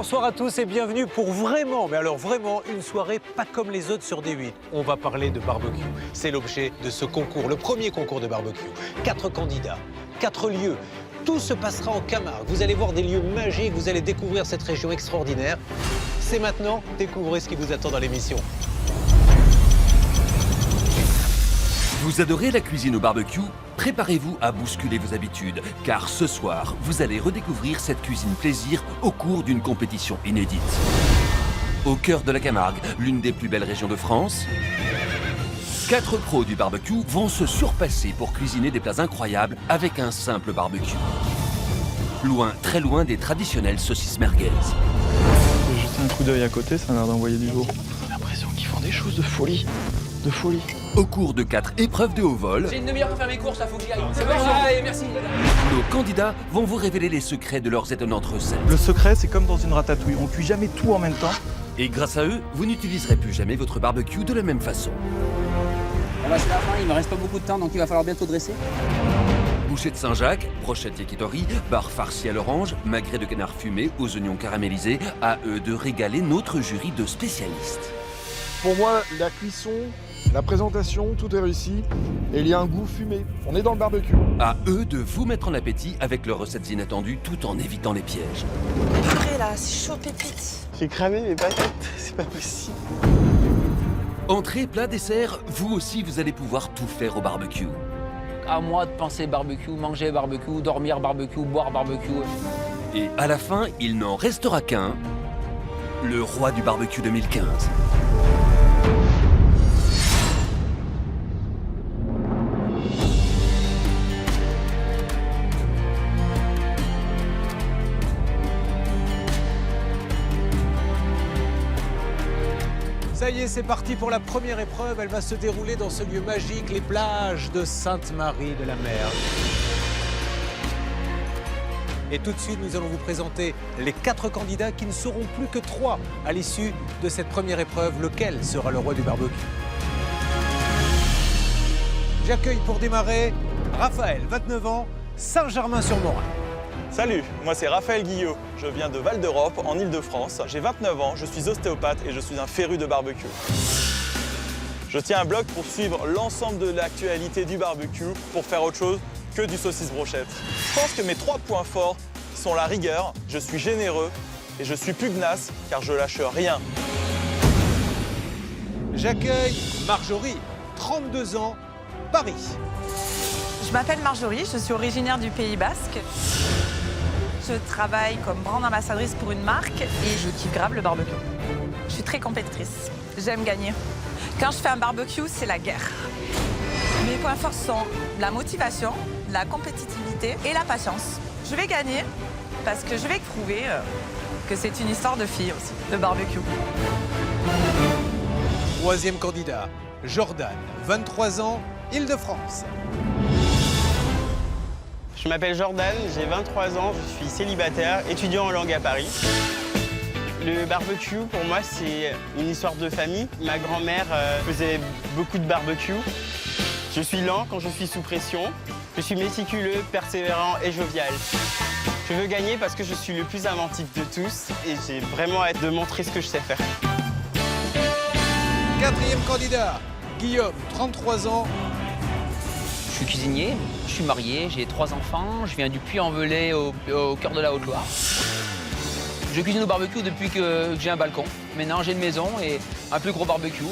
Bonsoir à tous et bienvenue pour vraiment, mais alors vraiment, une soirée pas comme les autres sur D8. On va parler de barbecue. C'est l'objet de ce concours, le premier concours de barbecue. 4 candidats, 4 lieux. Tout se passera en Camargue. Vous allez voir des lieux magiques, vous allez découvrir cette région extraordinaire. C'est maintenant, découvrez ce qui vous attend dans l'émission. Vous adorez la cuisine au barbecue? Préparez-vous à bousculer vos habitudes, car ce soir, vous allez redécouvrir cette cuisine plaisir au cours d'une compétition inédite. Au cœur de la Camargue, l'une des plus belles régions de France, 4 pros du barbecue vont se surpasser pour cuisiner des plats incroyables avec un simple barbecue. Loin, très loin des traditionnelles saucisses merguez. J'ai jeté un coup d'œil à côté, ça a l'air d'envoyer du lourd. J'ai l'impression qu'ils font des choses de folie. De folie. Au cours de 4 épreuves de haut vol, j'ai une demi-heure pour faire mes courses, là, faut que j'y aille. C'est bon, allez, merci. nos candidats vont vous révéler les secrets de leurs étonnantes recettes. Le secret, c'est comme dans une ratatouille, on cuit jamais tout en même temps. Et grâce à eux, vous n'utiliserez plus jamais votre barbecue de la même façon. Bon bah c'est la fin, il me reste pas beaucoup de temps, donc il va falloir bientôt dresser. Bouchée de Saint-Jacques, brochette yakitori, bar farci à l'orange, magret de canard fumé aux oignons caramélisés, à eux de régaler notre jury de spécialistes. Pour moi, la cuisson, la présentation, tout est réussi. Et il y a un goût fumé. On est dans le barbecue. À eux de vous mettre en appétit avec leurs recettes inattendues tout en évitant les pièges. Purée là, c'est chaud pépite. J'ai cramé mes patates, c'est pas possible. Entrée, plat, dessert, vous aussi vous allez pouvoir tout faire au barbecue. À moi de penser barbecue, manger barbecue, dormir barbecue, boire barbecue. Et à la fin, il n'en restera qu'un, le roi du barbecue 2015. Ça y est, c'est parti pour la première épreuve. Elle va se dérouler dans ce lieu magique, les plages de Sainte-Marie de la Mer. Et tout de suite, nous allons vous présenter les 4 candidats qui ne seront plus que 3 à l'issue de cette première épreuve. Lequel sera le roi du barbecue? J'accueille pour démarrer Raphaël, 29 ans, Saint-Germain-sur-Morin. Salut, moi c'est Raphaël Guillot, je viens de Val d'Europe en Île-de-France. J'ai 29 ans, je suis ostéopathe et je suis un féru de barbecue. Je tiens un blog pour suivre l'ensemble de l'actualité du barbecue pour faire autre chose que du saucisse brochette. Je pense que mes 3 points forts sont la rigueur, je suis généreux et je suis pugnace car je lâche rien. J'accueille Marjorie, 32 ans, Paris. Je m'appelle Marjorie, je suis originaire du Pays Basque. Je travaille comme brand ambassadrice pour une marque et je kiffe grave le barbecue. Je suis très compétitrice, j'aime gagner. Quand je fais un barbecue, c'est la guerre. Mes points forts sont la motivation, la compétitivité et la patience. Je vais gagner parce que je vais prouver que c'est une histoire de filles aussi, le barbecue. Troisième candidat, Jordan, 23 ans, Île-de-France. Je m'appelle Jordan, j'ai 23 ans, je suis célibataire, étudiant en langue à Paris. Le barbecue, pour moi, c'est une histoire de famille. Ma grand-mère faisait beaucoup de barbecue. Je suis lent quand je suis sous pression. Je suis méticuleux, persévérant et jovial. Je veux gagner parce que je suis le plus inventif de tous et j'ai vraiment hâte de montrer ce que je sais faire. Quatrième candidat, Guillaume, 33 ans. Je suis cuisinier, je suis marié, j'ai 3 enfants, je viens du Puy-en-Velay au cœur de la Haute-Loire. Je cuisine au barbecue depuis que j'ai un balcon. Maintenant, j'ai une maison et un plus gros barbecue.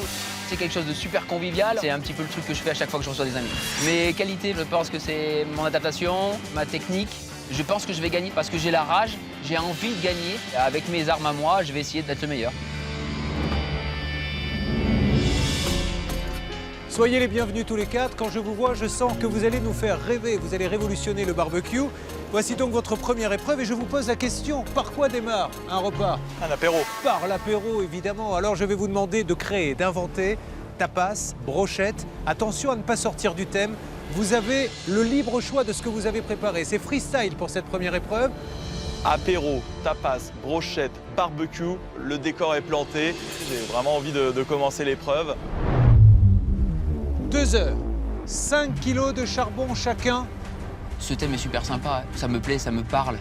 C'est quelque chose de super convivial. C'est un petit peu le truc que je fais à chaque fois que je reçois des amis. Mes qualités, je pense que c'est mon adaptation, ma technique. Je pense que je vais gagner parce que j'ai la rage, j'ai envie de gagner. Avec mes armes à moi, je vais essayer d'être le meilleur. Soyez les bienvenus tous les 4. Quand je vous vois, je sens que vous allez nous faire rêver. Vous allez révolutionner le barbecue. Voici donc votre première épreuve et je vous pose la question. Par quoi démarre un repas? Un apéro. Par l'apéro, évidemment. Alors je vais vous demander de créer, d'inventer tapas, brochette. Attention à ne pas sortir du thème. Vous avez le libre choix de ce que vous avez préparé. C'est freestyle pour cette première épreuve. Apéro, tapas, brochette, barbecue, le décor est planté. J'ai vraiment envie de commencer l'épreuve. 2 heures, 5 kilos de charbon chacun. Ce thème est super sympa, ça me plaît, ça me parle.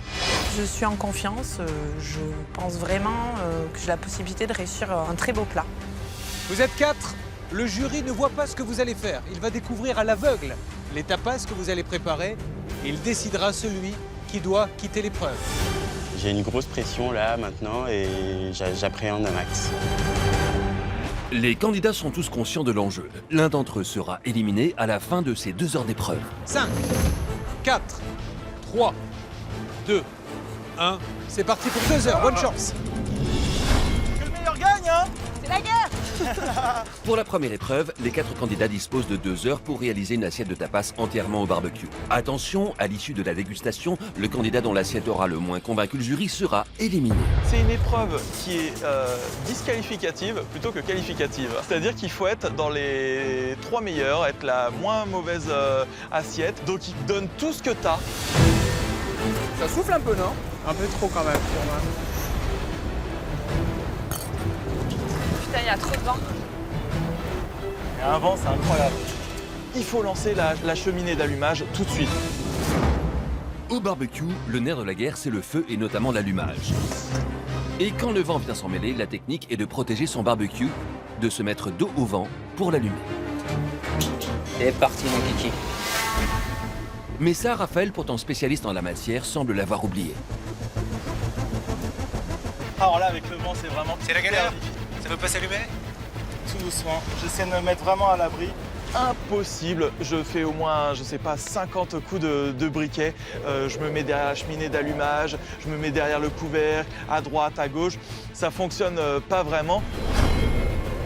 Je suis en confiance, je pense vraiment que j'ai la possibilité de réussir un très beau plat. Vous êtes 4. Le jury ne voit pas ce que vous allez faire. Il va découvrir à l'aveugle les tapas que vous allez préparer. Et il décidera celui qui doit quitter l'épreuve. J'ai une grosse pression là maintenant et j'appréhende un max. Les candidats sont tous conscients de l'enjeu. L'un d'entre eux sera éliminé à la fin de ces 2 heures d'épreuve. 5, 4, 3, 2, 1. C'est parti pour 2 heures. Bonne chance. Que le meilleur gagne, hein? C'est la guerre! Pour la première épreuve, les 4 candidats disposent de 2 heures pour réaliser une assiette de tapas entièrement au barbecue. Attention, à l'issue de la dégustation, le candidat dont l'assiette aura le moins convaincu le jury sera éliminé. C'est une épreuve qui est disqualificative plutôt que qualificative. C'est-à-dire qu'il faut être dans les 3 meilleurs, être la moins mauvaise assiette. Donc il te donne tout ce que t'as. Ça souffle un peu, non? Un peu trop quand même pour moi. Putain, il y a trop de vent. Et un vent, c'est incroyable. Il faut lancer la cheminée d'allumage tout de suite. Au barbecue, le nerf de la guerre, c'est le feu et notamment l'allumage. Et quand le vent vient s'en mêler, la technique est de protéger son barbecue, de se mettre dos au vent pour l'allumer. C'est parti mon kiki. Mais ça, Raphaël, pourtant spécialiste en la matière, semble l'avoir oublié. Alors là, avec le vent, c'est vraiment... C'est la galère. Ça peut pas s'allumer? Tout doucement. J'essaie de me mettre vraiment à l'abri. Impossible. Je fais au moins, je sais pas, 50 coups de briquet. Je me mets derrière la cheminée d'allumage, je me mets derrière le couvercle, à droite, à gauche. Ça fonctionne pas vraiment.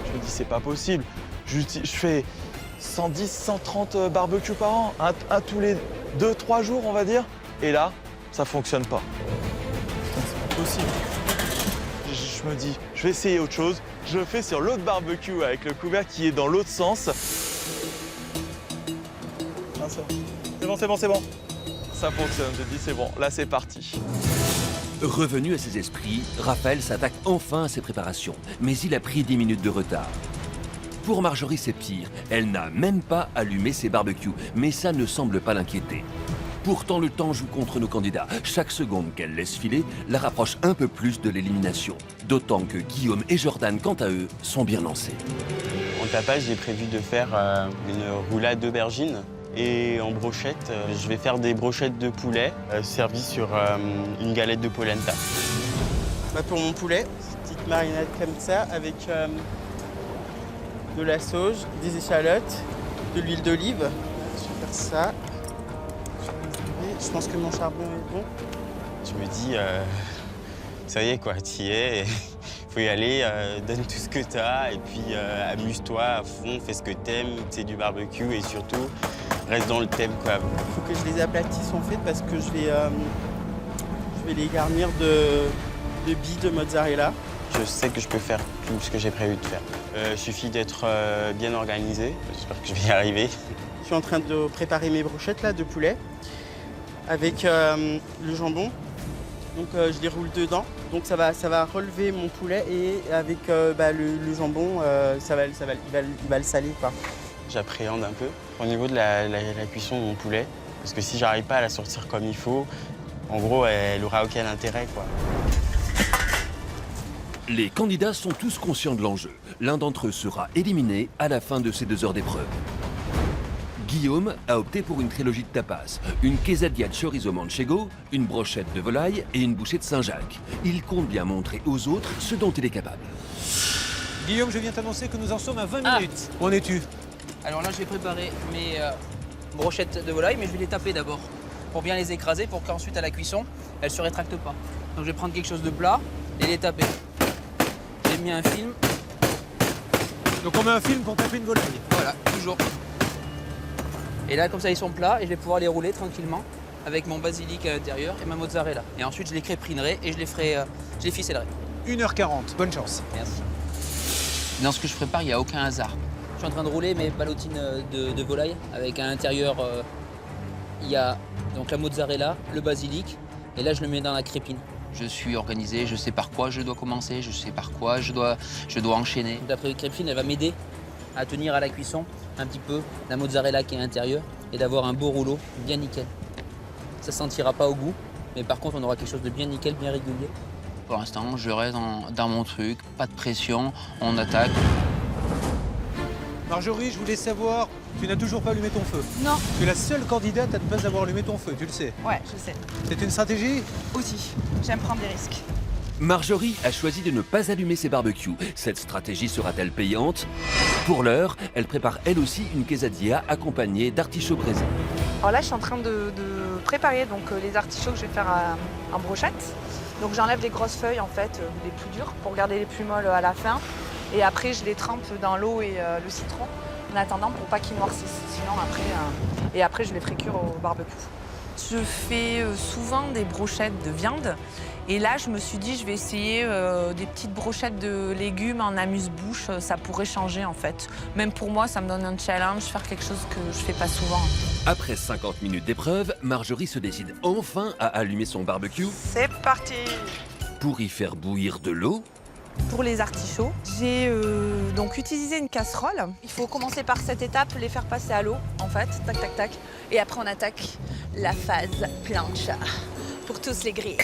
Je me dis, c'est pas possible. Je fais 110, 130 barbecues par an, un tous les 2-3 jours, on va dire. Et là, ça fonctionne pas. C'est pas possible. Je me dis, je vais essayer autre chose. Je le fais sur l'autre barbecue avec le couvercle qui est dans l'autre sens. C'est bon. Ça fonctionne, je dis c'est bon, là c'est parti. Revenu à ses esprits, Raphaël s'attaque enfin à ses préparations, mais il a pris 10 minutes de retard. Pour Marjorie, c'est pire. Elle n'a même pas allumé ses barbecues, mais ça ne semble pas l'inquiéter. Pourtant, le temps joue contre nos candidats. Chaque seconde qu'elle laisse filer la rapproche un peu plus de l'élimination. D'autant que Guillaume et Jordan, quant à eux, sont bien lancés. En tapage, j'ai prévu de faire une roulade d'aubergine. Et en brochette, je vais faire des brochettes de poulet servies sur une galette de polenta. Pour mon poulet, petite marinade comme ça avec de la sauge, des échalotes, de l'huile d'olive. Je vais faire ça. Je pense que mon charbon est bon. Je me dis, ça y est quoi, t'y es. Faut y aller, donne tout ce que t'as et puis amuse-toi à fond, fais ce que t'aimes, c'est du barbecue et surtout reste dans le thème quoi. Il faut que je les aplatisse en fait parce que je vais les garnir de billes de mozzarella. Je sais que je peux faire tout ce que j'ai prévu de faire. Il suffit d'être bien organisé, j'espère que je vais y arriver. Je suis en train de préparer mes brochettes là de poulet avec le jambon. Donc je les roule dedans. Donc ça va relever mon poulet et avec le jambon, il va le saler quoi. J'appréhende un peu au niveau de la cuisson de mon poulet parce que si j'arrive pas à la sortir comme il faut, en gros elle aura aucun intérêt quoi. Les candidats sont tous conscients de l'enjeu. L'un d'entre eux sera éliminé à la fin de ces 2 heures d'épreuve. Guillaume a opté pour une trilogie de tapas, une quesadilla de chorizo manchego, une brochette de volaille et une bouchée de Saint-Jacques. Il compte bien montrer aux autres ce dont il est capable. Guillaume, je viens t'annoncer que nous en sommes à 20 minutes. Où en es-tu? Alors là, je vais préparer mes brochettes de volaille, mais je vais les taper d'abord pour bien les écraser, pour qu'ensuite à la cuisson, elles ne se rétractent pas. Donc je vais prendre quelque chose de plat et les taper. J'ai mis un film. Donc on met un film pour taper une volaille. Voilà, toujours. Et là, comme ça, ils sont plats et je vais pouvoir les rouler tranquillement avec mon basilic à l'intérieur et ma mozzarella. Et ensuite, je les crépinerai et je les ficellerai. 1h40, bonne chance. Merci. Dans ce que je prépare, il n'y a aucun hasard. Je suis en train de rouler mes ballotines de volaille avec à l'intérieur, il y a donc la mozzarella, le basilic et là, je le mets dans la crépine. Je suis organisé, je sais par quoi je dois commencer, je sais par quoi je dois enchaîner. D'après la crépine, elle va m'aider à tenir à la cuisson un petit peu la mozzarella qui est à l'intérieur et d'avoir un beau rouleau bien nickel. Ça ne sentira pas au goût, mais par contre, on aura quelque chose de bien nickel, bien régulier. Pour l'instant, je reste dans mon truc, pas de pression, on attaque. Marjorie, je voulais savoir, tu n'as toujours pas allumé ton feu. Non. Tu es la seule candidate à ne pas avoir allumé ton feu, tu le sais. Ouais, je sais. C'est une stratégie? Aussi, j'aime prendre des risques. Marjorie a choisi de ne pas allumer ses barbecues. Cette stratégie sera-t-elle payante? Pour l'heure, elle prépare elle aussi une quesadilla accompagnée d'artichauts braisés. Alors là, je suis en train de préparer donc, les artichauts que je vais faire en brochette. Donc j'enlève les grosses feuilles, en fait, les plus dures, pour garder les plus molles à la fin. Et après, je les trempe dans l'eau et le citron, en attendant pour pas qu'ils noircissent. Sinon, après, je les ferai cuire au barbecue. Je fais souvent des brochettes de viande. Et là, je me suis dit, je vais essayer des petites brochettes de légumes en amuse-bouche. Ça pourrait changer, en fait. Même pour moi, ça me donne un challenge, faire quelque chose que je fais pas souvent. Après 50 minutes d'épreuve, Marjorie se décide enfin à allumer son barbecue. C'est parti! Pour y faire bouillir de l'eau. Pour les artichauts, j'ai donc utilisé une casserole. Il faut commencer par cette étape, les faire passer à l'eau, en fait. Tac, tac, tac. Et après, on attaque la phase plancha pour tous les griller.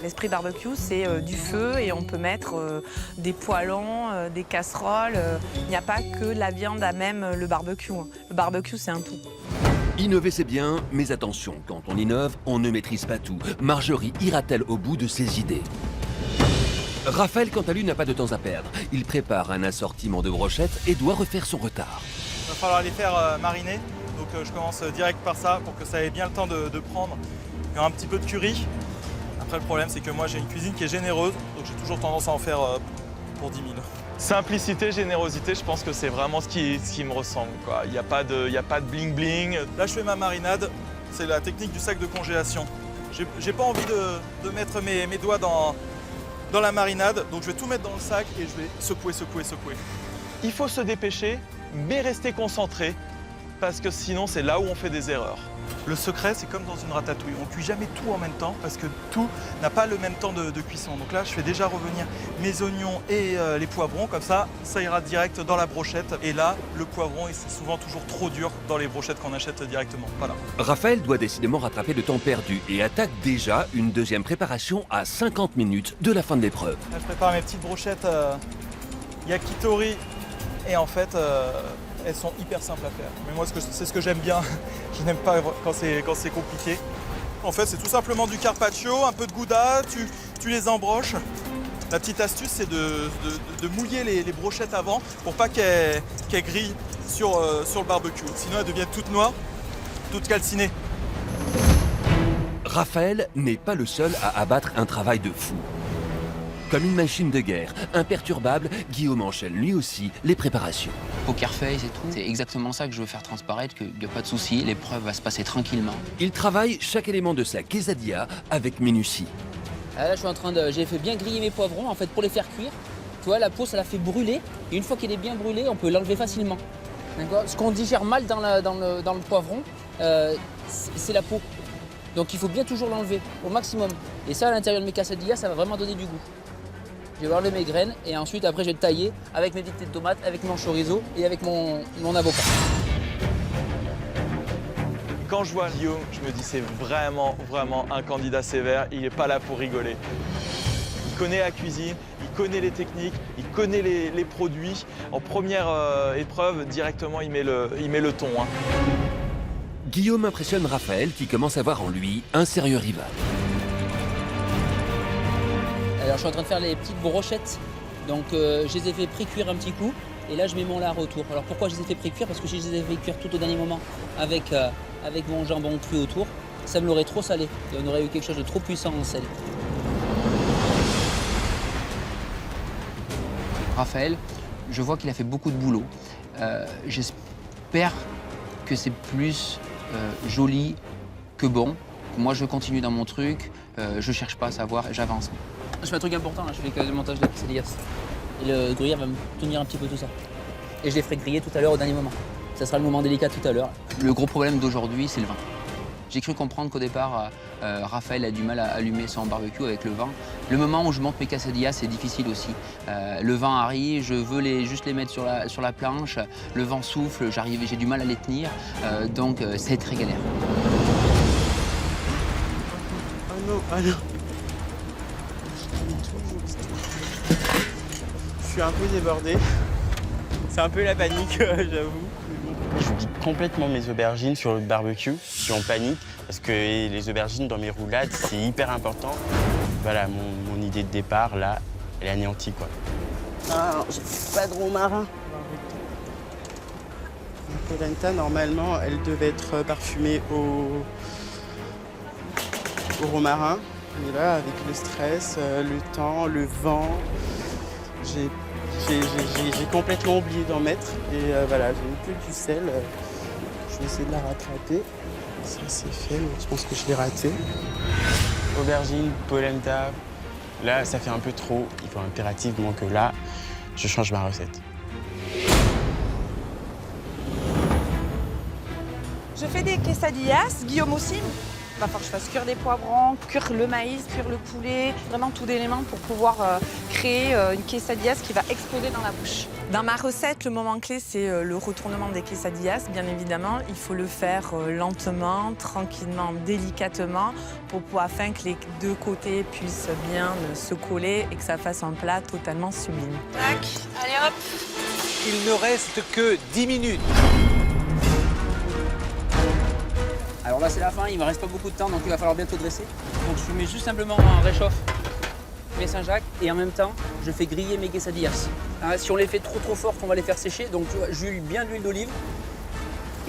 L'esprit barbecue, c'est du feu et on peut mettre des poêlons, des casseroles. Il n'y a pas que la viande à même le barbecue. Le barbecue, c'est un tout. Innover c'est bien, mais attention, quand on innove, on ne maîtrise pas tout. Marjorie ira-t-elle au bout de ses idées? Raphaël, quant à lui, n'a pas de temps à perdre. Il prépare un assortiment de brochettes et doit refaire son retard. Il va falloir les faire mariner. Donc je commence direct par ça pour que ça ait bien le temps de prendre. Il y a un petit peu de curry. Après, le problème, c'est que moi, j'ai une cuisine qui est généreuse, donc j'ai toujours tendance à en faire pour 10 000. Simplicité, générosité, je pense que c'est vraiment ce qui me ressemble, quoi. Il n'y a pas de bling-bling. Là, je fais ma marinade. C'est la technique du sac de congélation. J'ai pas envie de mettre mes doigts dans la marinade, donc je vais tout mettre dans le sac et je vais secouer, secouer, secouer. Il faut se dépêcher, mais rester concentré, parce que sinon, c'est là où on fait des erreurs. Le secret, c'est comme dans une ratatouille. On ne cuit jamais tout en même temps parce que tout n'a pas le même temps de cuisson. Donc là, je fais déjà revenir mes oignons et les poivrons. Comme ça ira direct dans la brochette. Et là, le poivron, c'est souvent toujours trop dur dans les brochettes qu'on achète directement. Voilà. Raphaël doit décidément rattraper le temps perdu et attaque déjà une deuxième préparation à 50 minutes de la fin de l'épreuve. Là, je prépare mes petites brochettes yakitori. Et en fait, elles sont hyper simples à faire. Mais moi, c'est ce que j'aime bien. Je n'aime pas quand c'est compliqué. En fait, c'est tout simplement du carpaccio, un peu de gouda, tu les embroches. La petite astuce, c'est de mouiller les brochettes avant pour pas qu'elles grillent sur le barbecue. Sinon, elles deviennent toutes noires, toutes calcinées. Raphaël n'est pas le seul à abattre un travail de fou. Comme une machine de guerre, imperturbable, Guillaume enchaîne lui aussi les préparations. Poker face et tout, c'est exactement ça que je veux faire transparaître, qu'il n'y a pas de souci, l'épreuve va se passer tranquillement. Il travaille chaque élément de sa quesadilla avec minutie. Là, j'ai fait bien griller mes poivrons, en fait, pour les faire cuire. Tu vois, la peau, ça la fait brûler. Et une fois qu'elle est bien brûlée, on peut l'enlever facilement. D'accord ? Ce qu'on digère mal dans le poivron, c'est la peau. Donc il faut bien toujours l'enlever, au maximum. Et ça, à l'intérieur de mes quesadillas, ça va vraiment donner du goût. Je vais enlever mes graines et ensuite, après, je vais le tailler avec mes petites tomates, avec mon chorizo et avec mon avocat. Quand je vois Guillaume, je me dis c'est vraiment un candidat sévère. Il n'est pas là pour rigoler. Il connaît la cuisine, il connaît les techniques, il connaît les produits. En première épreuve, directement, il met le ton. Hein. Guillaume impressionne Raphaël qui commence à voir en lui un sérieux rival. Alors je suis en train de faire les petites brochettes, donc je les ai fait pré-cuire un petit coup et là je mets mon lard autour. Alors pourquoi je les ai fait pré-cuire? Parce que si je les ai fait cuire tout au dernier moment avec mon jambon cru autour, ça me l'aurait trop salé et on aurait eu quelque chose de trop puissant en sel. Raphaël, je vois qu'il a fait beaucoup de boulot. J'espère que c'est plus joli que bon. Moi je continue dans mon truc, je cherche pas à savoir, j'avance. Je fais un truc important là, je fais le montage de la quesadilla. Et le gruyère va me tenir un petit peu tout ça. Et je les ferai griller tout à l'heure au dernier moment. Ça sera le moment délicat tout à l'heure. Le gros problème d'aujourd'hui, c'est le vin. J'ai cru comprendre qu'au départ, Raphaël a du mal à allumer son barbecue avec le vin. Le moment où je monte mes quesadillas, c'est difficile aussi. Le vin arrive, je veux juste les mettre sur la planche. Le vent souffle, j'ai du mal à les tenir. Donc c'est très galère. ah non. Je suis un peu débordé. C'est un peu la panique, j'avoue. J'oublie complètement mes aubergines sur le barbecue. Je suis en panique parce que les aubergines dans mes roulades, c'est hyper important. Voilà, mon idée de départ, là, elle est anéantie, quoi. Ah, j'ai pas de romarin. La polenta, normalement, elle devait être parfumée au romarin. Mais là, avec le stress, le temps, le vent, j'ai complètement oublié d'en mettre. Et voilà, j'ai mis que du sel. Je vais essayer de la rattraper. Ça, c'est fait, mais je pense que je l'ai raté. Aubergine, polenta, là, ça fait un peu trop. Il faut impérativement que là, je change ma recette. Je fais des quesadillas, Guillaume aussi. Il va falloir que je fasse cuire des poivrons, cuire le maïs, cuire le poulet, vraiment tout d'éléments pour pouvoir créer une quesadillas qui va exploser dans la bouche. Dans ma recette, le moment clé, c'est le retournement des quesadillas, bien évidemment. Il faut le faire lentement, tranquillement, délicatement, afin que les deux côtés puissent bien se coller et que ça fasse un plat totalement sublime. Tac, allez hop. Il ne reste que 10 minutes. Alors là, c'est la fin, il me reste pas beaucoup de temps, donc il va falloir bientôt dresser. Donc je mets juste simplement en réchauffe mes Saint-Jacques et en même temps, je fais griller mes quesadillas. Hein, si on les fait trop fortes, on va les faire sécher. Donc tu vois, j'huile bien l'huile d'olive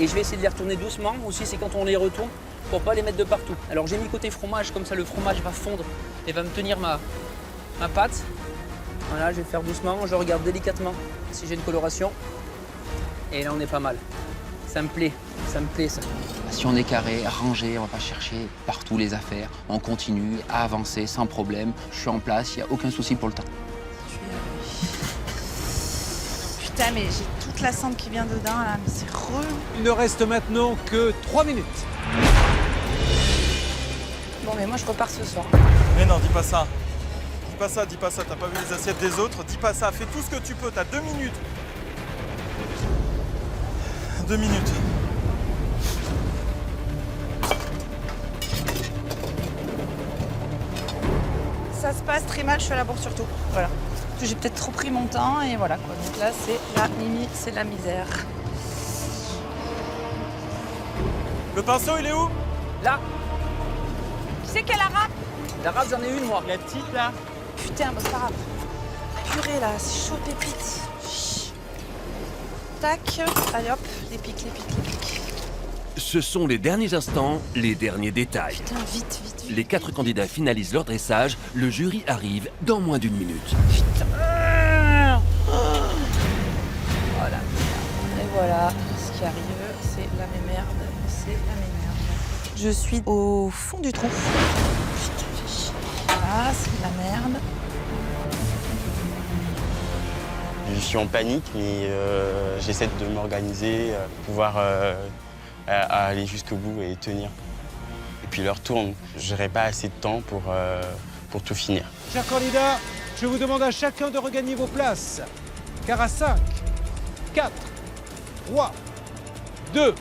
et je vais essayer de les retourner doucement. Aussi, c'est quand on les retourne pour pas les mettre de partout. Alors j'ai mis côté fromage, comme ça le fromage va fondre et va me tenir ma pâte. Voilà, je vais faire doucement, je regarde délicatement si j'ai une coloration. Et là, on est pas mal. Ça me plaît ça. Si on est carré, rangé, on va pas chercher partout les affaires. On continue à avancer sans problème. Je suis en place, il n'y a aucun souci pour le temps. Putain, mais j'ai toute la cendre qui vient dedans, là, mais c'est relou. Il ne reste maintenant que 3 minutes. Bon, mais moi, je repars ce soir. Mais non, dis pas ça. Dis pas ça, t'as pas vu les assiettes des autres. Dis pas ça, fais tout ce que tu peux, t'as 2 minutes. 2 minutes. Ça se passe très mal, je suis à la bourre surtout. Voilà. J'ai peut-être trop pris mon temps et voilà quoi. Donc là, c'est la mimi, c'est la misère. Le pinceau, il est où? Là, Qui c'est qui a la râpe? la râpe, j'en ai une, moi. La petite, là. Putain, bah, c'est pas grave. Purée là, c'est chaud pépite. Tac, allez hop, les pics. Ce sont les derniers instants, les derniers détails. Putain, vite. Les 4 candidats finalisent leur dressage. Le jury arrive dans moins d'1 minute. Voilà. Et voilà, ce qui arrive, c'est la mémerde. Je suis au fond du trou. Putain, fais chier. Voilà, c'est de la merde. Je suis en panique, mais j'essaie de m'organiser, pouvoir aller jusqu'au bout et tenir. Et puis l'heure tourne. Je n'aurai pas assez de temps pour tout finir. Chers candidats, je vous demande à chacun de regagner vos places. Car à 5, 4, 3, 2,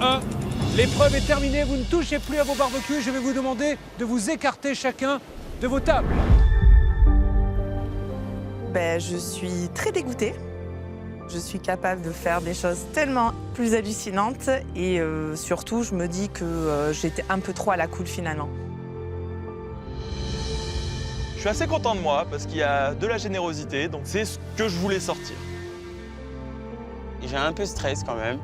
1, l'épreuve est terminée. Vous ne touchez plus à vos barbecues. Je vais vous demander de vous écarter chacun de vos tables. Je suis très dégoûtée. Je suis capable de faire des choses tellement plus hallucinantes et surtout, je me dis que j'étais un peu trop à la cool finalement. Je suis assez content de moi parce qu'il y a de la générosité, donc c'est ce que je voulais sortir. J'ai un peu de stress quand même.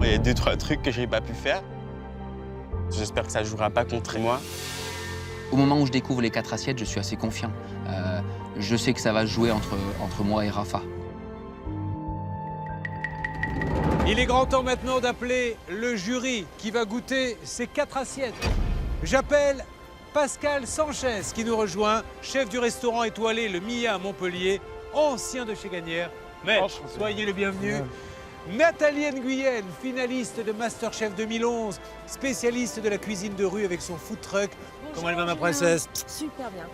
Il y a 2-3 trucs que je n'ai pas pu faire. J'espère que ça ne jouera pas contre moi. Au moment où je découvre les 4 assiettes, je suis assez confiant. Je sais que ça va se jouer entre moi et Rafa. Il est grand temps maintenant d'appeler le jury qui va goûter ces 4 assiettes. J'appelle Pascal Sanchez qui nous rejoint, chef du restaurant étoilé Le Mia à Montpellier, ancien de chez Gagnère. Mais soyez le bienvenu. Nathalie Nguyen, finaliste de Masterchef 2011, spécialiste de la cuisine de rue avec son food truck. Comment elle va, ma princesse? Super bien.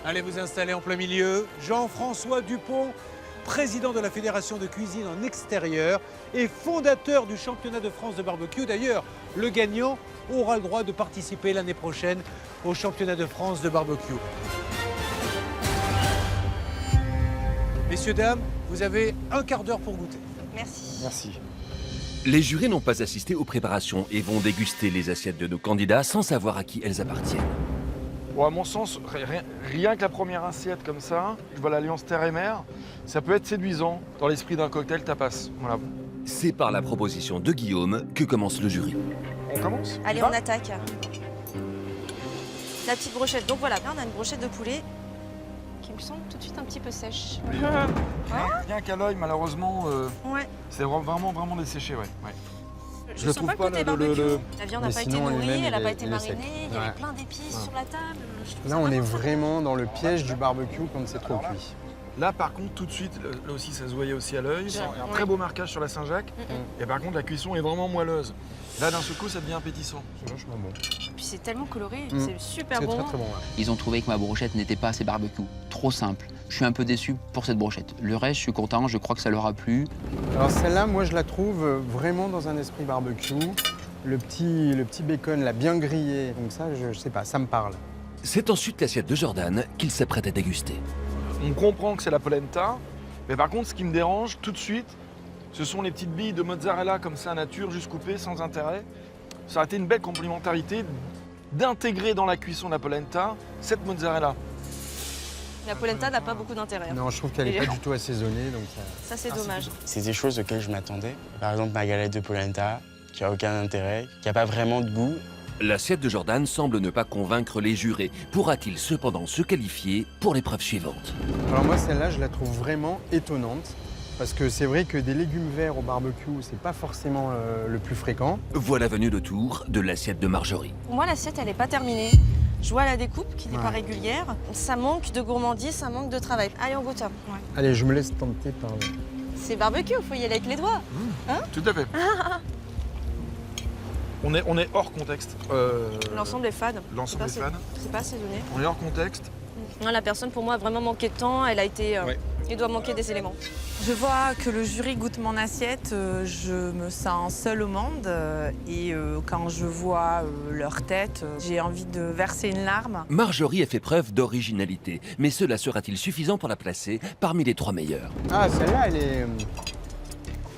Allez vous installer en plein milieu. Jean-François Dupont, président de la Fédération de cuisine en extérieur et fondateur du championnat de France de barbecue. D'ailleurs, le gagnant aura le droit de participer l'année prochaine au championnat de France de barbecue. Messieurs, dames, vous avez un quart d'heure pour goûter. Merci. Merci. Les jurés n'ont pas assisté aux préparations et vont déguster les assiettes de nos candidats sans savoir à qui elles appartiennent. Bon, à mon sens, rien que la première assiette comme ça, je vois l'alliance terre et mer, ça peut être séduisant dans l'esprit d'un cocktail tapas. Voilà. C'est par la proposition de Guillaume que commence le jury. On commence? Allez, va on attaque. La petite brochette. Donc voilà, là on a une brochette de poulet qui me semble tout de suite un petit peu sèche. Rien qu'à l'œil, malheureusement, Ouais. c'est vraiment desséché, ouais. Je le sens trouve pas le pas, côté le- barbecue. le- La viande n'a Mais pas été sinon, nourrie, lui-même, elle n'a il pas est- été il est marinée, sec. il y avait Ouais. plein d'épices sur la table. Je trouve Là, ça on est vraiment sympa. vraiment dans le piège du barbecue quand c'est trop cuit. Là, par contre, tout de suite, là aussi, ça se voyait aussi à l'œil. Il y a un Ouais. très beau marquage sur la Saint-Jacques. Et par contre, la cuisson est vraiment moelleuse. Là, d'un seul coup, ça devient appétissant. C'est vachement bon. Puis c'est tellement coloré, Mm. c'est super C'est bon. très très bon. Ouais. Ils ont trouvé que ma brochette n'était pas assez barbecue, trop simple. Je suis un peu déçu pour cette brochette. Le reste, je suis content, je crois que ça leur a plu. Alors celle-là, moi je la trouve vraiment dans un esprit barbecue. Le petit bacon là, bien grillé. Donc ça, je sais pas, ça me parle. C'est ensuite l'assiette de Jordan qu'il s'apprête à déguster. On comprend que c'est la polenta. Mais par contre, ce qui me dérange tout de suite, ce sont les petites billes de mozzarella comme ça, nature, juste coupées, sans intérêt. Ça aurait été une belle complémentarité d'intégrer dans la cuisson de la polenta cette mozzarella. La polenta n'a pas beaucoup d'intérêt. Non, je trouve qu'elle est pas du tout assaisonnée, donc ça... Ça, c'est dommage. C'est des choses auxquelles je m'attendais. Par exemple, ma galette de polenta, qui a aucun intérêt, qui n'a pas vraiment de goût. L'assiette de Jordan semble ne pas convaincre les jurés. Pourra-t-il cependant se qualifier pour l'épreuve suivante? Alors moi, celle-là, je la trouve vraiment étonnante. Parce que c'est vrai que des légumes verts au barbecue, c'est pas forcément le plus fréquent. Voilà venu le tour de l'assiette de Marjorie. Pour moi, l'assiette, elle n'est pas terminée. Je vois la découpe qui n'est pas Ouais. régulière. Ça manque de gourmandise, ça manque de travail. Allez, on goûte. Ouais. Allez, je me laisse tenter par... C'est barbecue, il faut y aller avec les doigts. Tout à fait. On est hors contexte. L'ensemble est fade. L'ensemble est C'est fade. C'est pas assaisonné. On est hors contexte. Non, la personne, pour moi, a vraiment manqué de temps. Elle a été... Il doit manquer des éléments. Je vois que le jury goûte mon assiette, je me sens seule au monde et quand je vois leur tête, j'ai envie de verser une larme. Marjorie a fait preuve d'originalité, mais cela sera-t-il suffisant pour la placer parmi les 3 meilleurs? Ah, celle-là, elle est...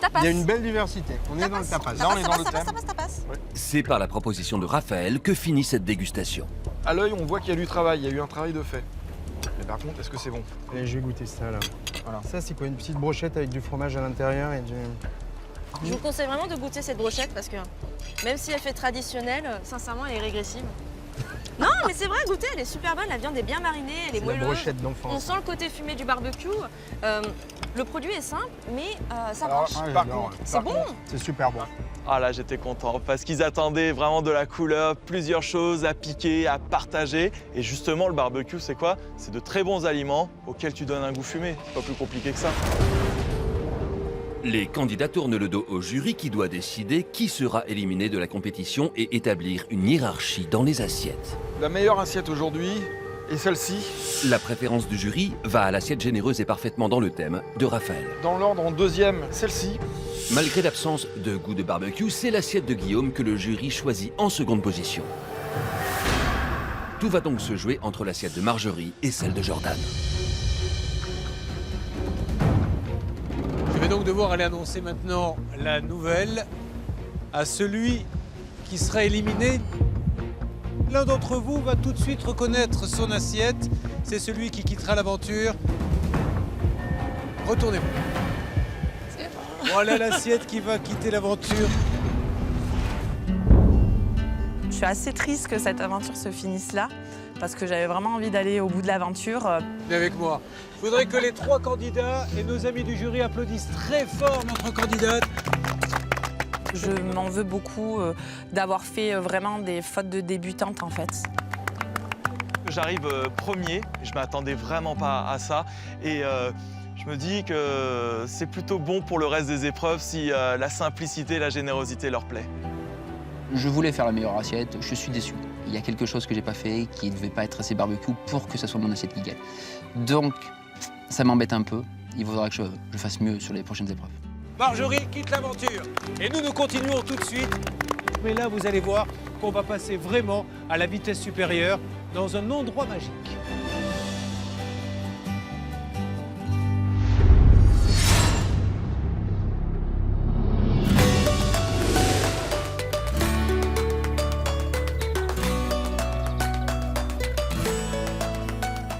Tapas. Il y a une belle diversité. On est dans le tapas. Là, on est dans le thème. Ça passe. C'est par la proposition de Raphaël que finit cette dégustation. À l'œil, on voit qu'il y a du travail, il y a eu un travail de fait. Mais par contre, est-ce que c'est bon? Allez, je vais goûter ça, là. Voilà. Ça, c'est quoi? Une petite brochette avec du fromage à l'intérieur et du... Je vous conseille vraiment de goûter cette brochette parce que même si elle fait traditionnelle, sincèrement, elle est régressive. Non, mais c'est vrai, goûtez, elle est super bonne. La viande est bien marinée, elle est C'est la moelleuse. brochette On d'enfance. sent le côté fumé du barbecue. Le produit est simple, mais ça Alors, marche. par j'adore, contre, C'est bon. C'est super bon. Ah là, j'étais content parce qu'ils attendaient vraiment de la couleur, plusieurs choses à piquer, à partager. Et justement, le barbecue, c'est quoi? C'est de très bons aliments auxquels tu donnes un goût fumé. C'est pas plus compliqué que ça. Les candidats tournent le dos au jury qui doit décider qui sera éliminé de la compétition et établir une hiérarchie dans les assiettes. la meilleure assiette aujourd'hui est celle-ci. La préférence du jury va à l'assiette généreuse et parfaitement dans le thème de Raphaël. Dans l'ordre, en deuxième, celle-ci. Malgré l'absence de goût de barbecue, c'est l'assiette de Guillaume que le jury choisit en seconde position. Tout va donc se jouer entre l'assiette de Marjorie et celle de Jordan. Je vais donc devoir aller annoncer maintenant la nouvelle à celui qui sera éliminé. L'un d'entre vous va tout de suite reconnaître son assiette. C'est celui qui quittera l'aventure. Retournez-vous. Voilà l'assiette qui va quitter l'aventure. Je suis assez triste que cette aventure se finisse là parce que j'avais vraiment envie d'aller au bout de l'aventure. Venez avec moi. Je voudrais que les 3 candidats et nos amis du jury applaudissent très fort notre candidate. Je m'en veux beaucoup d'avoir fait vraiment des fautes de débutante en fait. J'arrive premier, je m'attendais vraiment pas à ça. Et je me dis que c'est plutôt bon pour le reste des épreuves si la simplicité et la générosité leur plaît. Je voulais faire la meilleure assiette, je suis déçu. Il y a quelque chose que j'ai pas fait, qui ne devait pas être assez barbecue pour que ça soit mon assiette qui gagne. Donc, ça m'embête un peu. il faudra que je fasse mieux sur les prochaines épreuves. Marjorie quitte l'aventure et nous continuons tout de suite. Mais là, vous allez voir qu'on va passer vraiment à la vitesse supérieure dans un endroit magique.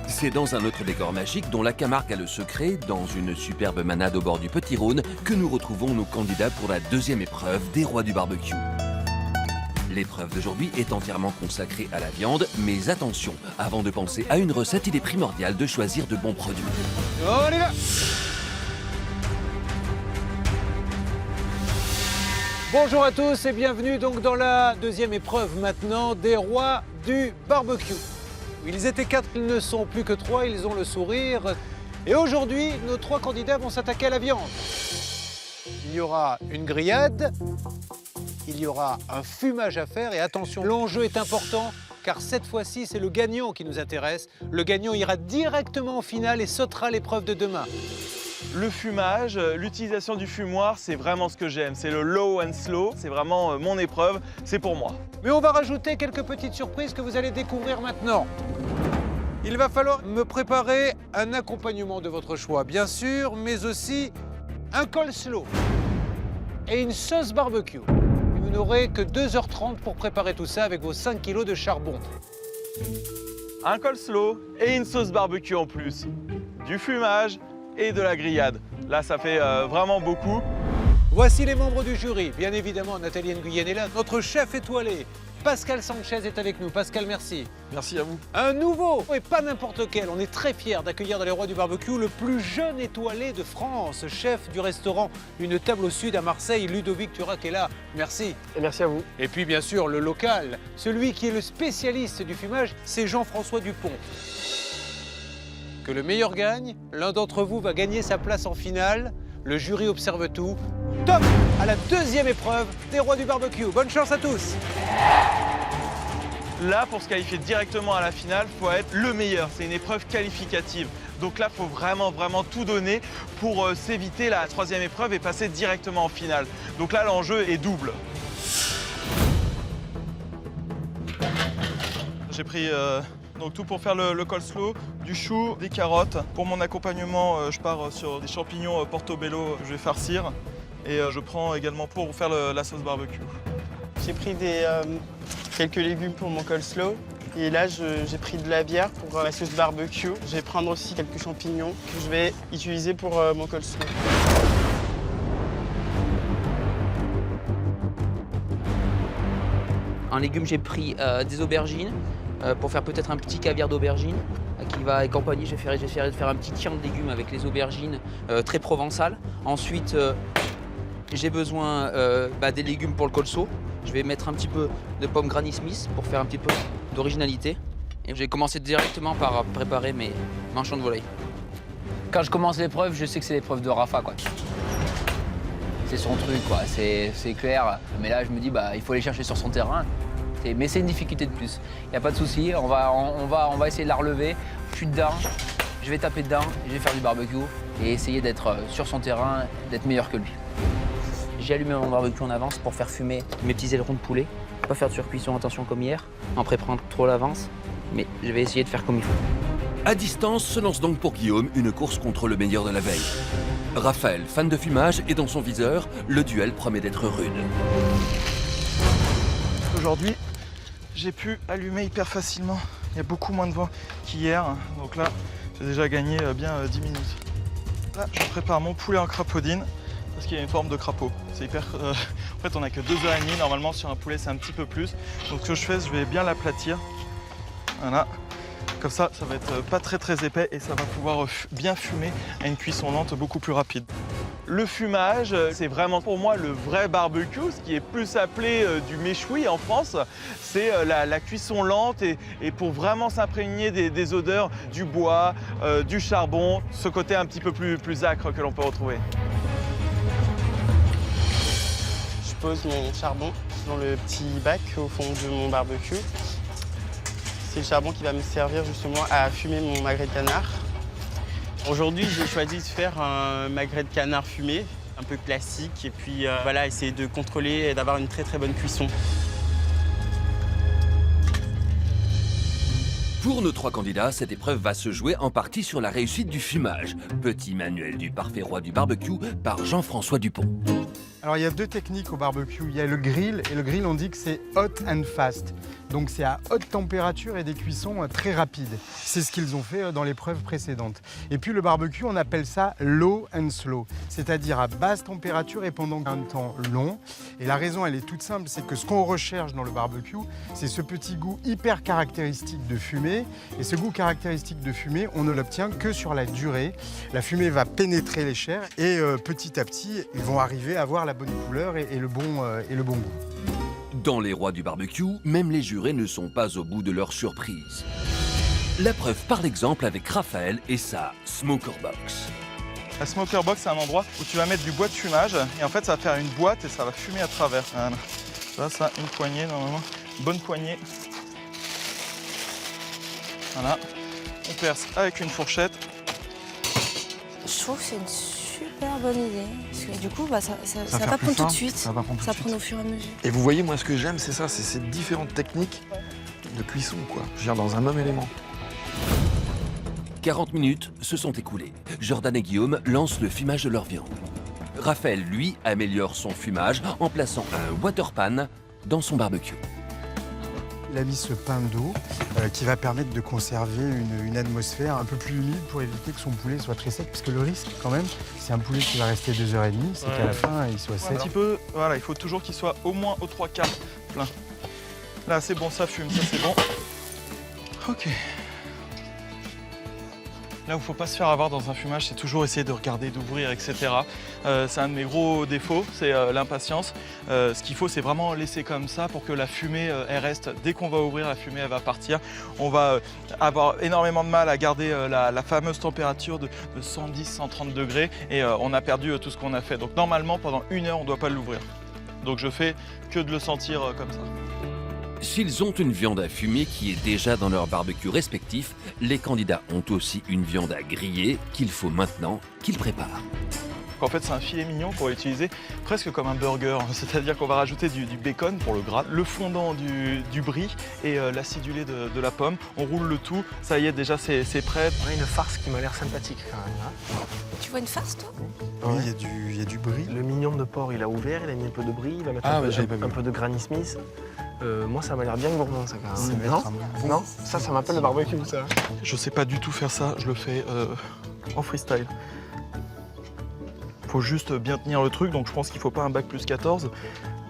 C'est dans un autre décor magique dont la Camargue a le secret, dans une superbe manade au bord du Petit Rhône, que nous retrouvons nos candidats pour la deuxième épreuve des rois du barbecue. L'épreuve d'aujourd'hui est entièrement consacrée à la viande, mais attention, avant de penser à une recette, il est primordial de choisir de bons produits. On y va! Bonjour à tous et bienvenue donc dans la deuxième épreuve maintenant des rois du barbecue. Ils étaient 4, ils ne sont plus que 3, ils ont le sourire. Et aujourd'hui, nos 3 candidats vont s'attaquer à la viande. Il y aura une grillade, il y aura un fumage à faire et attention, l'enjeu est important car cette fois-ci, c'est le gagnant qui nous intéresse. Le gagnant ira directement en finale et sautera l'épreuve de demain. Le fumage, l'utilisation du fumoir, c'est vraiment ce que j'aime. C'est le low and slow, c'est vraiment mon épreuve, c'est pour moi. Mais on va rajouter quelques petites surprises que vous allez découvrir maintenant. Il va falloir me préparer un accompagnement de votre choix, bien sûr, mais aussi un coleslaw et une sauce barbecue. Vous n'aurez que 2h30 pour préparer tout ça avec vos 5 kilos de charbon. Un coleslaw et une sauce barbecue en plus. Du fumage et de la grillade. Là, ça fait vraiment beaucoup. Voici les membres du jury. Bien évidemment, Nathalie Nguyen est là. Notre chef étoilé, Pascal Sanchez, est avec nous. Pascal, merci. Merci à vous. Un nouveau, et pas n'importe quel. On est très fiers d'accueillir dans les Rois du Barbecue le plus jeune étoilé de France, chef du restaurant Une Table au Sud à Marseille, Ludovic Turac est là. Merci. Et merci à vous. Et puis bien sûr, le local, celui qui est le spécialiste du fumage, c'est Jean-François Dupont. Que le meilleur gagne, l'un d'entre vous va gagner sa place en finale. Le jury observe tout. Top à la deuxième épreuve des Rois du Barbecue. Bonne chance à tous. Là, pour se qualifier directement à la finale, il faut être le meilleur. C'est une épreuve qualificative. Donc là, il faut vraiment tout donner pour s'éviter la troisième épreuve et passer directement en finale. Donc là, l'enjeu est double. J'ai pris donc tout pour faire le coleslaw, du chou, des carottes. Pour mon accompagnement, je pars sur des champignons portobello que je vais farcir. Et je prends également pour faire la sauce barbecue. J'ai pris quelques légumes pour mon coleslaw. Et là, j'ai pris de la bière pour la sauce barbecue. Je vais prendre aussi quelques champignons que je vais utiliser pour mon coleslaw. En légumes, j'ai pris des aubergines pour faire peut-être un petit caviar d'aubergine qui va accompagner. Je vais essayer de faire un petit tien de légumes avec les aubergines très provençal. Ensuite, j'ai besoin des légumes pour le coleslaw. Je vais mettre un petit peu de pommes Granny Smith pour faire un petit peu d'originalité. Et je vais commencer directement par préparer mes manchons de volaille. Quand je commence l'épreuve, je sais que c'est l'épreuve de Rafa, quoi. C'est son truc, quoi. C'est clair. Mais là, je me dis, il faut aller chercher sur son terrain. Mais c'est une difficulté de plus. Il n'y a pas de souci. On va essayer de la relever. Je suis dedans. Je vais taper dedans. Je vais faire du barbecue et essayer d'être sur son terrain, d'être meilleur que lui. J'ai allumé mon barbecue en avance pour faire fumer mes petits ailerons de poulet. Pas faire de surcuisson, attention, comme hier, en préparant trop à l'avance. Mais je vais essayer de faire comme il faut. À distance se lance donc pour Guillaume une course contre le meilleur de la veille. Raphaël, fan de fumage, est dans son viseur. Le duel promet d'être rude. Aujourd'hui, j'ai pu allumer hyper facilement. Il y a beaucoup moins de vent qu'hier. Donc là, j'ai déjà gagné bien 10 minutes. Là, je prépare mon poulet en crapaudine parce qu'il y a une forme de crapaud. C'est hyper... En fait, on n'a que 2h30. Normalement, sur un poulet, c'est un petit peu plus. Donc ce que je fais, je vais bien l'aplatir. Voilà. Comme ça, ça va être pas très épais et ça va pouvoir bien fumer à une cuisson lente beaucoup plus rapide. Le fumage, c'est vraiment pour moi le vrai barbecue, ce qui est plus appelé du méchoui en France. C'est la cuisson lente et pour vraiment s'imprégner des odeurs du bois, du charbon, ce côté un petit peu plus âcre que l'on peut retrouver. Je pose mon charbon dans le petit bac au fond de mon barbecue. C'est le charbon qui va me servir justement à fumer mon magret de canard. Aujourd'hui, j'ai choisi de faire un magret de canard fumé, un peu classique, et puis voilà, essayer de contrôler et d'avoir une très très bonne cuisson. Pour nos 3 candidats, cette épreuve va se jouer en partie sur la réussite du fumage. Petit manuel du parfait roi du barbecue par Jean-François Dupont. Alors il y a 2 techniques au barbecue. Il y a le grill, et le grill on dit que c'est hot and fast. Donc c'est à haute température et des cuissons très rapides. C'est ce qu'ils ont fait dans l'épreuve précédente. Et puis le barbecue, on appelle ça low and slow, c'est-à-dire à basse température et pendant un temps long. Et la raison, elle est toute simple, c'est que ce qu'on recherche dans le barbecue, c'est ce petit goût hyper caractéristique de fumée. Et ce goût caractéristique de fumée, on ne l'obtient que sur la durée. La fumée va pénétrer les chairs et petit à petit, ils vont arriver à avoir la bonne couleur et le bon goût. Dans les rois du barbecue, même les jurés ne sont pas au bout de leur surprise. La preuve par l'exemple avec Raphaël et sa Smoker Box. La Smoker Box, c'est un endroit où tu vas mettre du bois de fumage et en fait ça va faire une boîte et ça va fumer à travers. Voilà. Là, ça, une poignée normalement, une bonne poignée. Voilà. On perce avec une fourchette. Je trouve que c'est une super bonne idée. Parce que du coup, ça va pas prendre tout de suite. Ça prend au fur et à mesure. Et vous voyez, moi, ce que j'aime, c'est ça, c'est ces différentes techniques de cuisson, quoi. Je viens dans un même élément. 40 minutes se sont écoulées. Jordan et Guillaume lancent le fumage de leur viande. Raphaël, lui, améliore son fumage en plaçant un water pan dans son barbecue. Il a mis ce pain d'eau qui va permettre de conserver une atmosphère un peu plus humide pour éviter que son poulet soit très sec. Parce que le risque, quand même, c'est un poulet qui va rester 2h30, c'est qu'à la fin, il soit sec. Un petit peu, voilà, il faut toujours qu'il soit au moins aux 3/4 plein. Là, c'est bon, ça fume, ça c'est bon. Ok. Là où il ne faut pas se faire avoir dans un fumage, c'est toujours essayer de regarder, d'ouvrir, etc. C'est un de mes gros défauts, c'est l'impatience. Ce qu'il faut, c'est vraiment laisser comme ça pour que la fumée elle reste. Dès qu'on va ouvrir, la fumée elle va partir. On va avoir énormément de mal à garder la fameuse température de 110-130 degrés et on a perdu tout ce qu'on a fait. Donc normalement, pendant 1 heure, on ne doit pas l'ouvrir. Donc je fais que de le sentir comme ça. S'ils ont une viande à fumer qui est déjà dans leur barbecue respectif, les candidats ont aussi une viande à griller qu'il faut maintenant qu'ils préparent. En fait, c'est un filet mignon qu'on va utiliser presque comme un burger. C'est-à-dire qu'on va rajouter du bacon pour le gras, le fondant du brie et l'acidulé de la pomme. On roule le tout. Ça y est, déjà, c'est prêt. On a une farce qui m'a l'air sympathique quand même. Hein. Tu vois une farce, toi? Oui, il y a du brie. Le mignon de porc, il a ouvert, il a mis un peu de brie, il va mettre un peu de Granny Smith. Moi, ça m'a l'air bien gourmand, ça, quand même. Non, ça m'appelle le barbecue, ça. Je sais pas du tout faire ça. Je le fais en freestyle. Faut juste bien tenir le truc, donc je pense qu'il faut pas un bac plus 14,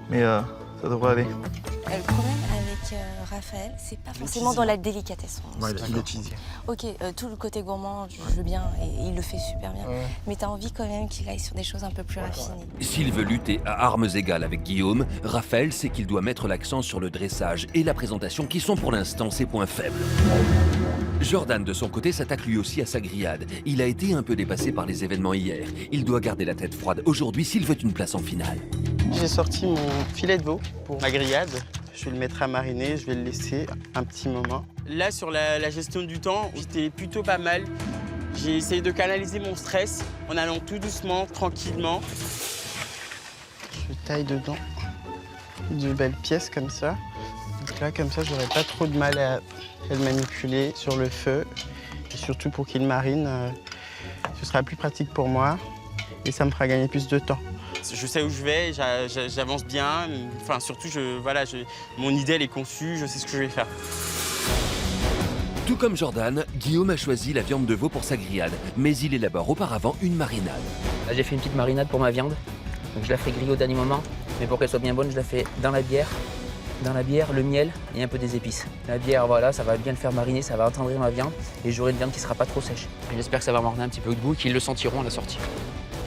mais ça devrait aller. Le problème avec Raphaël, c'est pas forcément dans la délicatesse. Il est cheesy. Ok, tout le côté gourmand, je veux bien, et il le fait super bien. Mais t'as envie quand même qu'il aille sur des choses un peu plus raffinées. S'il veut lutter à armes égales avec Guillaume, Raphaël sait qu'il doit mettre l'accent sur le dressage et la présentation qui sont pour l'instant ses points faibles. Jordan, de son côté, s'attaque lui aussi à sa grillade. Il a été un peu dépassé par les événements hier. Il doit garder la tête froide aujourd'hui s'il veut une place en finale. J'ai sorti mon filet de veau pour ma grillade. Je vais le mettre à mariner, je vais le laisser un petit moment. Là, sur la gestion du temps, j'étais plutôt pas mal. J'ai essayé de canaliser mon stress en allant tout doucement, tranquillement. Je taille dedans de belles pièces comme ça. Donc là, comme ça, j'aurais pas trop de mal à le manipuler sur le feu. Et surtout pour qu'il marine, ce sera plus pratique pour moi et ça me fera gagner plus de temps. Je sais où je vais, j'avance bien. Enfin, surtout, mon idée, elle est conçue, je sais ce que je vais faire. Tout comme Jordan, Guillaume a choisi la viande de veau pour sa grillade, mais il élabore auparavant une marinade. Là, j'ai fait une petite marinade pour ma viande. Donc je la ferai griller au dernier moment. Mais pour qu'elle soit bien bonne, je la fais dans la bière. Dans la bière, le miel et un peu des épices. La bière, voilà, ça va bien le faire mariner, ça va attendrir ma viande. Et j'aurai une viande qui ne sera pas trop sèche. J'espère que ça va m'emmener un petit peu de goût et qu'ils le sentiront à la sortie.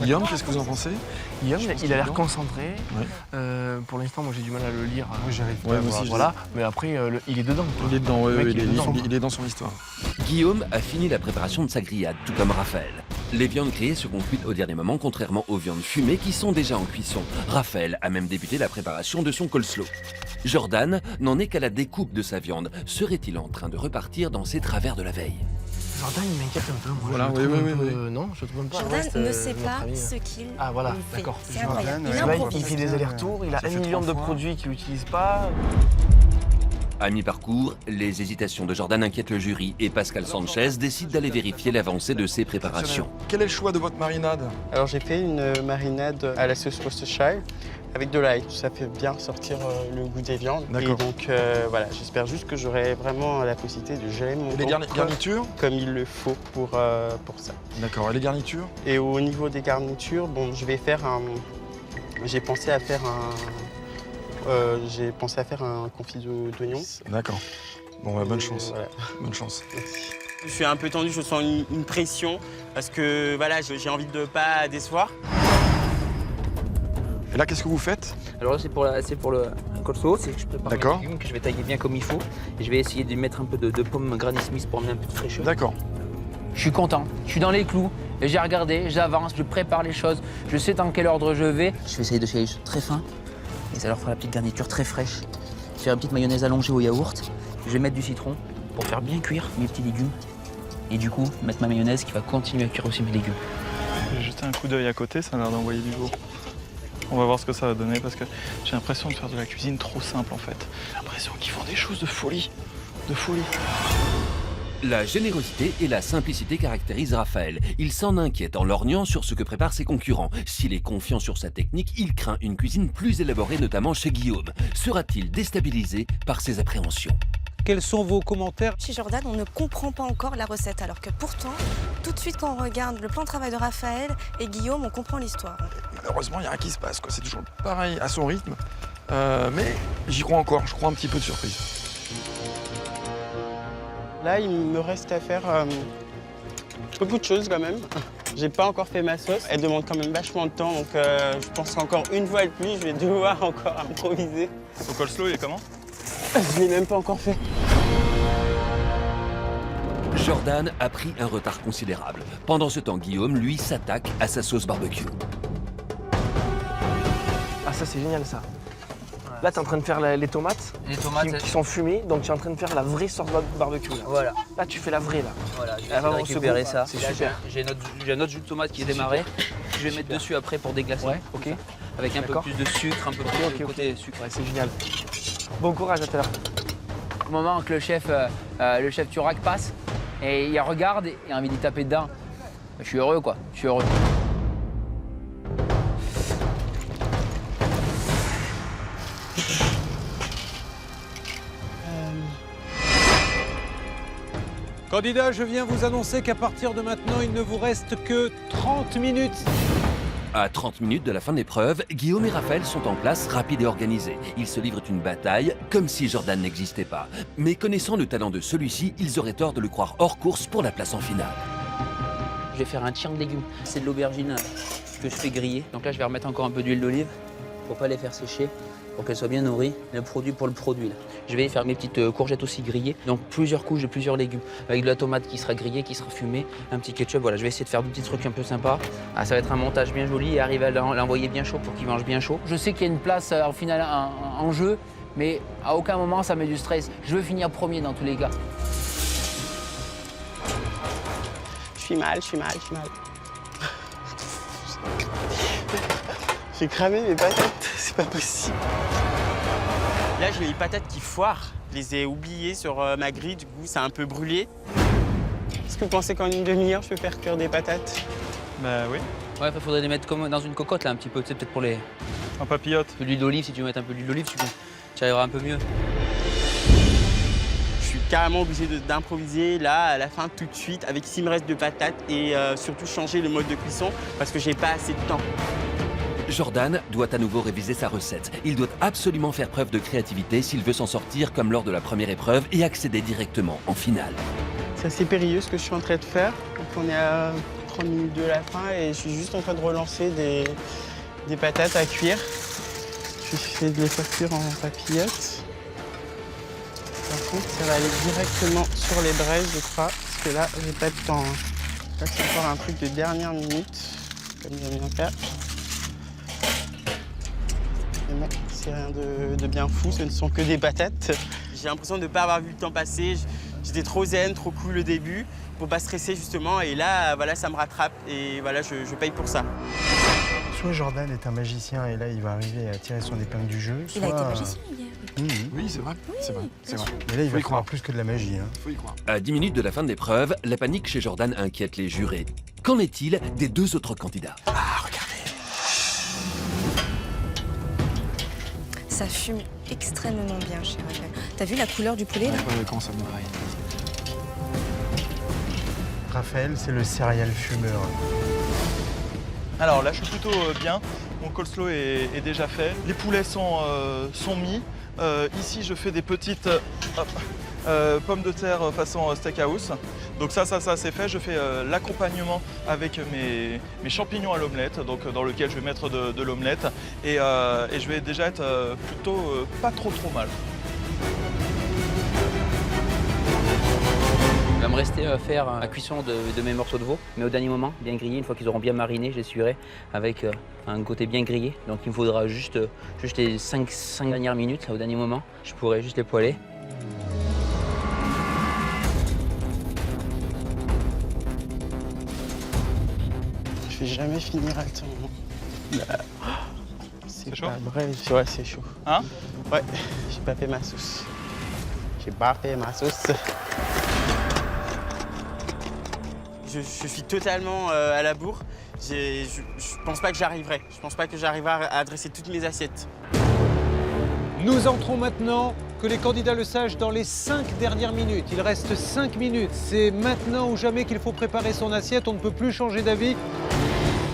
Guillaume, qu'est-ce que vous en pensez? Guillaume, il a l'air concentré. Ouais. Pour l'instant, moi j'ai du mal à le lire. Moi j'arrive pas. Ouais, moi aussi, voilà. Mais après, il est dedans. Il est dedans, il est dans son histoire. Guillaume a fini la préparation de sa grillade, tout comme Raphaël. Les viandes grillées seront cuites au dernier moment, contrairement aux viandes fumées qui sont déjà en cuisson. Raphaël a même débuté la préparation de son coleslaw. Jordan n'en est qu'à la découpe de sa viande. Serait-il en train de repartir dans ses travers de la veille? Jordan, il m'inquiète un peu. Moi. Voilà, Je le oui, trouve oui, un peu- oui. Non, je le trouve même pas. Jordan Reste, ne notre sait pas ami. ce qu'il Ah voilà, fait. d'accord. C'est Jordan, incroyable. ouais. Il C'est vrai improvise. qu'il fait des allers-retours, il a Ça 1 fait million 3 de fois. produits qu'il n'utilise pas. À mi-parcours, les hésitations de Jordan inquiètent le jury et Pascal Sanchez décide d'aller vérifier l'avancée de ses préparations. Quel est le choix de votre marinade? Alors j'ai fait une marinade à la sauce Worcestershire avec de l'ail. Ça fait bien sortir le goût des viandes. Et D'accord. donc voilà, j'espère juste que j'aurai vraiment la possibilité de gérer mon Les temps garnitures? comme il le faut pour ça. D'accord, et les garnitures? Et au niveau des garnitures, bon, je vais faire un... J'ai pensé à faire un confit d'oignon. D'accord. Bon, bah, bonne chance. Voilà. Bonne chance. Je suis un peu tendu, je sens une pression parce que voilà, j'ai envie de ne pas décevoir. Et là, qu'est-ce que vous faites? Alors là, c'est pour le coleslaw, c'est que je prépare D'accord. mes légumes que je vais tailler bien comme il faut. Et je vais essayer de mettre un peu de pommes Granny Smith pour amener un peu de fraîcheur. D'accord. Je suis content, je suis dans les clous. Et j'ai regardé, j'avance, je prépare les choses. Je sais dans quel ordre je vais. Je vais essayer de faire les choses très fins. Et ça leur fera la petite garniture très fraîche. Faire une petite mayonnaise allongée au yaourt. Je vais mettre du citron pour faire bien cuire mes petits légumes. Et du coup, mettre ma mayonnaise qui va continuer à cuire aussi mes légumes. J'ai jeté un coup d'œil à côté, ça a l'air d'envoyer du lourd. On va voir ce que ça va donner parce que j'ai l'impression de faire de la cuisine trop simple en fait. J'ai l'impression qu'ils font des choses de folie. De folie. La générosité et la simplicité caractérisent Raphaël. Il s'en inquiète en lorgnant sur ce que préparent ses concurrents. S'il est confiant sur sa technique, il craint une cuisine plus élaborée, notamment chez Guillaume. Sera-t-il déstabilisé par ses appréhensions? Quels sont vos commentaires? Chez Jordan, on ne comprend pas encore la recette, alors que pourtant, tout de suite quand on regarde le plan de travail de Raphaël et Guillaume, on comprend l'histoire. Malheureusement, il n'y a rien qui se passe, quoi. C'est toujours pareil, à son rythme. Mais j'y crois encore, je crois un petit peu de surprise. Là, il me reste à faire beaucoup de choses quand même. J'ai pas encore fait ma sauce. Elle demande quand même vachement de temps, donc je pense qu'encore une fois de plus, je vais devoir encore improviser. Au coleslaw, il est comment? Je l'ai même pas encore fait. Jordan a pris un retard considérable. Pendant ce temps, Guillaume, lui, s'attaque à sa sauce barbecue. Ah ça c'est génial ça. Là, tu es en train de faire les tomates, Les tomates, qui sont fumées, donc tu es en train de faire la vraie sauce barbecue. Là. voilà. Là, tu fais la vraie là. Voilà, je vais Elle va essayer de au récupérer second. ça. C'est Là, super. j'ai un autre jus de tomate qui est démarré. Je vais mettre dessus après pour déglacer. Ouais, ok. Avec un peu D'accord. plus de sucre, un peu plus Ok, de ok. côté sucre. Ouais, c'est génial. Bon courage à tout à l'heure. Au moment que le chef Turac passe, et il regarde et il a envie d'y taper dedans. Je suis heureux, quoi. Je suis heureux. Candidat, je viens vous annoncer qu'à partir de maintenant, il ne vous reste que 30 minutes. À 30 minutes de la fin de l'épreuve, Guillaume et Raphaël sont en place, rapides et organisés. Ils se livrent une bataille, comme si Jordan n'existait pas. Mais connaissant le talent de celui-ci, ils auraient tort de le croire hors course pour la place en finale. Je vais faire un tir de légumes. C'est de l'aubergine que je fais griller. Donc là, je vais remettre encore un peu d'huile d'olive pour pas les faire sécher, pour qu'elles soient bien nourries. Le produit pour le produit, là. Je vais faire mes petites courgettes aussi grillées. Donc plusieurs couches de plusieurs légumes. Avec de la tomate qui sera grillée, qui sera fumée, un petit ketchup. Voilà, je vais essayer de faire des petits trucs un peu sympas. Ah, ça va être un montage bien joli et arriver à l'envoyer bien chaud pour qu'il mange bien chaud. Je sais qu'il y a une place en finale en jeu, mais à aucun moment ça met du stress. Je veux finir premier dans tous les cas. Je suis mal. J'ai cramé mes patates, c'est pas possible. Là, j'ai les patates qui foirent. Je les ai oubliées sur ma grille, du coup, ça a un peu brûlé. Est-ce que vous pensez qu'en une demi-heure, je peux faire cuire des patates? Bah oui. Ouais, il faudrait les mettre comme dans une cocotte là un petit peu, tu sais, peut-être pour les. En papillote. De l'huile d'olive, si tu veux mettre un peu d'huile d'olive, tu arriveras un peu mieux. Je suis carrément obligé d'improviser là, à la fin, tout de suite, avec s'il me reste de patates et surtout changer le mode de cuisson parce que j'ai pas assez de temps. Jordan doit à nouveau réviser sa recette. Il doit absolument faire preuve de créativité s'il veut s'en sortir comme lors de la première épreuve et accéder directement en finale. C'est assez périlleux ce que je suis en train de faire. Donc on est à 30 minutes de la fin et je suis juste en train de relancer des patates à cuire. Je vais essayer de les faire cuire en papillotes. Par contre, ça va aller directement sur les braises, je crois, parce que là, j'ai pas de temps. Là, c'est encore un truc de dernière minute, comme j'aime bien faire. Mais bon, c'est rien de bien fou, ce ne sont que des patates. J'ai l'impression de ne pas avoir vu le temps passer. J'étais trop zen, trop cool au début. pour pas stresser justement. Et là, voilà, ça me rattrape et voilà, je paye pour ça. Soit Jordan est un magicien et là il va arriver à tirer son épingle du jeu. Il a été magicien hier. Oui, c'est vrai. C'est vrai. C'est vrai. Mais là il va y croire. falloir plus que de la magie. Hein. Faut y croire. À 10 minutes de la fin de l'épreuve, la panique chez Jordan inquiète les jurés. Qu'en est-il des 2 autres candidats? Ça fume extrêmement bien chez Raphaël. T'as vu la couleur du poulet là? Ouais, quand ça me braille. Raphaël, c'est le serial fumeur. Alors là, je suis plutôt bien. Mon coleslaw est déjà fait. Les poulets sont mis. Ici, je fais des petites pommes de terre façon steakhouse. Donc ça c'est fait. Je fais l'accompagnement avec mes champignons à l'omelette, donc dans lequel je vais mettre de l'omelette. Et je vais déjà être plutôt pas trop mal. Il va me rester à faire la cuisson de mes morceaux de veau, mais au dernier moment, bien grillés. Une fois qu'ils auront bien mariné, j'essuierai avec un côté bien grillé. Donc il me faudra juste les 5 dernières minutes, au dernier moment. Je pourrai juste les poêler. Je vais jamais finir à temps. C'est chaud? pas vrai, ouais, c'est chaud. Hein? Ouais, j'ai pas fait ma sauce. J'ai pas fait ma sauce. Je suis totalement à la bourre. Je pense pas que j'arriverai. Je pense pas que j'arriverai à adresser toutes mes assiettes. Nous entrons maintenant, que les candidats le sachent, dans les 5 dernières minutes. Il reste 5 minutes. C'est maintenant ou jamais qu'il faut préparer son assiette. On ne peut plus changer d'avis.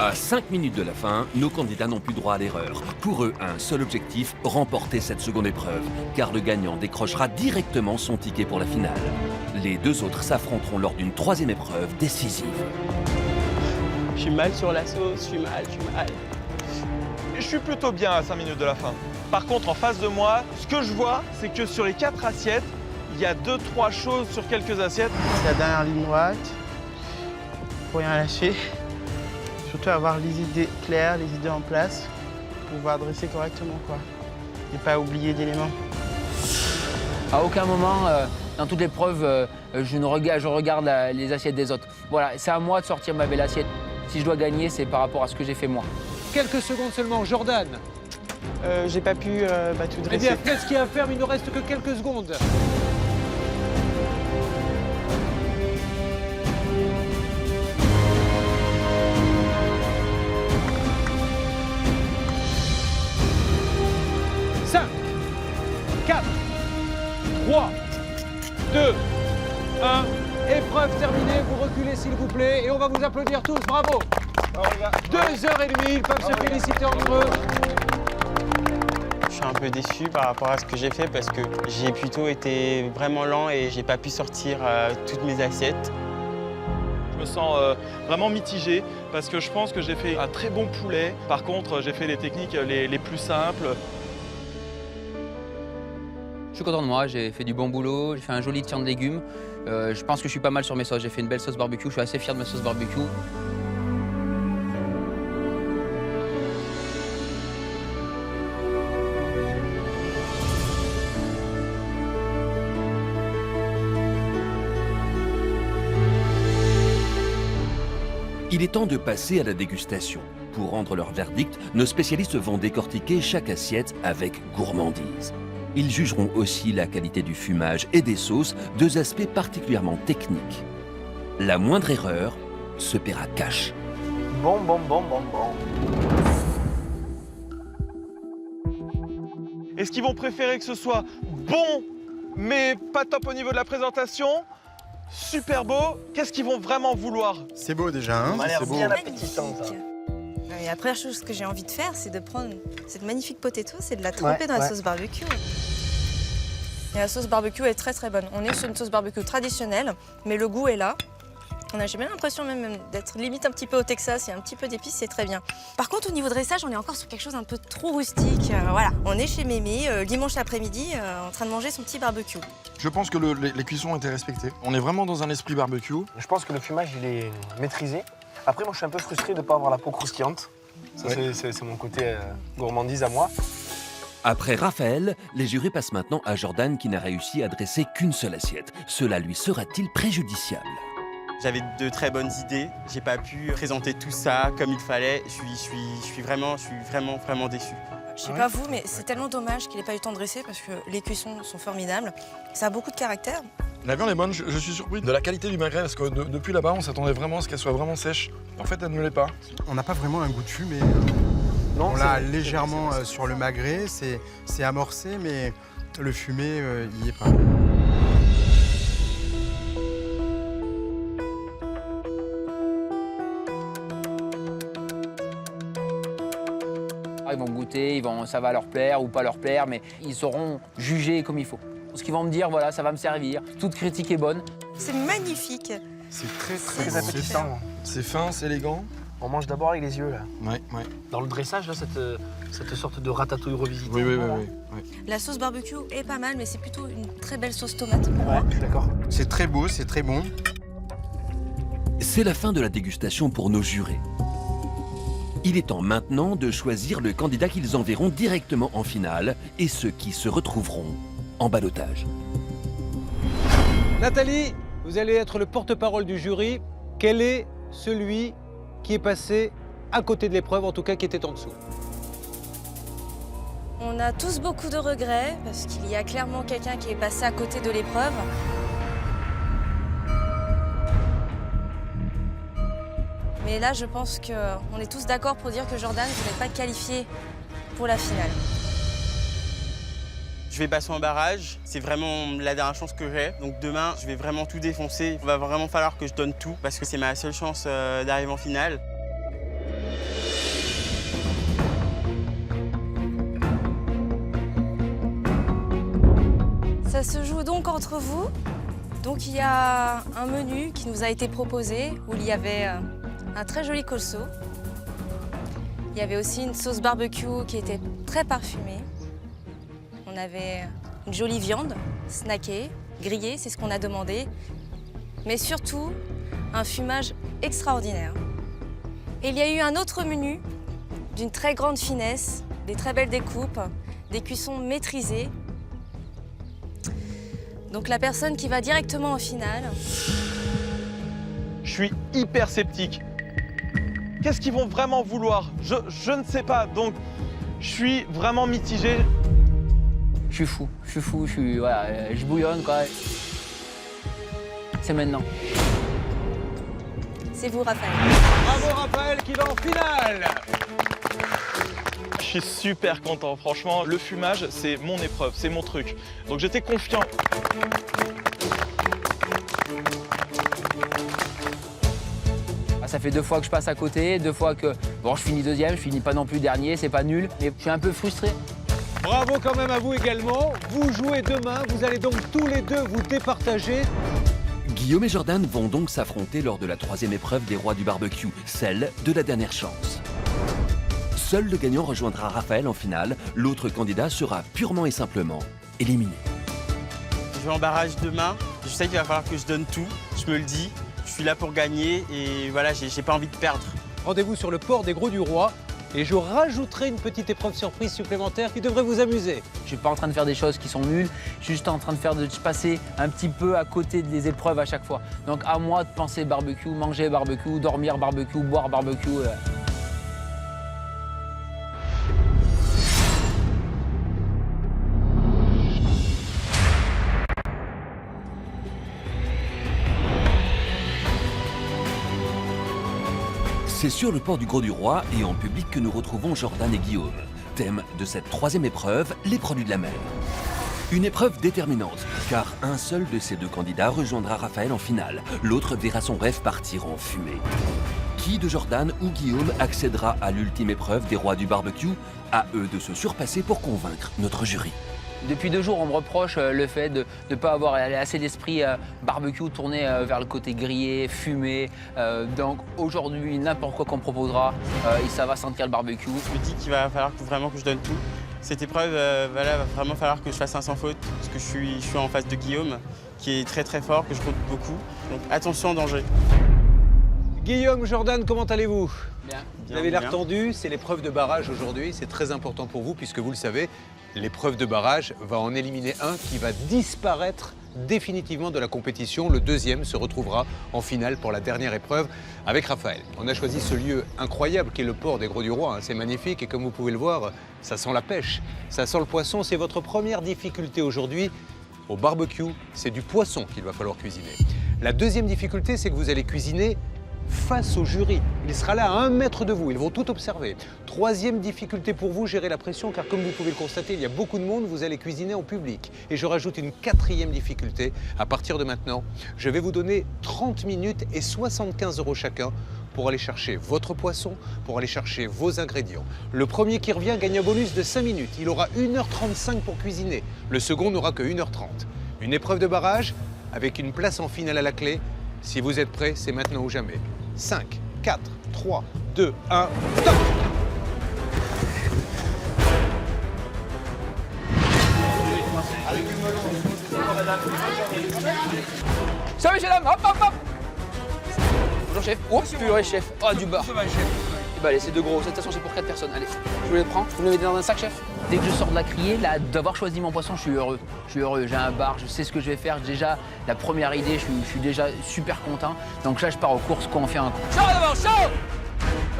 À 5 minutes de la fin, nos candidats n'ont plus droit à l'erreur. Pour eux, un seul objectif, remporter cette seconde épreuve. Car le gagnant décrochera directement son ticket pour la finale. Les 2 autres s'affronteront lors d'une 3e épreuve décisive. Je suis mal sur la sauce, je suis mal. Je suis plutôt bien à 5 minutes de la fin. Par contre, en face de moi, ce que je vois, c'est que sur les 4 assiettes, il y a 2-3 choses sur quelques assiettes. C'est la dernière ligne droite. Faut rien lâcher. Surtout avoir les idées claires, les idées en place, pour pouvoir dresser correctement, quoi. Et pas oublier d'éléments. À aucun moment, dans toute l'épreuve, je regarde les assiettes des autres. Voilà, c'est à moi de sortir ma belle assiette. Si je dois gagner, c'est par rapport à ce que j'ai fait moi. Quelques secondes seulement, Jordan. J'ai pas pu tout Eh dresser. bien, faites ce qu'il y a à faire, mais il ne reste que quelques secondes. Cinq, 4, 3, 2, 1. Épreuve terminée. Vous reculez, s'il vous plaît, et on va vous applaudir tous. Bravo. 2h30, ils peuvent se féliciter entre eux. Je suis un peu déçu par rapport à ce que j'ai fait parce que j'ai plutôt été vraiment lent et j'ai pas pu sortir toutes mes assiettes. Je me sens vraiment mitigé parce que je pense que j'ai fait un très bon poulet. Par contre, j'ai fait les techniques les plus simples. Je suis content de moi, j'ai fait du bon boulot, j'ai fait un joli tien de légumes. Je pense que je suis pas mal sur mes sauces. J'ai fait une belle sauce barbecue, je suis assez fier de ma sauce barbecue. Il est temps de passer à la dégustation. Pour rendre leur verdict, nos spécialistes vont décortiquer chaque assiette avec gourmandise. Ils jugeront aussi la qualité du fumage et des sauces, 2 aspects particulièrement techniques. La moindre erreur se paiera cash. Bon. Est-ce qu'ils vont préférer que ce soit bon, mais pas top au niveau de la présentation? Super beau. Qu'est-ce qu'ils vont vraiment vouloir? C'est beau déjà, hein? Ça a l'air C'est beau. bien appétissant, ça. Et la première chose que j'ai envie de faire, c'est de prendre cette magnifique potato, c'est de la tremper dans la sauce barbecue. Et la sauce barbecue est très très bonne. On est sur une sauce barbecue traditionnelle, mais le goût est là. J'ai bien l'impression même d'être limite un petit peu au Texas, il y a un petit peu d'épices, c'est très bien. Par contre, au niveau dressage, on est encore sur quelque chose un peu trop rustique. Voilà, on est chez Mémé, dimanche après-midi, en train de manger son petit barbecue. Je pense que les cuissons ont été respectées. On est vraiment dans un esprit barbecue. Je pense que le fumage, il est maîtrisé. Après, moi, je suis un peu frustré de ne pas avoir la peau croustillante. Ça, c'est mon côté gourmandise à moi. Après Raphaël, les jurés passent maintenant à Jordan qui n'a réussi à dresser qu'une seule assiette. Cela lui sera-t-il préjudiciable? J'avais de très bonnes idées. J'ai pas pu présenter tout ça comme il fallait. Je suis vraiment déçu. Je sais pas vous, mais c'est tellement dommage qu'il n'ait pas eu le temps de dresser parce que les cuissons sont formidables. Ça a beaucoup de caractère. La viande est bonne, je suis surpris de la qualité du magret parce que depuis là-bas, on s'attendait vraiment à ce qu'elle soit vraiment sèche. En fait, elle ne l'est pas. On n'a pas vraiment un goût de fumée. Non, on l'a légèrement sur le magret, c'est amorcé, mais le fumé, il n'y est pas. Ils vont goûter, ça va leur plaire ou pas leur plaire, mais ils sauront juger comme il faut. Ce qu'ils vont me dire, voilà, ça va me servir. Toute critique est bonne. C'est magnifique. C'est très Très appétissant. C'est fin, c'est élégant. On mange d'abord avec les yeux, là. Ouais. Dans le dressage, là, cette sorte de ratatouille revisitée. Oui. La sauce barbecue est pas mal, mais c'est plutôt une très belle sauce tomate. Ouais, d'accord. C'est très beau, c'est très bon. C'est la fin de la dégustation pour nos jurés. Il est temps maintenant de choisir le candidat qu'ils enverront directement en finale et ceux qui se retrouveront en ballottage. Nathalie, vous allez être le porte-parole du jury. Quel est celui qui est passé à côté de l'épreuve, en tout cas qui était en dessous? On a tous beaucoup de regrets parce qu'il y a clairement quelqu'un qui est passé à côté de l'épreuve. Mais là, je pense qu'on est tous d'accord pour dire que Jordan, vous n'êtes pas qualifié pour la finale. Je vais passer en barrage, c'est vraiment la dernière chance que j'ai. Donc demain, je vais vraiment tout défoncer. Il va vraiment falloir que je donne tout parce que c'est ma seule chance d'arriver en finale. Ça se joue donc entre vous. Donc il y a un menu qui nous a été proposé où il y avait un très joli coleslaw. Il y avait aussi une sauce barbecue qui était très parfumée. On avait une jolie viande, snackée, grillée, c'est ce qu'on a demandé. Mais surtout, un fumage extraordinaire. Et il y a eu un autre menu d'une très grande finesse, des très belles découpes, des cuissons maîtrisées. Donc la personne qui va directement en finale. Je suis hyper sceptique. Qu'est-ce qu'ils vont vraiment vouloir? Je ne sais pas, donc je suis vraiment mitigé. Je suis fou, je bouillonne, quoi. C'est maintenant. C'est vous, Raphaël. Bravo Raphaël qui va en finale. Je suis super content, franchement. Le fumage, c'est mon épreuve, c'est mon truc. Donc j'étais confiant. Ça fait 2 fois que je passe à côté, 2 fois que bon, je finis deuxième, je finis pas non plus dernier, c'est pas nul, mais je suis un peu frustré. Bravo quand même à vous également. Vous jouez demain, vous allez donc tous les deux vous départager. Guillaume et Jordan vont donc s'affronter lors de la 3e épreuve des rois du barbecue, celle de la dernière chance. Seul le gagnant rejoindra Raphaël en finale, l'autre candidat sera purement et simplement éliminé. Je vais en barrage demain, je sais qu'il va falloir que je donne tout, je me le dis. Je suis là pour gagner et voilà, j'ai pas envie de perdre. Rendez-vous sur le port des Gros du Roi et je rajouterai une petite épreuve surprise supplémentaire qui devrait vous amuser. Je suis pas en train de faire des choses qui sont nulles, je suis juste en train de passer un petit peu à côté des épreuves à chaque fois. Donc à moi de penser barbecue, manger barbecue, dormir barbecue, boire barbecue. C'est sur le port du Gros du Roi et en public que nous retrouvons Jordan et Guillaume. Thème de cette 3e épreuve, les produits de la mer. Une épreuve déterminante, car un seul de ces 2 candidats rejoindra Raphaël en finale. L'autre verra son rêve partir en fumée. Qui de Jordan ou Guillaume accédera à l'ultime épreuve des rois du barbecue? À eux de se surpasser pour convaincre notre jury. Depuis 2 jours, on me reproche le fait de ne pas avoir assez d'esprit barbecue tourné vers le côté grillé, fumé. Donc aujourd'hui, n'importe quoi qu'on me proposera, ça va sentir le barbecue. Je me dis qu'il va falloir vraiment que je donne tout. Cette épreuve, voilà, va vraiment falloir que je fasse un sans faute, parce que je suis en face de Guillaume, qui est très très fort, que je compte beaucoup. Donc attention au danger. Guillaume, Jordan, comment allez-vous? Bien. Vous avez l'air tendu, c'est l'épreuve de barrage aujourd'hui, c'est très important pour vous puisque vous le savez, l'épreuve de barrage va en éliminer un qui va disparaître définitivement de la compétition. Le deuxième se retrouvera en finale pour la dernière épreuve avec Raphaël. On a choisi ce lieu incroyable qui est le port des Graux-du-Roi. C'est magnifique et comme vous pouvez le voir, ça sent la pêche, ça sent le poisson. C'est votre première difficulté aujourd'hui au barbecue, c'est du poisson qu'il va falloir cuisiner. La deuxième difficulté, c'est que vous allez cuisiner face au jury. Il sera là à 1 mètre de vous, ils vont tout observer. Troisième difficulté pour vous, gérer la pression, car comme vous pouvez le constater, il y a beaucoup de monde, vous allez cuisiner en public. Et je rajoute une quatrième difficulté. À partir de maintenant, je vais vous donner 30 minutes et 75 € chacun pour aller chercher votre poisson, pour aller chercher vos ingrédients. Le premier qui revient gagne un bonus de 5 minutes. Il aura 1h35 pour cuisiner. Le second n'aura que 1h30. Une épreuve de barrage avec une place en finale à la clé. Si vous êtes prêts, c'est maintenant ou jamais. 5, 4, 3, 2, 1, stop! Salut messieurs dames, hop hop hop. Bonjour chef. Oups, purée chef. Oh du bar. Bah allez, c'est 2 gros, cette façon c'est pour 4 personnes. Allez, je vous les prends. Vous me les mettez dans un sac chef. Dès que je sors de la criée, là, d'avoir choisi mon poisson, je suis heureux. Je suis heureux, j'ai un bar, je sais ce que je vais faire. Déjà, la première idée, je suis déjà super content. Donc là, je pars aux courses, quoi, on fait un coup. Chaud devant, chaud!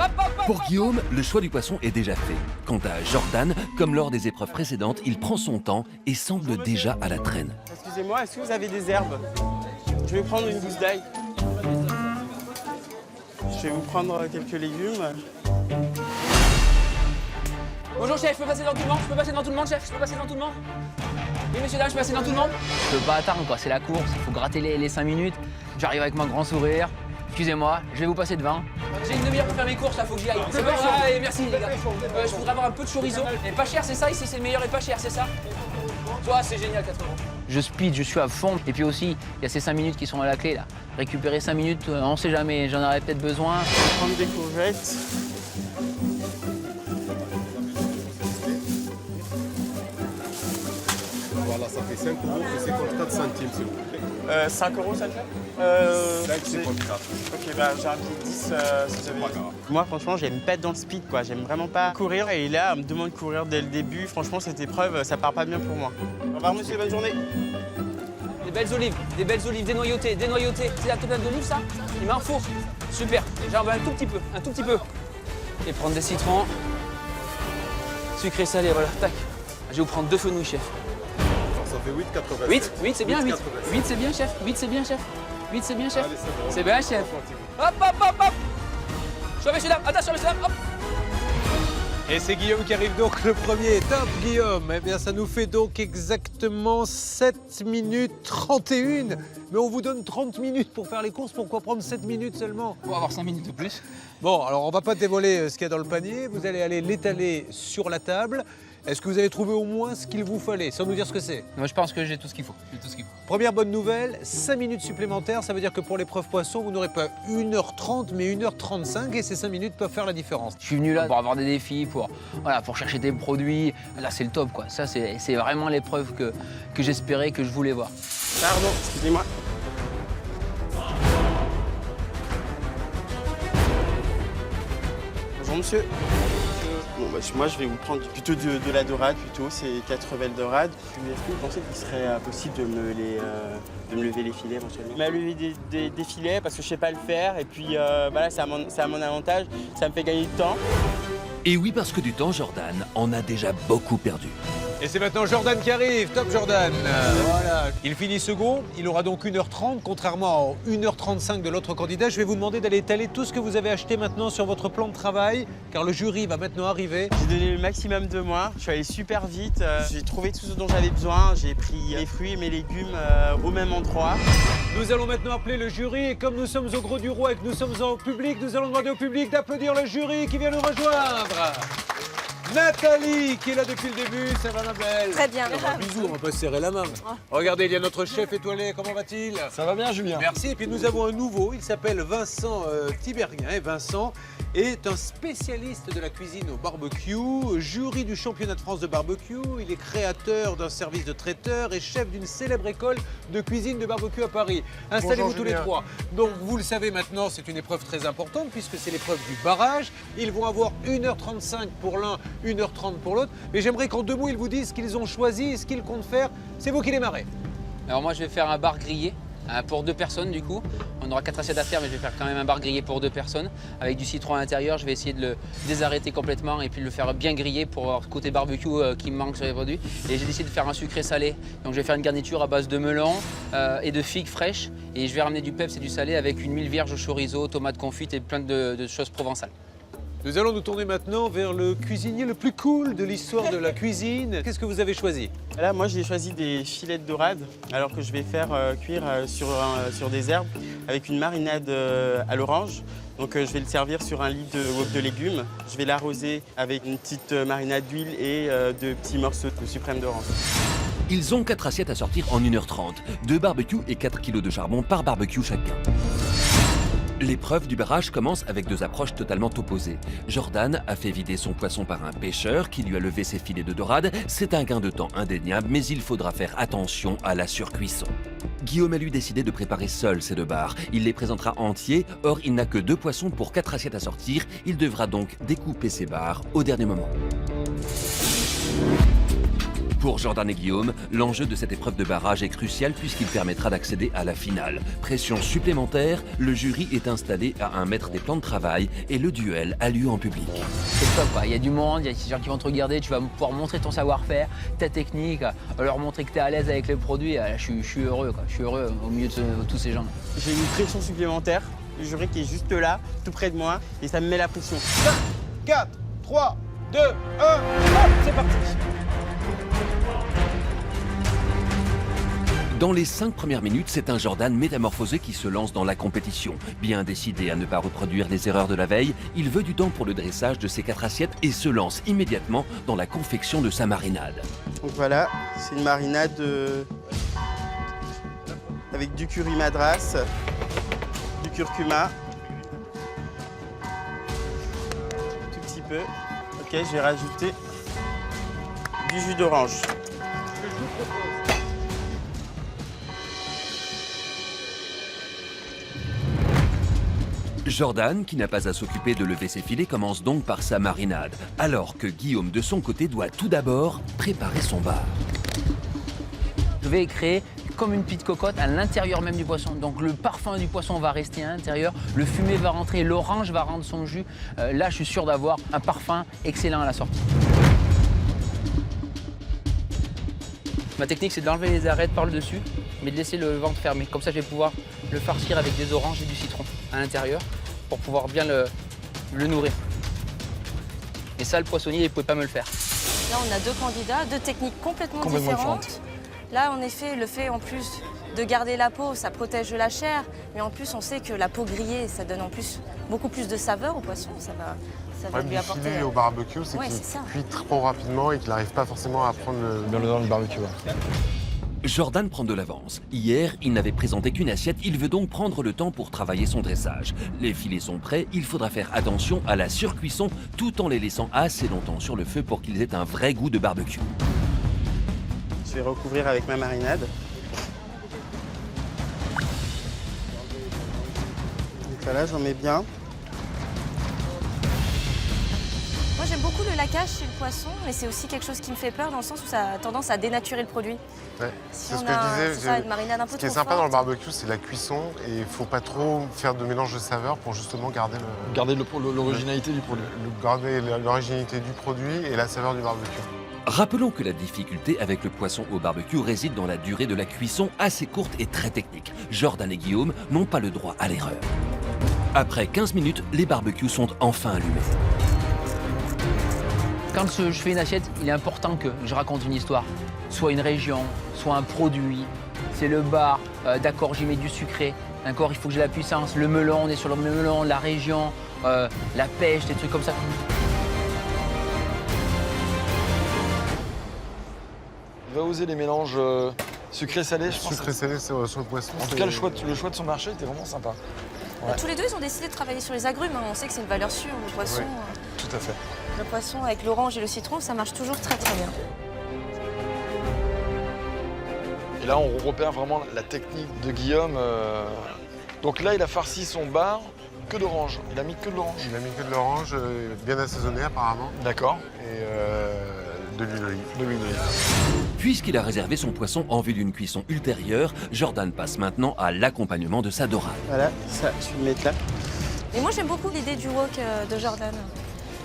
Hop, hop, hop. Pour Guillaume, le choix du poisson est déjà fait. Quant à Jordan, comme lors des épreuves précédentes, il prend son temps et semble déjà à la traîne. Excusez-moi, est-ce que vous avez des herbes? Je vais prendre une gousse d'ail. Je vais vous prendre quelques légumes. Bonjour chef, je peux passer dans tout le monde? Je peux passer dans tout le monde, chef? Je peux passer dans tout le monde? Oui, messieurs, dames, je peux passer dans tout le monde? Je peux pas attendre, quoi. C'est la course, il faut gratter les 5 minutes. J'arrive avec mon grand sourire. Excusez-moi, je vais vous passer devant. J'ai une demi-heure pour faire mes courses, là, faut que j'y aille. C'est bon, allez, merci les gars. Je voudrais avoir un peu de chorizo. Et pas cher, c'est ça ici, c'est le meilleur et pas cher, c'est ça? Toi, c'est génial, 4 €. Je speed, je suis à fond. Et puis aussi, il y a ces 5 minutes qui sont à la clé, là. Récupérer 5 minutes, on sait jamais, j'en aurais peut-être besoin. Prendre des courgettes. Voilà, ça fait 5 € et 54 centimes, s'il vous plaît. 5 € ça le fait 5,54. Ok, bah j'ai un billet de 10 si vous avez... Moi, franchement, j'aime pas être dans le speed, quoi. J'aime vraiment pas courir. Et là, on me demande de courir dès le début. Franchement, cette épreuve, ça part pas bien pour moi. Au revoir, monsieur, bonne journée. Des belles olives dénoyautées, dénoyautées. C'est la tomate d'olive, ça? Il m'en faut. Super. J'en veux un tout petit peu. Et prendre des citrons. Sucré salé, voilà, tac. Je vais vous prendre 2 fenouils, chef. Ça fait 8,85. 8, c'est bien, 8. 8, c'est bien, chef. 8, c'est bien, chef. 8, c'est bien, chef. Allez, c'est bon. C'est bien, chef. Hop, hop, hop, hop. Chaud, messieurs, dames. Attention, messieurs, dames. Hop. Et c'est Guillaume qui arrive donc le premier. Top Guillaume. Eh bien ça nous fait donc exactement 7 minutes 31. Mais on vous donne 30 minutes pour faire les courses. Pourquoi prendre 7 minutes seulement? Pour avoir 5 minutes de plus. Bon, alors on va pas dévoiler ce qu'il y a dans le panier. Vous allez aller l'étaler sur la table. Est-ce que vous avez trouvé au moins ce qu'il vous fallait, sans nous dire ce que c'est? Moi, je pense que j'ai tout ce qu'il faut. Première bonne nouvelle, 5 minutes supplémentaires. Ça veut dire que pour l'épreuve poisson, vous n'aurez pas 1h30, mais 1h35. Et ces 5 minutes peuvent faire la différence. Je suis venu là pour avoir des défis, pour chercher des produits. Là, c'est le top, quoi. Ça, c'est vraiment l'épreuve que j'espérais, que je voulais voir. Pardon, excusez-moi. Bonjour, monsieur. Bon, bah, moi, je vais vous prendre plutôt de la dorade, c'est 4 belles dorades. Est-ce que vous pensez qu'il serait possible de me lever les filets éventuellement? Me lever des filets parce que je sais pas le faire et puis voilà, c'est à mon avantage, ça me fait gagner du temps. Et oui, parce que du temps, Jordan en a déjà beaucoup perdu. Et c'est maintenant Jordan qui arrive. Top Jordan. Voilà. Il finit second. Il aura donc 1h30, contrairement à 1h35 de l'autre candidat. Je vais vous demander d'aller étaler tout ce que vous avez acheté maintenant sur votre plan de travail, car le jury va maintenant arriver. J'ai donné le maximum de moi. Je suis allé super vite. J'ai trouvé tout ce dont j'avais besoin. J'ai pris mes fruits et mes légumes au même endroit. Nous allons maintenant appeler le jury. Et comme nous sommes au Graux-du-Roi et que nous sommes en public, nous allons demander au public d'applaudir le jury qui vient nous rejoindre. Nathalie qui est là depuis le début, ça va ma belle? Très bien. Un bisou, on va pas se serrer la main. Regardez, il y a notre chef étoilé, comment va-t-il? Ça va bien, Julien? Merci, et puis nous avons un nouveau, il s'appelle Vincent Tiberghien. Et Vincent est un spécialiste de la cuisine au barbecue, jury du championnat de France de barbecue. Il est créateur d'un service de traiteur et chef d'une célèbre école de cuisine de barbecue à Paris. Installez-vous tous les trois. Donc vous le savez maintenant, c'est une épreuve très importante puisque c'est l'épreuve du barrage. Ils vont avoir 1h35 pour l'un, 1h30 pour l'autre. Mais j'aimerais qu'en 2 mots, ils vous disent ce qu'ils ont choisi et ce qu'ils comptent faire. C'est vous qui démarrez. Alors moi je vais faire un bar grillé pour 2 personnes du coup. On aura 4 assiettes à faire mais je vais faire quand même un bar grillé pour 2 personnes. Avec du citron à l'intérieur, je vais essayer de le désarrêter complètement et puis de le faire bien griller pour avoir le côté barbecue qui me manque sur les produits. Et j'ai décidé de faire un sucré salé. Donc je vais faire une garniture à base de melon et de figues fraîches. Et je vais ramener du peps et du salé avec une huile vierge au chorizo, tomates confites et plein de choses provençales. Nous allons nous tourner maintenant vers le cuisinier le plus cool de l'histoire de la cuisine. Qu'est-ce que vous avez choisi? Là, moi, j'ai choisi des filets de dorade, alors que je vais faire cuire sur des herbes avec une marinade à l'orange. Donc, je vais le servir sur un lit de wok de légumes. Je vais l'arroser avec une petite marinade d'huile et de petits morceaux de suprême d'orange. Ils ont 4 assiettes à sortir en 1h30. 2 barbecues et 4 kilos de charbon par barbecue chacun. L'épreuve du barrage commence avec 2 approches totalement opposées. Jordan a fait vider son poisson par un pêcheur qui lui a levé ses filets de dorade. C'est un gain de temps indéniable, mais il faudra faire attention à la surcuisson. Guillaume a lui décidé de préparer seul ces 2 bars. Il les présentera entiers, or il n'a que 2 poissons pour 4 assiettes à sortir. Il devra donc découper ses bars au dernier moment. Pour Jordan et Guillaume, l'enjeu de cette épreuve de barrage est crucial puisqu'il permettra d'accéder à la finale. Pression supplémentaire, le jury est installé à 1 mètre des plans de travail et le duel a lieu en public. C'est top quoi, il y a du monde, il y a des gens qui vont te regarder, tu vas pouvoir montrer ton savoir-faire, ta technique, leur montrer que tu es à l'aise avec les produits. Je suis heureux quoi, je suis heureux au milieu de tous ces gens. J'ai une pression supplémentaire, le jury qui est juste là, tout près de moi, et ça me met la pression. 5, 4, 3, 2, 1, c'est parti. Dans les 5 premières minutes, c'est un Jordan métamorphosé qui se lance dans la compétition. Bien décidé à ne pas reproduire les erreurs de la veille, il veut du temps pour le dressage de ses 4 assiettes et se lance immédiatement dans la confection de sa marinade. Donc voilà, c'est une marinade avec du curry madras, du curcuma, tout petit peu. Ok, je vais rajouter du jus d'orange. Jordan, qui n'a pas à s'occuper de lever ses filets, commence donc par sa marinade, alors que Guillaume, de son côté, doit tout d'abord préparer son bar. Je vais créer comme une petite cocotte à l'intérieur même du poisson. Donc le parfum du poisson va rester à l'intérieur, le fumet va rentrer, l'orange va rendre son jus. Là, je suis sûr d'avoir un parfum excellent à la sortie. Ma technique, c'est d'enlever les arêtes par le dessus, mais de laisser le ventre fermé. Comme ça, je vais pouvoir le farcir avec des oranges et du citron à l'intérieur pour pouvoir bien le nourrir. Et ça, le poissonnier, il ne pouvait pas me le faire. Là, on a 2 candidats, 2 techniques complètement différentes. Là, en effet, le fait en plus de garder la peau, ça protège la chair. Mais en plus, on sait que la peau grillée, ça donne en plus beaucoup plus de saveur au poisson. Ça va lui apporter... Le filet au barbecue, c'est qu'il cuit trop rapidement et qu'il n'arrive pas forcément à prendre le barbecue. Jordan prend de l'avance. Hier, il n'avait présenté qu'une assiette, il veut donc prendre le temps pour travailler son dressage. Les filets sont prêts, il faudra faire attention à la surcuisson tout en les laissant assez longtemps sur le feu pour qu'ils aient un vrai goût de barbecue. Je vais recouvrir avec ma marinade. Donc voilà, j'en mets bien. Moi, j'aime beaucoup le laquage chez le poisson, mais c'est aussi quelque chose qui me fait peur dans le sens où ça a tendance à dénaturer le produit. Ouais, Si c'est on ce que je disais. ça, une marinade un peu Ce qui est trop sympa forte. dans le barbecue, c'est la cuisson et il ne faut pas trop faire de mélange de saveurs pour justement garder l'originalité du produit. Garder l'originalité du produit et la saveur du barbecue. Rappelons que la difficulté avec le poisson au barbecue réside dans la durée de la cuisson assez courte et très technique. Jordan et Guillaume n'ont pas le droit à l'erreur. Après 15 minutes, les barbecues sont enfin allumés. Quand je fais une assiette, il est important que je raconte une histoire. Soit une région, soit un produit. C'est le bar, d'accord, j'y mets du sucré. D'accord, il faut que j'ai la puissance. Le melon, on est sur le melon, la région, la pêche, des trucs comme ça. Il va oser les mélanges sucré-salé, je pense. Sucré-salé sur le poisson. En tout cas, le choix de son marché était vraiment sympa. Ouais. Tous les 2, ils ont décidé de travailler sur les agrumes. On sait que c'est une valeur sûre, le poisson. Oui, tout à fait. Le poisson avec l'orange et le citron, ça marche toujours très très bien. Et là, on repère vraiment la technique de Guillaume. Donc là, il a farci son bar que d'orange. Il a mis que de l'orange. Il a mis que de l'orange, bien assaisonné apparemment. D'accord. Et De l'huile d'olive. De l'huile d'olive. Puisqu'il a réservé son poisson en vue d'une cuisson ultérieure, Jordan passe maintenant à l'accompagnement de sa dorade. Voilà, ça, je vais le mettre là. Et moi, j'aime beaucoup l'idée du wok de Jordan.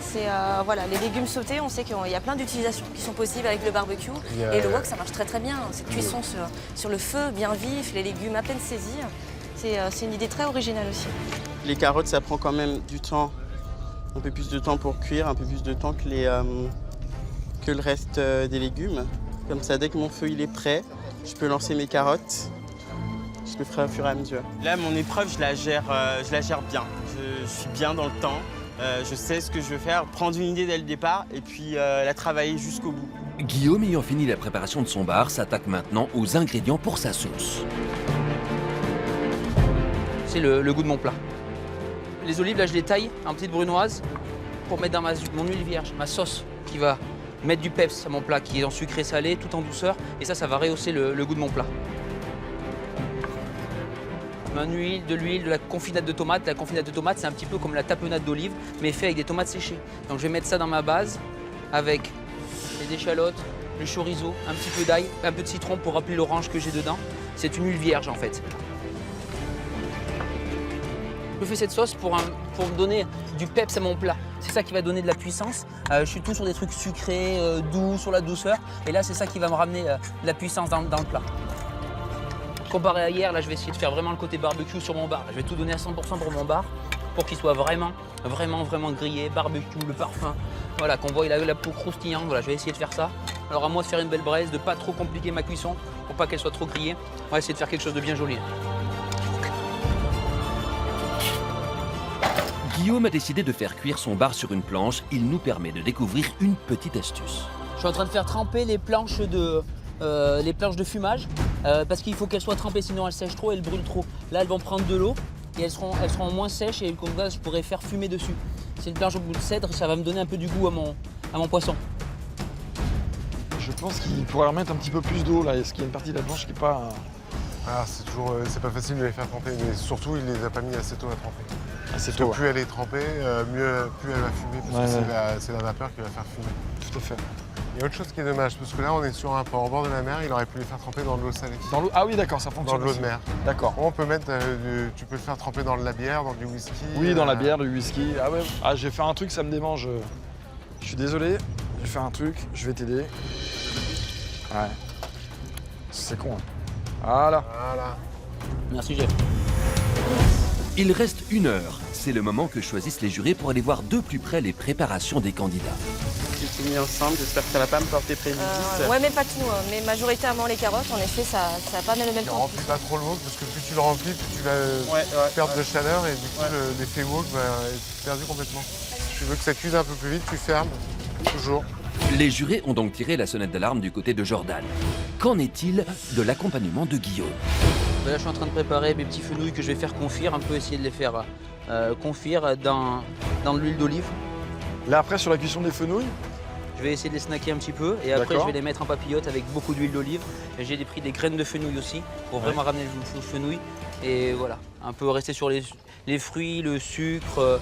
C'est voilà, les légumes sautés, on sait qu'il y a plein d'utilisations qui sont possibles avec le barbecue. Et le wok, ça marche très très bien. Cette cuisson sur le feu, bien vif, les légumes à pleine saisie. C'est une idée très originale aussi. Les carottes, ça prend quand même du temps, un peu plus de temps pour cuire, un peu plus de temps que le reste des légumes. Comme ça, dès que mon feu il est prêt, je peux lancer mes carottes. Je le ferai au fur et à mesure. Là, mon épreuve, je la gère bien. Je suis bien dans le temps. Je sais ce que je veux faire, prendre une idée dès le départ et puis la travailler jusqu'au bout. Guillaume, ayant fini la préparation de son bar, s'attaque maintenant aux ingrédients pour sa sauce. C'est le goût de mon plat. Les olives, là, je les taille en petites brunoises pour mettre dans mon huile vierge, ma sauce qui va mettre du peps à mon plat, qui est en sucré salé, tout en douceur. Et ça va rehausser le goût de mon plat. De l'huile, de la confinade de tomate. La confinade de tomate, c'est un petit peu comme la tapenade d'olive, mais fait avec des tomates séchées. Donc je vais mettre ça dans ma base avec les échalotes, le chorizo, un petit peu d'ail, un peu de citron pour rappeler l'orange que j'ai dedans. C'est une huile vierge en fait. Je fais cette sauce pour me donner du peps à mon plat. C'est ça qui va donner de la puissance. Je suis tout sur des trucs sucrés, doux, sur la douceur. Et là, c'est ça qui va me ramener de la puissance dans le plat. Comparé à hier, là, je vais essayer de faire vraiment le côté barbecue sur mon bar. Je vais tout donner à 100% pour mon bar, pour qu'il soit vraiment grillé, barbecue, le parfum. Voilà, qu'on voit, il a eu la peau croustillante. Voilà, je vais essayer de faire ça. Alors à moi de faire une belle braise, de pas trop compliquer ma cuisson, pour pas qu'elle soit trop grillée. On va essayer de faire quelque chose de bien joli. Guillaume a décidé de faire cuire son bar sur une planche. Il nous permet de découvrir une petite astuce. Je suis en train de faire tremper les planches de fumage parce qu'il faut qu'elles soient trempées, sinon elles sèchent trop et elles brûlent trop. Là, elles vont prendre de l'eau et elles seront moins sèches et comme ça, je pourrais faire fumer dessus. C'est une planche au bout de cèdre, ça va me donner un peu du goût à mon poisson. Je pense qu'il pourrait remettre un petit peu plus d'eau là. Est-ce qu'il y a une partie de la planche qui n'est pas... Ah, c'est pas facile de les faire tremper, mais surtout il les a pas mis assez tôt à tremper. Assez tôt, plus elle est trempée, plus elle va fumer, parce que c'est la vapeur qui va faire fumer. Tout à fait. Il y a autre chose qui est dommage, parce que là on est sur un port au bord de la mer, il aurait pu les faire tremper dans de l'eau salée. Dans l'eau. Ah oui, d'accord, ça fonctionne. Dans de l'eau de mer. D'accord. On peut mettre, tu peux le faire tremper dans de la bière, dans du whisky. Oui, dans la bière, du whisky. Ah ouais. Ah, je vais faire un truc, ça me démange. Je suis désolé, je vais faire un truc, je vais t'aider. Ouais. C'est con. Hein. Voilà. Merci, Jeff. Il reste 1 heure. C'est le moment que choisissent les jurés pour aller voir de plus près les préparations des candidats. Tout mis ensemble, j'espère que ça va pas me porter préjudice. Ouais, mais pas tout, mais majoritairement les carottes, en effet, ça va pas mettre le même Tu temps. remplis pas trop le wok, parce que plus tu le remplis, plus tu vas perdre de chaleur et du coup l'effet wok va être perdu complètement. Si tu veux que ça cuise un peu plus vite, tu fermes, toujours. Les jurés ont donc tiré la sonnette d'alarme du côté de Jordan. Qu'en est-il de l'accompagnement de Guillaume? Là, je suis en train de préparer mes petits fenouils que je vais faire confire, un peu essayer de les faire confire dans de l'huile d'olive. Là, après, sur la cuisson des fenouils, je vais essayer de les snacker un petit peu et après je vais les mettre en papillote avec beaucoup d'huile d'olive. J'ai pris des graines de fenouil aussi pour vraiment ramener le fenouil. Et voilà, un peu rester sur les fruits, le sucre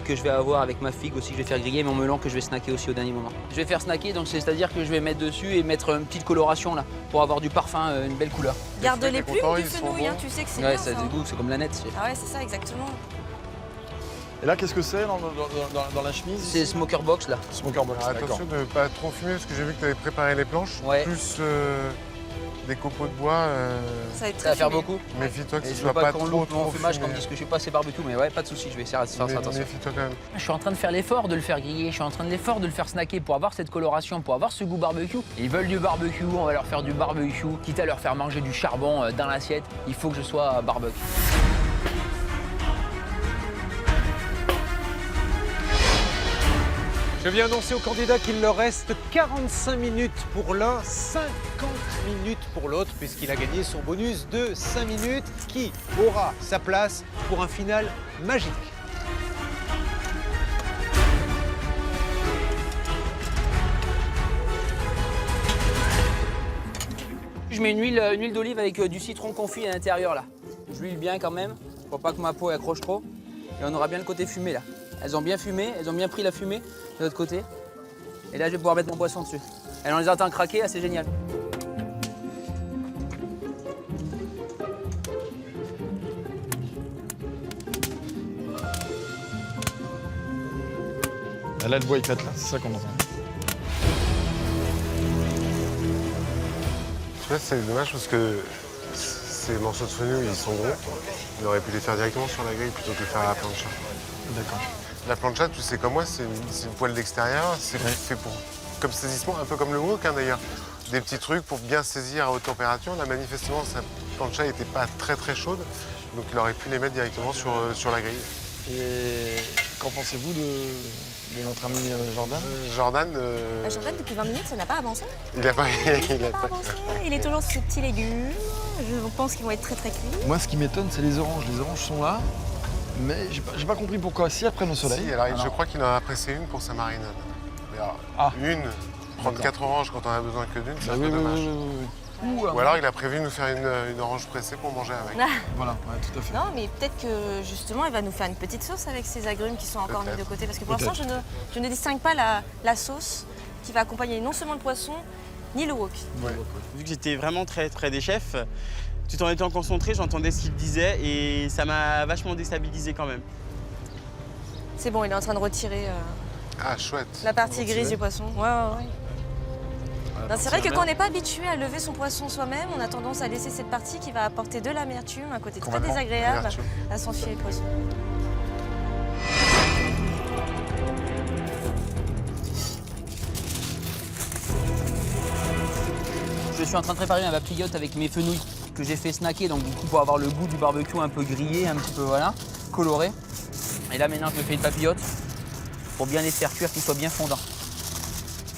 que je vais avoir avec ma figue aussi que je vais faire griller, mon melon que je vais snacker aussi au dernier moment. Je vais faire snacker, donc c'est-à-dire que je vais mettre dessus et mettre une petite coloration là pour avoir du parfum, une belle couleur. Garde les plumes du fenouil, hein, tu sais que c'est bien ça. Ça, a du goût, c'est comme la nette. Ah ouais, c'est ça, exactement. Et là, qu'est-ce que c'est dans la chemise? C'est smoker box là. Smoker box, attention de ne pas trop fumer, parce que j'ai vu que tu avais préparé les planches, plus des copeaux de bois. Ça va faire beaucoup. Méfie-toi que et ce soit pas trop fumage, comme disent que je suis pas assez barbecue, mais ouais, pas de souci, je vais essayer de faire ça attention. Méfie-toi quand même. Je suis en train de faire l'effort de le faire griller, je suis en train de l'effort de le faire snacker pour avoir cette coloration, pour avoir ce goût barbecue. Ils veulent du barbecue, on va leur faire du barbecue, quitte à leur faire manger du charbon dans l'assiette, il faut que je sois barbecue. Je viens annoncer aux candidats qu'il leur reste 45 minutes pour l'un, 50 minutes pour l'autre, puisqu'il a gagné son bonus de 5 minutes, qui aura sa place pour un final magique. Je mets une huile d'olive avec du citron confit à l'intérieur là. Je l'huile bien quand même, pour pas que ma peau accroche trop. Et on aura bien le côté fumé là. Elles ont bien fumé, elles ont bien pris la fumée de l'autre côté. Et là, je vais pouvoir mettre mon poisson dessus. Et on les entend craquer, c'est génial. Là, le bois il pète là, c'est ça qu'on entend. Tu vois, c'est dommage parce que ces morceaux de fenouil, ils sont gros. Il aurait pu les faire directement sur la grille plutôt que de faire à la plancha. D'accord. La plancha, tu sais comme moi, c'est une poêle d'extérieur. C'est fait pour, comme saisissement, un peu comme le wok d'ailleurs. Des petits trucs pour bien saisir à haute température. Là, manifestement, sa plancha n'était pas très très chaude. Donc il aurait pu les mettre directement sur la grille. Et qu'en pensez-vous de notre ami Jordan Jordan, Jordan, depuis 20 minutes, ça n'a pas avancé. il n'a pas, avancé. Il est toujours sur ses petits légumes. Je pense qu'ils vont être très très cuits. Moi, ce qui m'étonne, c'est les oranges. Les oranges sont là, mais j'ai pas compris pourquoi. Si elles prennent au soleil. Si, alors, je crois qu'il en a pressé une pour sa marinade. Mais alors, prendre 4 oranges quand on a besoin que d'une, c'est un peu dommage. Ou alors il a prévu de nous faire une orange pressée pour manger avec. Voilà, ouais, tout à fait. Non, mais peut-être que justement, il va nous faire une petite sauce avec ces agrumes qui sont encore mis de côté. Parce que pour l'instant, je ne distingue pas la sauce qui va accompagner non seulement le poisson, ni le wok. Ouais. Vu que j'étais vraiment très des chefs, tout en étant concentré, j'entendais ce qu'il disait et ça m'a vachement déstabilisé quand même. C'est bon, il est en train de retirer chouette. La partie grise du poisson. Ouais. C'est vrai que quand on n'est pas habitué à lever son poisson soi-même, on a tendance à laisser cette partie qui va apporter de l'amertume, un côté très désagréable à son filet de poisson. Je suis en train de préparer ma papillote avec mes fenouils que j'ai fait snacker, donc du coup pour avoir le goût du barbecue un peu grillé, un petit peu coloré. Et là maintenant je me fais une papillote pour bien les faire cuire, qu'ils soient bien fondants.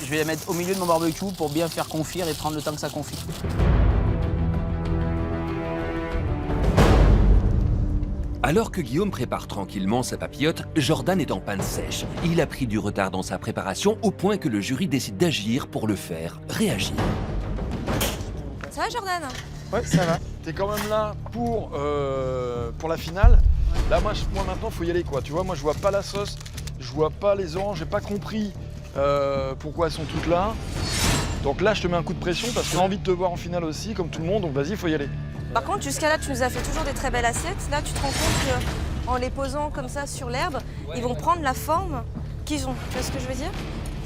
Je vais la mettre au milieu de mon barbecue pour bien faire confire et prendre le temps que ça confie. Alors que Guillaume prépare tranquillement sa papillote, Jordan est en panne sèche. Il a pris du retard dans sa préparation au point que le jury décide d'agir pour le faire réagir. Ça va, Jordan? Ouais, ça va. T'es quand même là pour la finale. Là, moi maintenant, faut y aller, quoi. Tu vois, moi, je vois pas la sauce, je vois pas les oranges, j'ai pas compris pourquoi elles sont toutes là. Donc là, je te mets un coup de pression parce que j'ai envie de te voir en finale aussi, comme tout le monde, donc vas-y, faut y aller. Par contre, jusqu'à là, tu nous as fait toujours des très belles assiettes. Là, tu te rends compte qu'en les posant comme ça sur l'herbe, ils vont prendre la forme qu'ils ont. Tu vois ce que je veux dire?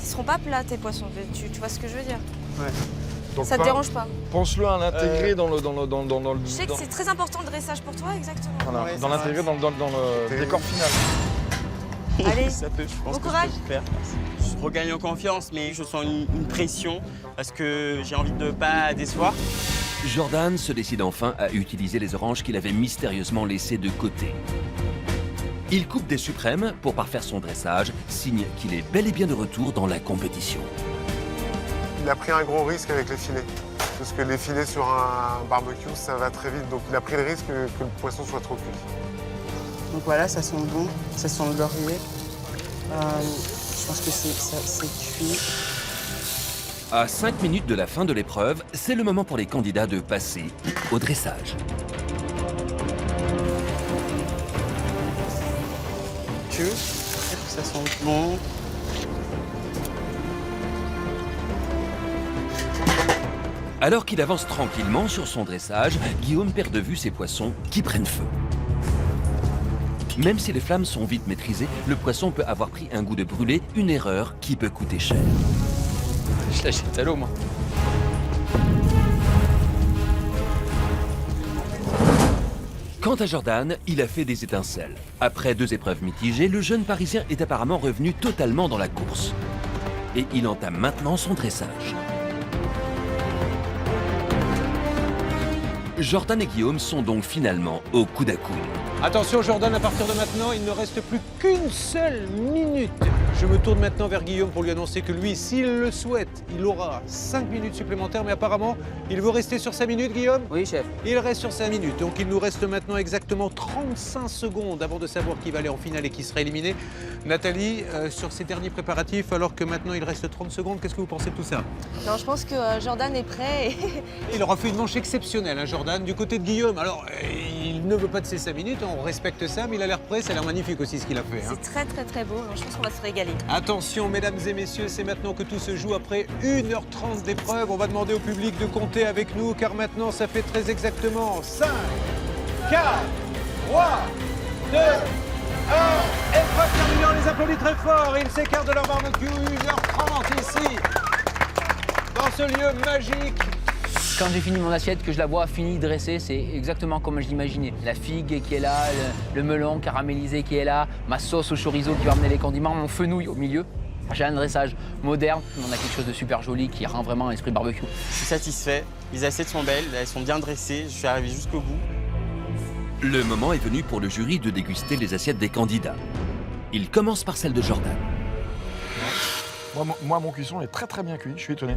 Ils seront pas plats, tes poissons. Tu vois ce que je veux dire? Ouais. Donc, ça te dérange pas? Pense-le à l'intégrer dans le... Je sais que c'est très important le dressage pour toi, exactement. Voilà, dans l'intégrer dans le décor final. Allez, ça peut, je pense bon que courage. je peux le faire. Je regagne en confiance, mais je sens une pression parce que j'ai envie de ne pas décevoir. Jordan se décide enfin à utiliser les oranges qu'il avait mystérieusement laissées de côté. Il coupe des suprêmes pour parfaire son dressage, signe qu'il est bel et bien de retour dans la compétition. Il a pris un gros risque avec les filets. Parce que les filets sur un barbecue, ça va très vite. Donc il a pris le risque que le poisson soit trop cuit. Donc voilà, ça sent bon, ça sent le laurier. Je pense que c'est cuit. À 5 minutes de la fin de l'épreuve, c'est le moment pour les candidats de passer au dressage. Ça sent bon. Alors qu'il avance tranquillement sur son dressage, Guillaume perd de vue ses poissons qui prennent feu. Même si les flammes sont vite maîtrisées, le poisson peut avoir pris un goût de brûlé, une erreur qui peut coûter cher. Je la jette à l'eau, moi. Quant à Jordan, il a fait des étincelles. Après 2 épreuves mitigées, le jeune Parisien est apparemment revenu totalement dans la course. Et il entame maintenant son dressage. Jordan et Guillaume sont donc finalement au coude à coude. Attention Jordan, à partir de maintenant, il ne reste plus qu'une seule minute. Je me tourne maintenant vers Guillaume pour lui annoncer que lui, s'il le souhaite, il aura 5 minutes supplémentaires. Mais apparemment, il veut rester sur 5 minutes, Guillaume? Oui, chef. Il reste sur 5 minutes. Donc il nous reste maintenant exactement 35 secondes avant de savoir qui va aller en finale et qui sera éliminé. Nathalie, sur ces derniers préparatifs, alors que maintenant il reste 30 secondes, qu'est-ce que vous pensez de tout ça? Non, je pense que Jordan est prêt. Il aura fait une manche exceptionnelle, hein, Jordan. Jordan. Du côté de Guillaume, alors il ne veut pas de ses 5 minutes, on respecte ça, mais il a l'air prêt, ça a l'air magnifique aussi ce qu'il a fait. Hein. C'est très très très beau, donc je pense qu'on va se régaler. Attention mesdames et messieurs, c'est maintenant que tout se joue après 1h30 d'épreuve. On va demander au public de compter avec nous, car maintenant ça fait très exactement 5, 4, 3, 2, 1. Épreuve terminée, on les applaudit très fort. Ils s'écartent de leur barbecue, 1h30 ici, dans ce lieu magique. Quand j'ai fini mon assiette, que je la vois finie, dressée, c'est exactement comme je l'imaginais. La figue qui est là, le melon caramélisé qui est là, ma sauce au chorizo qui va amener les condiments, mon fenouil au milieu. J'ai un dressage moderne, on a quelque chose de super joli qui rend vraiment l'esprit barbecue. Je suis satisfait, les assiettes sont belles, elles sont bien dressées, je suis arrivé jusqu'au bout. Le moment est venu pour le jury de déguster les assiettes des candidats. Il commence par celle de Jordan. Moi, mon cuisson est très très bien cuit, je suis étonné.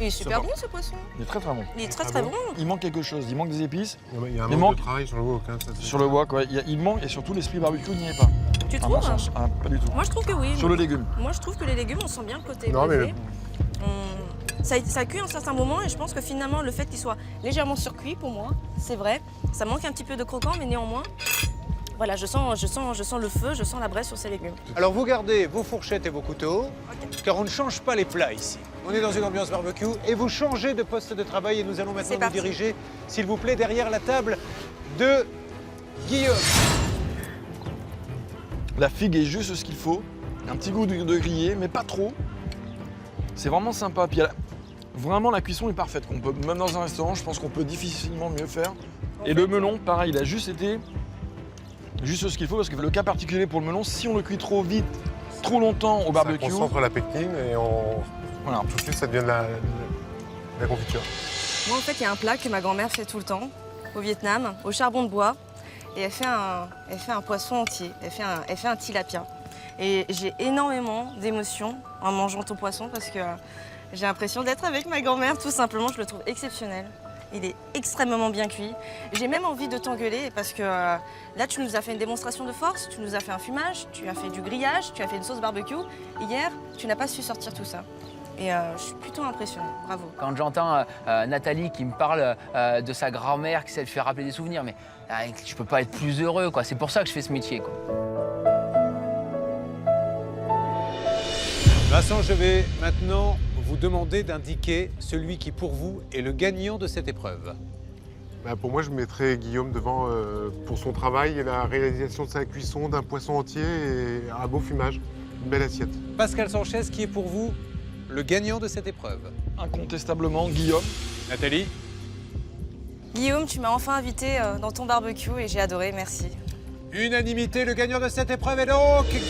Il est super bon ce poisson. Il est très très bon. Il est très très bon. Il manque quelque chose, il manque des épices. Il y a un manque de travail sur le wok. Hein, sur le wok, ouais. Il manque, et surtout l'esprit barbecue n'y est pas. Tu trouves? Pas du tout. Moi je trouve que oui. Sur le légume. Moi je trouve que les légumes, on sent bien le côté Non, élevé. Ça cuit à un certain moment et je pense que finalement le fait qu'il soit légèrement surcuit pour moi, c'est vrai. Ça manque un petit peu de croquant, mais néanmoins, voilà, je sens le feu, je sens la braise sur ces légumes. Alors vous gardez vos fourchettes et vos couteaux, car on ne change pas les plats ici. On est dans une ambiance barbecue et vous changez de poste de travail et nous allons maintenant nous diriger, s'il vous plaît, derrière la table de Guillaume. La figue est juste ce qu'il faut. Un petit goût de grillé, mais pas trop. C'est vraiment sympa. Puis vraiment, la cuisson est parfaite. Même dans un restaurant, je pense qu'on peut difficilement mieux faire. Et le melon, pareil, il a juste été juste ce qu'il faut, parce que le cas particulier pour le melon, si on le cuit trop vite, trop longtemps au barbecue, ça concentre la pectine et voilà. Tout de suite ça devient de la confiture. Moi en fait, il y a un plat que ma grand-mère fait tout le temps au Vietnam, au charbon de bois, et elle fait un poisson entier, elle fait un tilapia. Et j'ai énormément d'émotions en mangeant ton poisson parce que j'ai l'impression d'être avec ma grand-mère, tout simplement, je le trouve exceptionnel. Il est extrêmement bien cuit. J'ai même envie de t'engueuler parce que là, tu nous as fait une démonstration de force, tu nous as fait un fumage, tu as fait du grillage, tu as fait une sauce barbecue. Hier, tu n'as pas su sortir tout ça. Et je suis plutôt impressionnée, bravo. Quand j'entends Nathalie qui me parle de sa grand-mère, qui sait le faire rappeler des souvenirs, mais je peux pas être plus heureux, quoi. C'est pour ça que je fais ce métier, quoi. Vincent, je vais maintenant vous demander d'indiquer celui qui, pour vous, est le gagnant de cette épreuve. Bah pour moi, je mettrais Guillaume devant pour son travail et la réalisation de sa cuisson d'un poisson entier et un beau fumage, une belle assiette. Pascal Sanchez, qui est pour vous le gagnant de cette épreuve? Incontestablement, Guillaume. Nathalie? Guillaume, tu m'as enfin invité dans ton barbecue et j'ai adoré, merci. Unanimité, le gagnant de cette épreuve est donc Guillaume,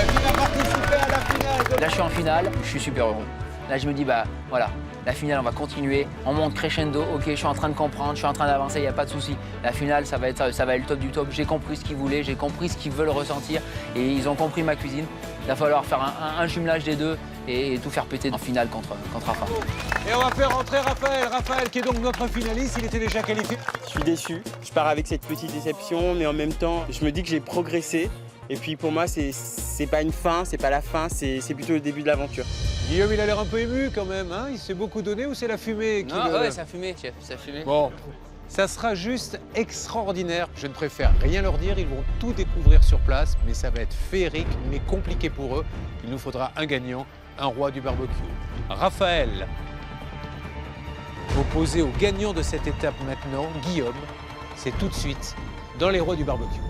qui va participer à la finale. Là, je suis en finale, je suis super heureux. Là, je me dis, bah voilà, la finale, on va continuer, on monte crescendo, ok, je suis en train de comprendre, je suis en train d'avancer, il n'y a pas de souci. La finale, ça va être le top du top. J'ai compris ce qu'ils voulaient, j'ai compris ce qu'ils veulent ressentir et ils ont compris ma cuisine. Il va falloir faire un jumelage des deux et tout faire péter en finale contre Rafa. Et on va faire rentrer Raphaël. Raphaël, qui est donc notre finaliste, il était déjà qualifié. Je suis déçu, je pars avec cette petite déception, mais en même temps, je me dis que j'ai progressé. Et puis pour moi, c'est pas une fin, c'est pas la fin, c'est plutôt le début de l'aventure. Guillaume, il a l'air un peu ému quand même, hein? Il s'est beaucoup donné ou c'est la fumée qui ouais, c'est la fumée, chef, c'est la fumée. Bon, ça sera juste extraordinaire. Je ne préfère rien leur dire, ils vont tout découvrir sur place, mais ça va être féerique, mais compliqué pour eux. Il nous faudra un gagnant, un roi du barbecue. Raphaël, opposé au gagnant de cette étape maintenant, Guillaume, c'est tout de suite dans les rois du barbecue.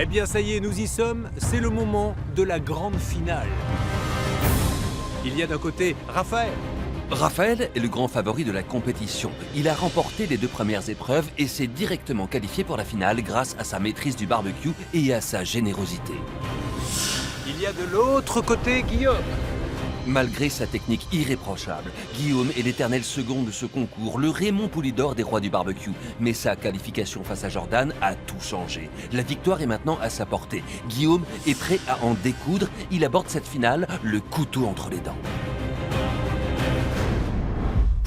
Eh bien, ça y est, nous y sommes. C'est le moment de la grande finale. Il y a d'un côté Raphaël. Raphaël est le grand favori de la compétition. Il a remporté les 2 premières épreuves et s'est directement qualifié pour la finale grâce à sa maîtrise du barbecue et à sa générosité. Il y a de l'autre côté Guillaume. Malgré sa technique irréprochable, Guillaume est l'éternel second de ce concours, le Raymond Poulidor des rois du barbecue. Mais sa qualification face à Jordan a tout changé. La victoire est maintenant à sa portée. Guillaume est prêt à en découdre. Il aborde cette finale, le couteau entre les dents.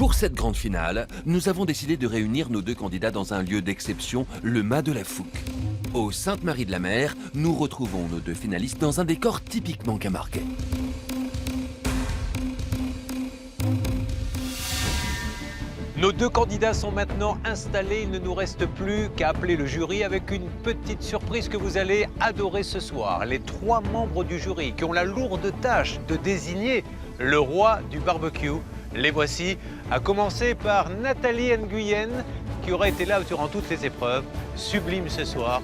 Pour cette grande finale, nous avons décidé de réunir nos 2 candidats dans un lieu d'exception, le Mât de la Fouque. Au Sainte-Marie-de-la-Mer, nous retrouvons nos 2 finalistes dans un décor typiquement camarguais. Nos 2 candidats sont maintenant installés. Il ne nous reste plus qu'à appeler le jury avec une petite surprise que vous allez adorer ce soir. Les 3 membres du jury qui ont la lourde tâche de désigner le roi du barbecue. Les voici, à commencer par Nathalie Nguyen, qui aura été là durant toutes les épreuves. Sublime ce soir.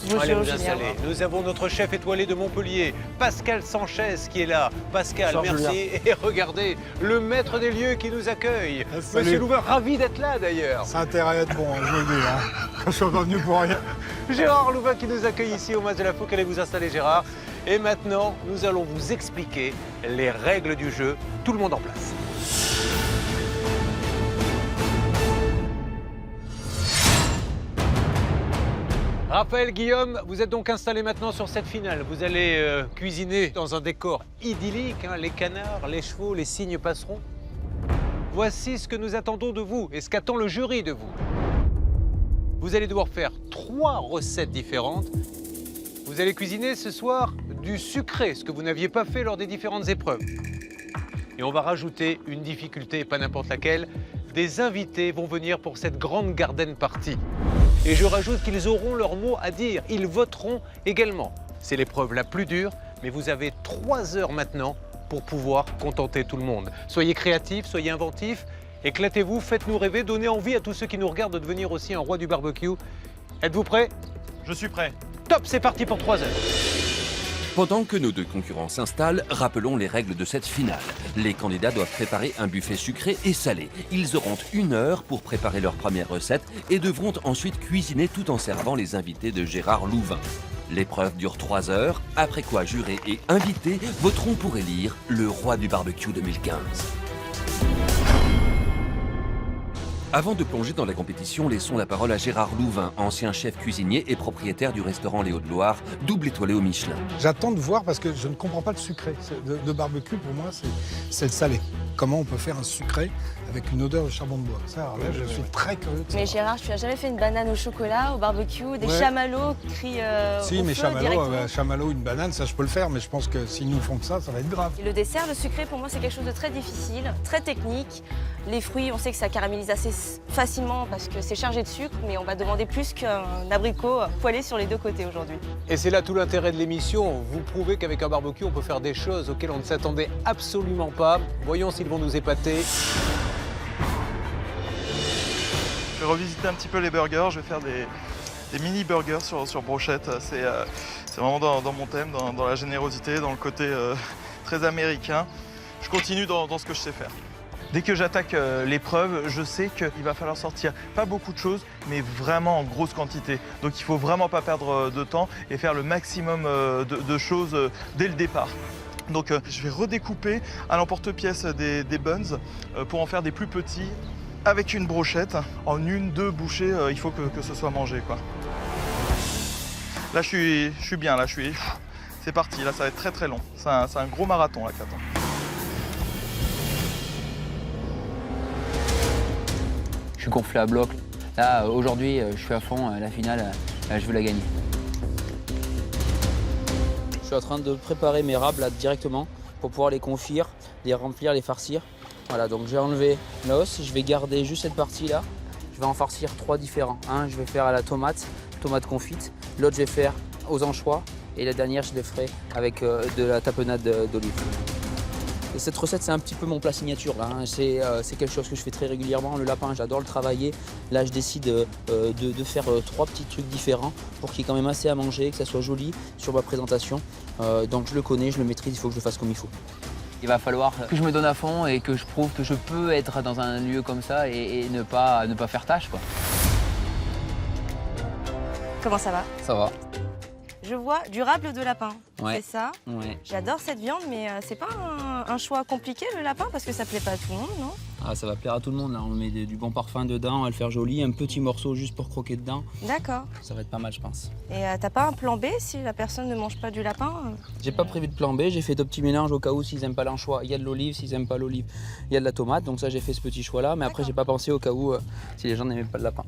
Bonjour, Allez vous Julien. installer. Nous avons notre chef étoilé de Montpellier, Pascal Sanchez, qui est là. Pascal, Bonjour, merci. Et regardez, le maître des lieux qui nous accueille. Salut. Monsieur Louvain, ravi d'être là d'ailleurs. Ça a intérêt à être bon, je le dis. Hein. Je suis pas venu pour rien. Gérard Louvain qui nous accueille ici au Mât de la Fouque. Allez vous installer, Gérard. Et maintenant, nous allons vous expliquer les règles du jeu. Tout le monde en place. Raphaël, Guillaume, vous êtes donc installés maintenant sur cette finale. Vous allez cuisiner dans un décor idyllique, hein, les canards, les chevaux, les cygnes passeront. Voici ce que nous attendons de vous et ce qu'attend le jury de vous. Vous allez devoir faire 3 recettes différentes. Vous allez cuisiner ce soir du sucré, ce que vous n'aviez pas fait lors des différentes épreuves. Et on va rajouter une difficulté, pas n'importe laquelle. Des invités vont venir pour cette grande garden party. Et je rajoute qu'ils auront leur mot à dire. Ils voteront également. C'est l'épreuve la plus dure, mais vous avez 3 heures maintenant pour pouvoir contenter tout le monde. Soyez créatifs, soyez inventifs, éclatez-vous, faites-nous rêver, donnez envie à tous ceux qui nous regardent de devenir aussi un roi du barbecue. Êtes-vous prêts? Je suis prêt. Top, c'est parti pour 3 heures. Pendant que nos 2 concurrents s'installent, rappelons les règles de cette finale. Les candidats doivent préparer un buffet sucré et salé. Ils auront 1 heure pour préparer leur première recette et devront ensuite cuisiner tout en servant les invités de Gérard Louvain. L'épreuve dure 3 heures, après quoi jurés et invités voteront pour élire le roi du barbecue 2015. Avant de plonger dans la compétition, laissons la parole à Gérard Louvain, ancien chef cuisinier et propriétaire du restaurant Les Hauts-de-Loire, double étoilé au Michelin. J'attends de voir parce que je ne comprends pas le sucré. De barbecue, pour moi, c'est le salé. Comment on peut faire un sucré avec une odeur de charbon de bois? Ça, alors là, je suis très curieux de Mais savoir. Gérard, tu as jamais fait une banane au chocolat, au barbecue, des Ouais. chamallows cuits Si, au mais feu chamallow, directement. chamallow, une banane, ça je peux le faire, mais je pense que s'ils nous font que ça va être grave. Et le dessert, le sucré, pour moi, c'est quelque chose de très difficile, très technique. Les fruits, on sait que ça caramélise assez facilement parce que c'est chargé de sucre, mais on va demander plus qu'un abricot poêlé sur les 2 côtés aujourd'hui. Et c'est là tout l'intérêt de l'émission. Vous prouvez qu'avec un barbecue, on peut faire des choses auxquelles on ne s'attendait absolument pas. Voyons s'ils vont nous épater. Je vais revisiter un petit peu les burgers. Je vais faire des mini burgers sur brochette. C'est vraiment dans mon thème, dans la générosité, dans le côté très américain. Je continue dans ce que je sais faire. Dès que j'attaque l'épreuve, je sais qu'il va falloir sortir pas beaucoup de choses, mais vraiment en grosse quantité. Donc il faut vraiment pas perdre de temps et faire le maximum de choses dès le départ. Donc je vais redécouper à l'emporte-pièce des buns pour en faire des plus petits avec une brochette. En 1-2 bouchées, il faut que ce soit mangé, quoi. Là je suis bien, là c'est parti, là ça va être très très long. C'est un gros marathon là qu'attend. Je suis gonflé à bloc. Là, aujourd'hui, je suis à fond. La finale, je veux la gagner. Je suis en train de préparer mes rabes là directement pour pouvoir les confire, les remplir, les farcir. Voilà, donc j'ai enlevé l'os. Je vais garder juste cette partie-là. Je vais en farcir 3 différents. Un, je vais faire à la tomate confite. L'autre, je vais faire aux anchois. Et la dernière, je le ferai avec de la tapenade d'olive. Et cette recette, c'est un petit peu mon plat signature. Là, hein. C'est quelque chose que je fais très régulièrement. Le lapin, j'adore le travailler. Là, je décide de faire 3 petits trucs différents pour qu'il y ait quand même assez à manger, que ça soit joli sur ma présentation. Donc je le connais, je le maîtrise, il faut que je le fasse comme il faut. Il va falloir que je me donne à fond et que je prouve que je peux être dans un lieu comme ça et ne pas faire tâche, quoi. Comment ça va? Ça va. Je vois du rable de lapin, Ouais. c'est ça? Ouais. J'adore cette viande, mais c'est pas un choix compliqué le lapin parce que ça plaît pas à tout le monde, non? Ah, ça va plaire à tout le monde, là. On met du bon parfum dedans, on va le faire joli, un petit morceau juste pour croquer dedans. D'accord. Ça va être pas mal, je pense. Et t'as pas un plan B si la personne ne mange pas du lapin? J'ai pas prévu de plan B, j'ai fait 2 petits mélanges au cas où s'ils aiment pas l'anchois. Il y a de l'olive, s'ils aiment pas l'olive, il y a de la tomate. Donc ça, j'ai fait ce petit choix-là. Mais après, j'ai pas pensé au cas où si les gens n'aimaient pas le lapin.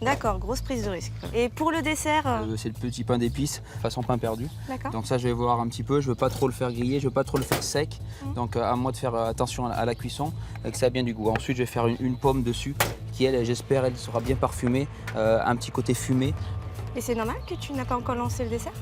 D'accord, grosse prise de risque. Et pour le dessert C'est le petit pain d'épices, façon pain perdu. D'accord. Donc ça, je vais voir un petit peu. Je veux pas trop le faire griller, je veux pas trop le faire sec. Donc à moi de faire attention à la cuisson et que ça a bien du goût. Ensuite, je vais faire une pomme dessus qui, elle, j'espère, elle sera bien parfumée. Un petit côté fumé. Et c'est normal que tu n'as pas encore lancé le dessert?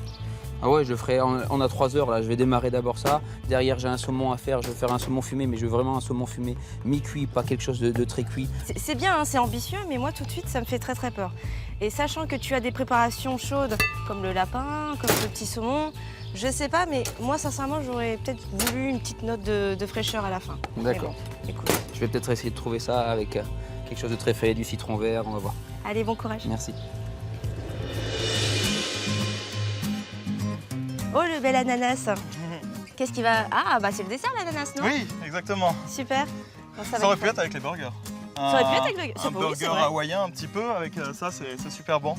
Ah ouais, je le ferai, on a 3 heures là, je vais démarrer d'abord ça. Derrière, j'ai un saumon à faire, je vais faire un saumon fumé, mais je veux vraiment un saumon fumé mi-cuit, pas quelque chose de très cuit. C'est bien, hein, c'est ambitieux, mais moi tout de suite, ça me fait très très peur. Et sachant que tu as des préparations chaudes, comme le lapin, comme le petit saumon, je sais pas, mais moi sincèrement, j'aurais peut-être voulu une petite note de fraîcheur à la fin. D'accord. Mais bon, Je vais peut-être essayer de trouver ça avec quelque chose de très frais, du citron vert, on va voir. allez, bon courage. Merci. Oh, le bel ananas. Qu'est-ce qui va... Ah, bah c'est le dessert, l'ananas, non? Oui, exactement. Super. Bon, Ça aurait pu être avec les burgers. Ça aurait pu être avec le... Un burger hawaïen un petit peu, avec ça c'est super bon.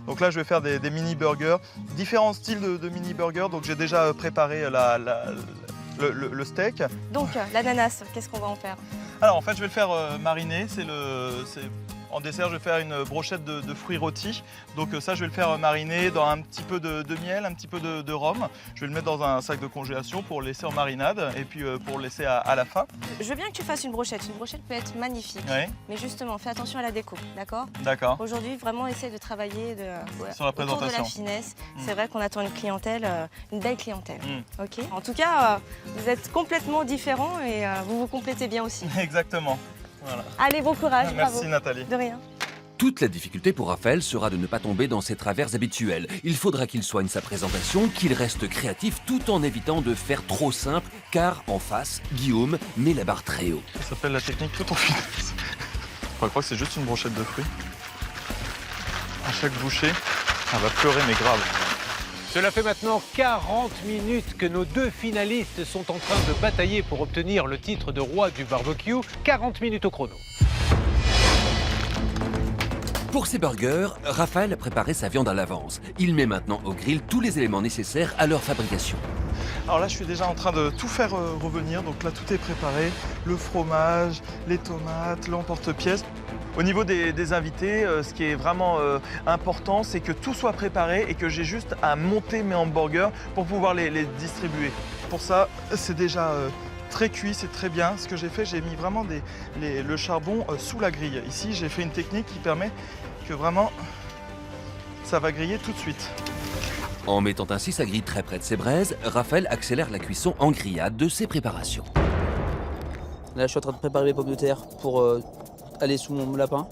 Donc là je vais faire des mini burgers, différents styles de mini burgers. Donc j'ai déjà préparé le steak. Donc l'ananas, qu'est-ce qu'on va en faire? Alors en fait je vais le faire mariner, en dessert je vais faire une brochette de fruits rôtis. Donc ça je vais le faire mariner dans un petit peu de miel, un petit peu de rhum. Je vais le mettre dans un sac de congélation pour le laisser en marinade et puis pour le laisser à la fin. Je veux bien que tu fasses une brochette. Une brochette peut être magnifique. Oui. Mais justement, fais attention à la déco, d'accord? D'accord. Aujourd'hui, vraiment essaie de travailler sur la présentation. autour de la finesse. C'est vrai qu'on attend une clientèle, une belle clientèle. Ok. En tout cas, vous êtes complètement différents et vous vous complétez bien aussi. Exactement. Voilà. Allez, bon courage. Merci bravo. Nathalie. De rien. Toute la difficulté pour Raphaël sera de ne pas tomber dans ses travers habituels. Il faudra qu'il soigne sa présentation, qu'il reste créatif tout en évitant de faire trop simple, car en face, Guillaume met la barre très haut. Ça s'appelle la technique tout en finesse. Je crois que c'est juste une brochette de fruits. À chaque bouchée, elle va pleurer mais grave. Cela fait maintenant 40 minutes que nos 2 finalistes sont en train de batailler pour obtenir le titre de roi du barbecue. 40 minutes au chrono. Pour ses burgers, Raphaël a préparé sa viande à l'avance. Il met maintenant au grill tous les éléments nécessaires à leur fabrication. Alors là, je suis déjà en train de tout faire revenir. Donc là, tout est préparé. Le fromage, les tomates, l'emporte-pièce. Au niveau des invités, ce qui est vraiment important, c'est que tout soit préparé et que j'ai juste à monter mes hamburgers pour pouvoir les distribuer. Pour ça, c'est déjà très cuit, c'est très bien. Ce que j'ai fait, j'ai mis vraiment le charbon sous la grille. Ici, j'ai fait une technique qui permet que vraiment, ça va griller tout de suite. En mettant ainsi sa grille très près de ses braises, Raphaël accélère la cuisson en grillade de ses préparations. Là, je suis en train de préparer mes pommes de terre pour aller sous mon lapin.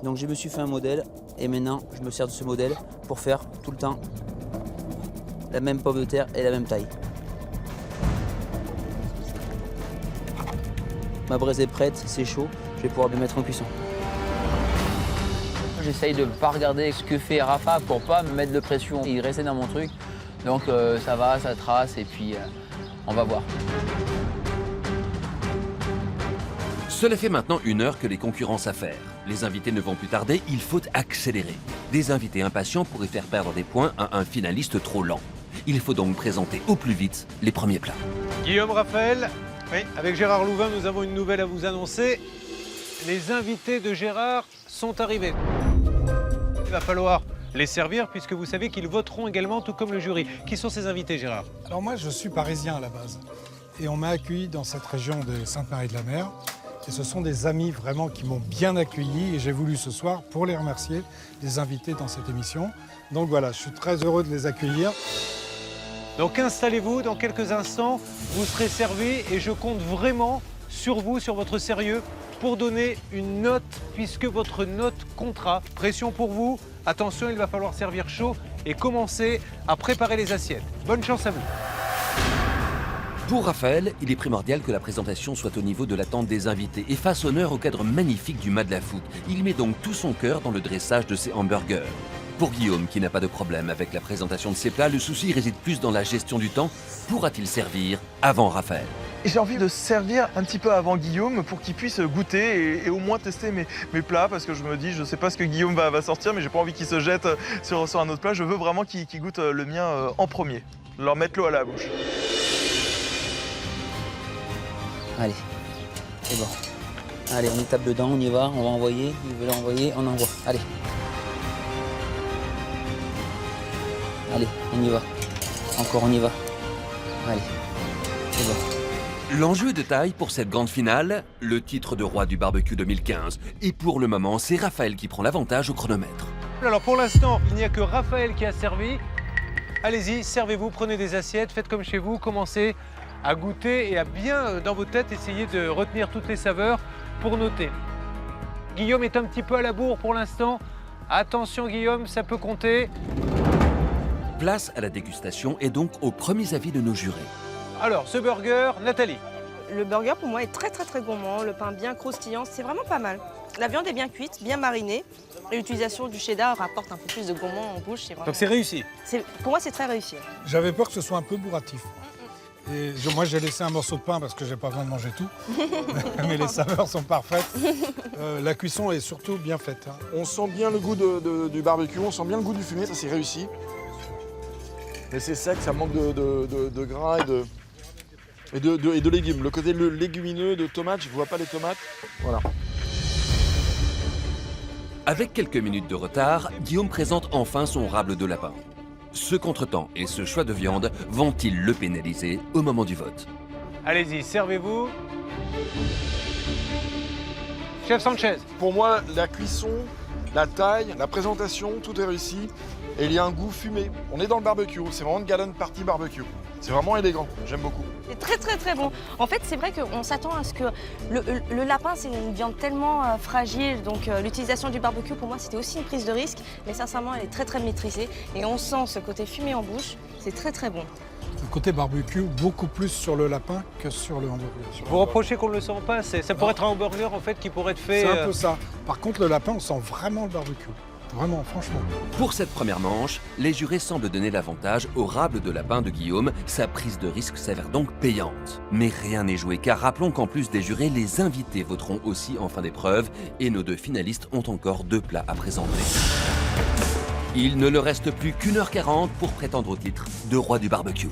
Donc, je me suis fait un modèle et maintenant, je me sers de ce modèle pour faire tout le temps la même pomme de terre et la même taille. Ma braise est prête, c'est chaud, je vais pouvoir le mettre en cuisson. J'essaye de ne pas regarder ce que fait Rafa pour pas me mettre de pression et rester dans mon truc. Donc ça va, ça trace et puis on va voir. Cela fait maintenant 1 heure que les concurrents s'affairent. Les invités ne vont plus tarder, il faut accélérer. Des invités impatients pourraient faire perdre des points à un finaliste trop lent. Il faut donc présenter au plus vite les premiers plats. Guillaume, Raphaël, oui. Avec Gérard Louvain, nous avons une nouvelle à vous annoncer. Les invités de Gérard sont arrivés. Il va falloir les servir puisque vous savez qu'ils voteront également, tout comme le jury. Qui sont ces invités, Gérard? Alors moi, je suis parisien à la base. Et on m'a accueilli dans cette région de Sainte-Marie-de-la-Mer. Et ce sont des amis vraiment qui m'ont bien accueilli. Et j'ai voulu ce soir, pour les remercier, les inviter dans cette émission. Donc voilà, je suis très heureux de les accueillir. Donc installez-vous, dans quelques instants, vous serez servis et je compte vraiment sur vous, sur votre sérieux, pour donner une note, puisque votre note comptera. Pression pour vous, attention, il va falloir servir chaud et commencer à préparer les assiettes. Bonne chance à vous. Pour Raphaël, il est primordial que la présentation soit au niveau de l'attente des invités et fasse honneur au cadre magnifique du Mât de la Foot. Il met donc tout son cœur dans le dressage de ses hamburgers. Pour Guillaume, qui n'a pas de problème avec la présentation de ses plats, le souci réside plus dans la gestion du temps. Pourra-t-il servir avant Raphaël? J'ai envie de servir un petit peu avant Guillaume pour qu'il puisse goûter et au moins tester mes plats parce que je me dis, je sais pas ce que Guillaume va sortir, mais j'ai pas envie qu'il se jette sur un autre plat. Je veux vraiment qu'il goûte le mien en premier. Leur mettre l'eau à la bouche. Allez, c'est bon. Allez, on y tape dedans, on y va, on va envoyer. Il veut l'envoyer, on envoie. Allez. Allez, on y va. Encore, on y va. Allez, c'est bon. L'enjeu est de taille pour cette grande finale, le titre de roi du barbecue 2015. Et pour le moment, c'est Raphaël qui prend l'avantage au chronomètre. Alors pour l'instant, il n'y a que Raphaël qui a servi. Allez-y, servez-vous, prenez des assiettes, faites comme chez vous, commencez à goûter et à bien, dans vos têtes, essayer de retenir toutes les saveurs pour noter. Guillaume est un petit peu à la bourre pour l'instant. Attention Guillaume, ça peut compter. Place à la dégustation et donc aux premiers avis de nos jurés. Alors, ce burger, Nathalie. Le burger pour moi est très gourmand, le pain bien croustillant, c'est vraiment pas mal. La viande est bien cuite, bien marinée. Et l'utilisation du cheddar apporte un peu plus de gourmand en bouche. Donc c'est réussi. Pour moi, c'est très réussi. J'avais peur que ce soit un peu bourratif. Et moi, j'ai laissé un morceau de pain parce que j'ai pas besoin de manger tout. Mais les saveurs sont parfaites. La cuisson est surtout bien faite. On sent bien le goût du barbecue, on sent bien le goût du fumé, ça c'est réussi. Mais c'est sec, ça manque de gras et de légumes. Le côté légumineux de tomates, je ne vois pas les tomates. Voilà. Avec quelques minutes de retard, Guillaume présente enfin son rable de lapin. Ce contretemps et ce choix de viande vont-ils le pénaliser au moment du vote? Allez-y, servez-vous. Chef Sanchez. Pour moi, la cuisson, la taille, la présentation, tout est réussi. Et il y a un goût fumé. On est dans le barbecue, c'est vraiment une garden party barbecue. C'est vraiment élégant, j'aime beaucoup. C'est très bon. En fait, c'est vrai qu'on s'attend à ce que le lapin, c'est une viande tellement fragile, donc l'utilisation du barbecue, pour moi, c'était aussi une prise de risque. Mais sincèrement, elle est très maîtrisée. Et on sent ce côté fumé en bouche, c'est très bon. Le côté barbecue, beaucoup plus sur le lapin que sur le hamburger. Vous reprochez qu'on ne le sent pas, ça pourrait être un hamburger en fait qui pourrait être fait... C'est un peu ça. Par contre, le lapin, on sent vraiment le barbecue. Vraiment, franchement. Pour cette première manche, les jurés semblent donner l'avantage au rable de lapin de Guillaume. Sa prise de risque s'avère donc payante. Mais rien n'est joué, car rappelons qu'en plus des jurés, les invités voteront aussi en fin d'épreuve et nos deux finalistes ont encore 2 plats à présenter. Il ne leur reste plus qu'1h40 pour prétendre au titre de roi du barbecue.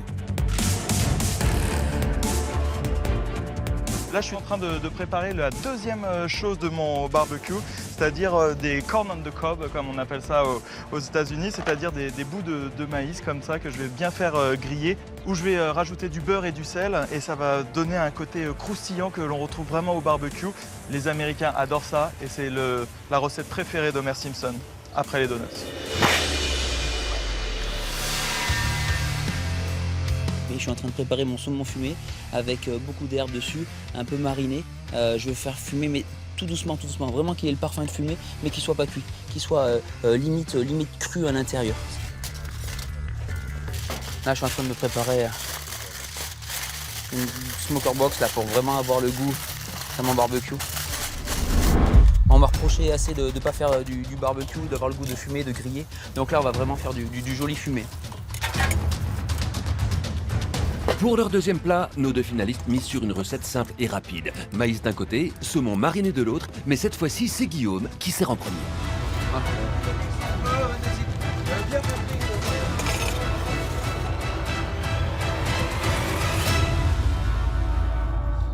Là, je suis en train de préparer la deuxième chose de mon barbecue, c'est-à-dire des corn on the cob, comme on appelle ça aux États-Unis, c'est-à-dire des bouts de maïs comme ça que je vais bien faire griller, où je vais rajouter du beurre et du sel, et ça va donner un côté croustillant que l'on retrouve vraiment au barbecue. Les Américains adorent ça, et c'est la recette préférée d'Homer Simpson, après les donuts. Je suis en train de préparer mon saumon fumé avec beaucoup d'herbes dessus, un peu mariné. Je vais faire fumer, mais tout doucement, vraiment qu'il ait le parfum de fumée, mais qu'il ne soit pas cuit, qu'il soit limite cru à l'intérieur. Là, je suis en train de me préparer une smoker box là, pour vraiment avoir le goût de mon barbecue. On m'a reproché assez de ne pas faire du barbecue, d'avoir le goût de fumée, de griller. Donc là, on va vraiment faire du joli fumé. Pour leur deuxième plat, nos deux finalistes misent sur une recette simple et rapide. Maïs d'un côté, saumon mariné de l'autre, mais cette fois-ci, c'est Guillaume qui sert en premier.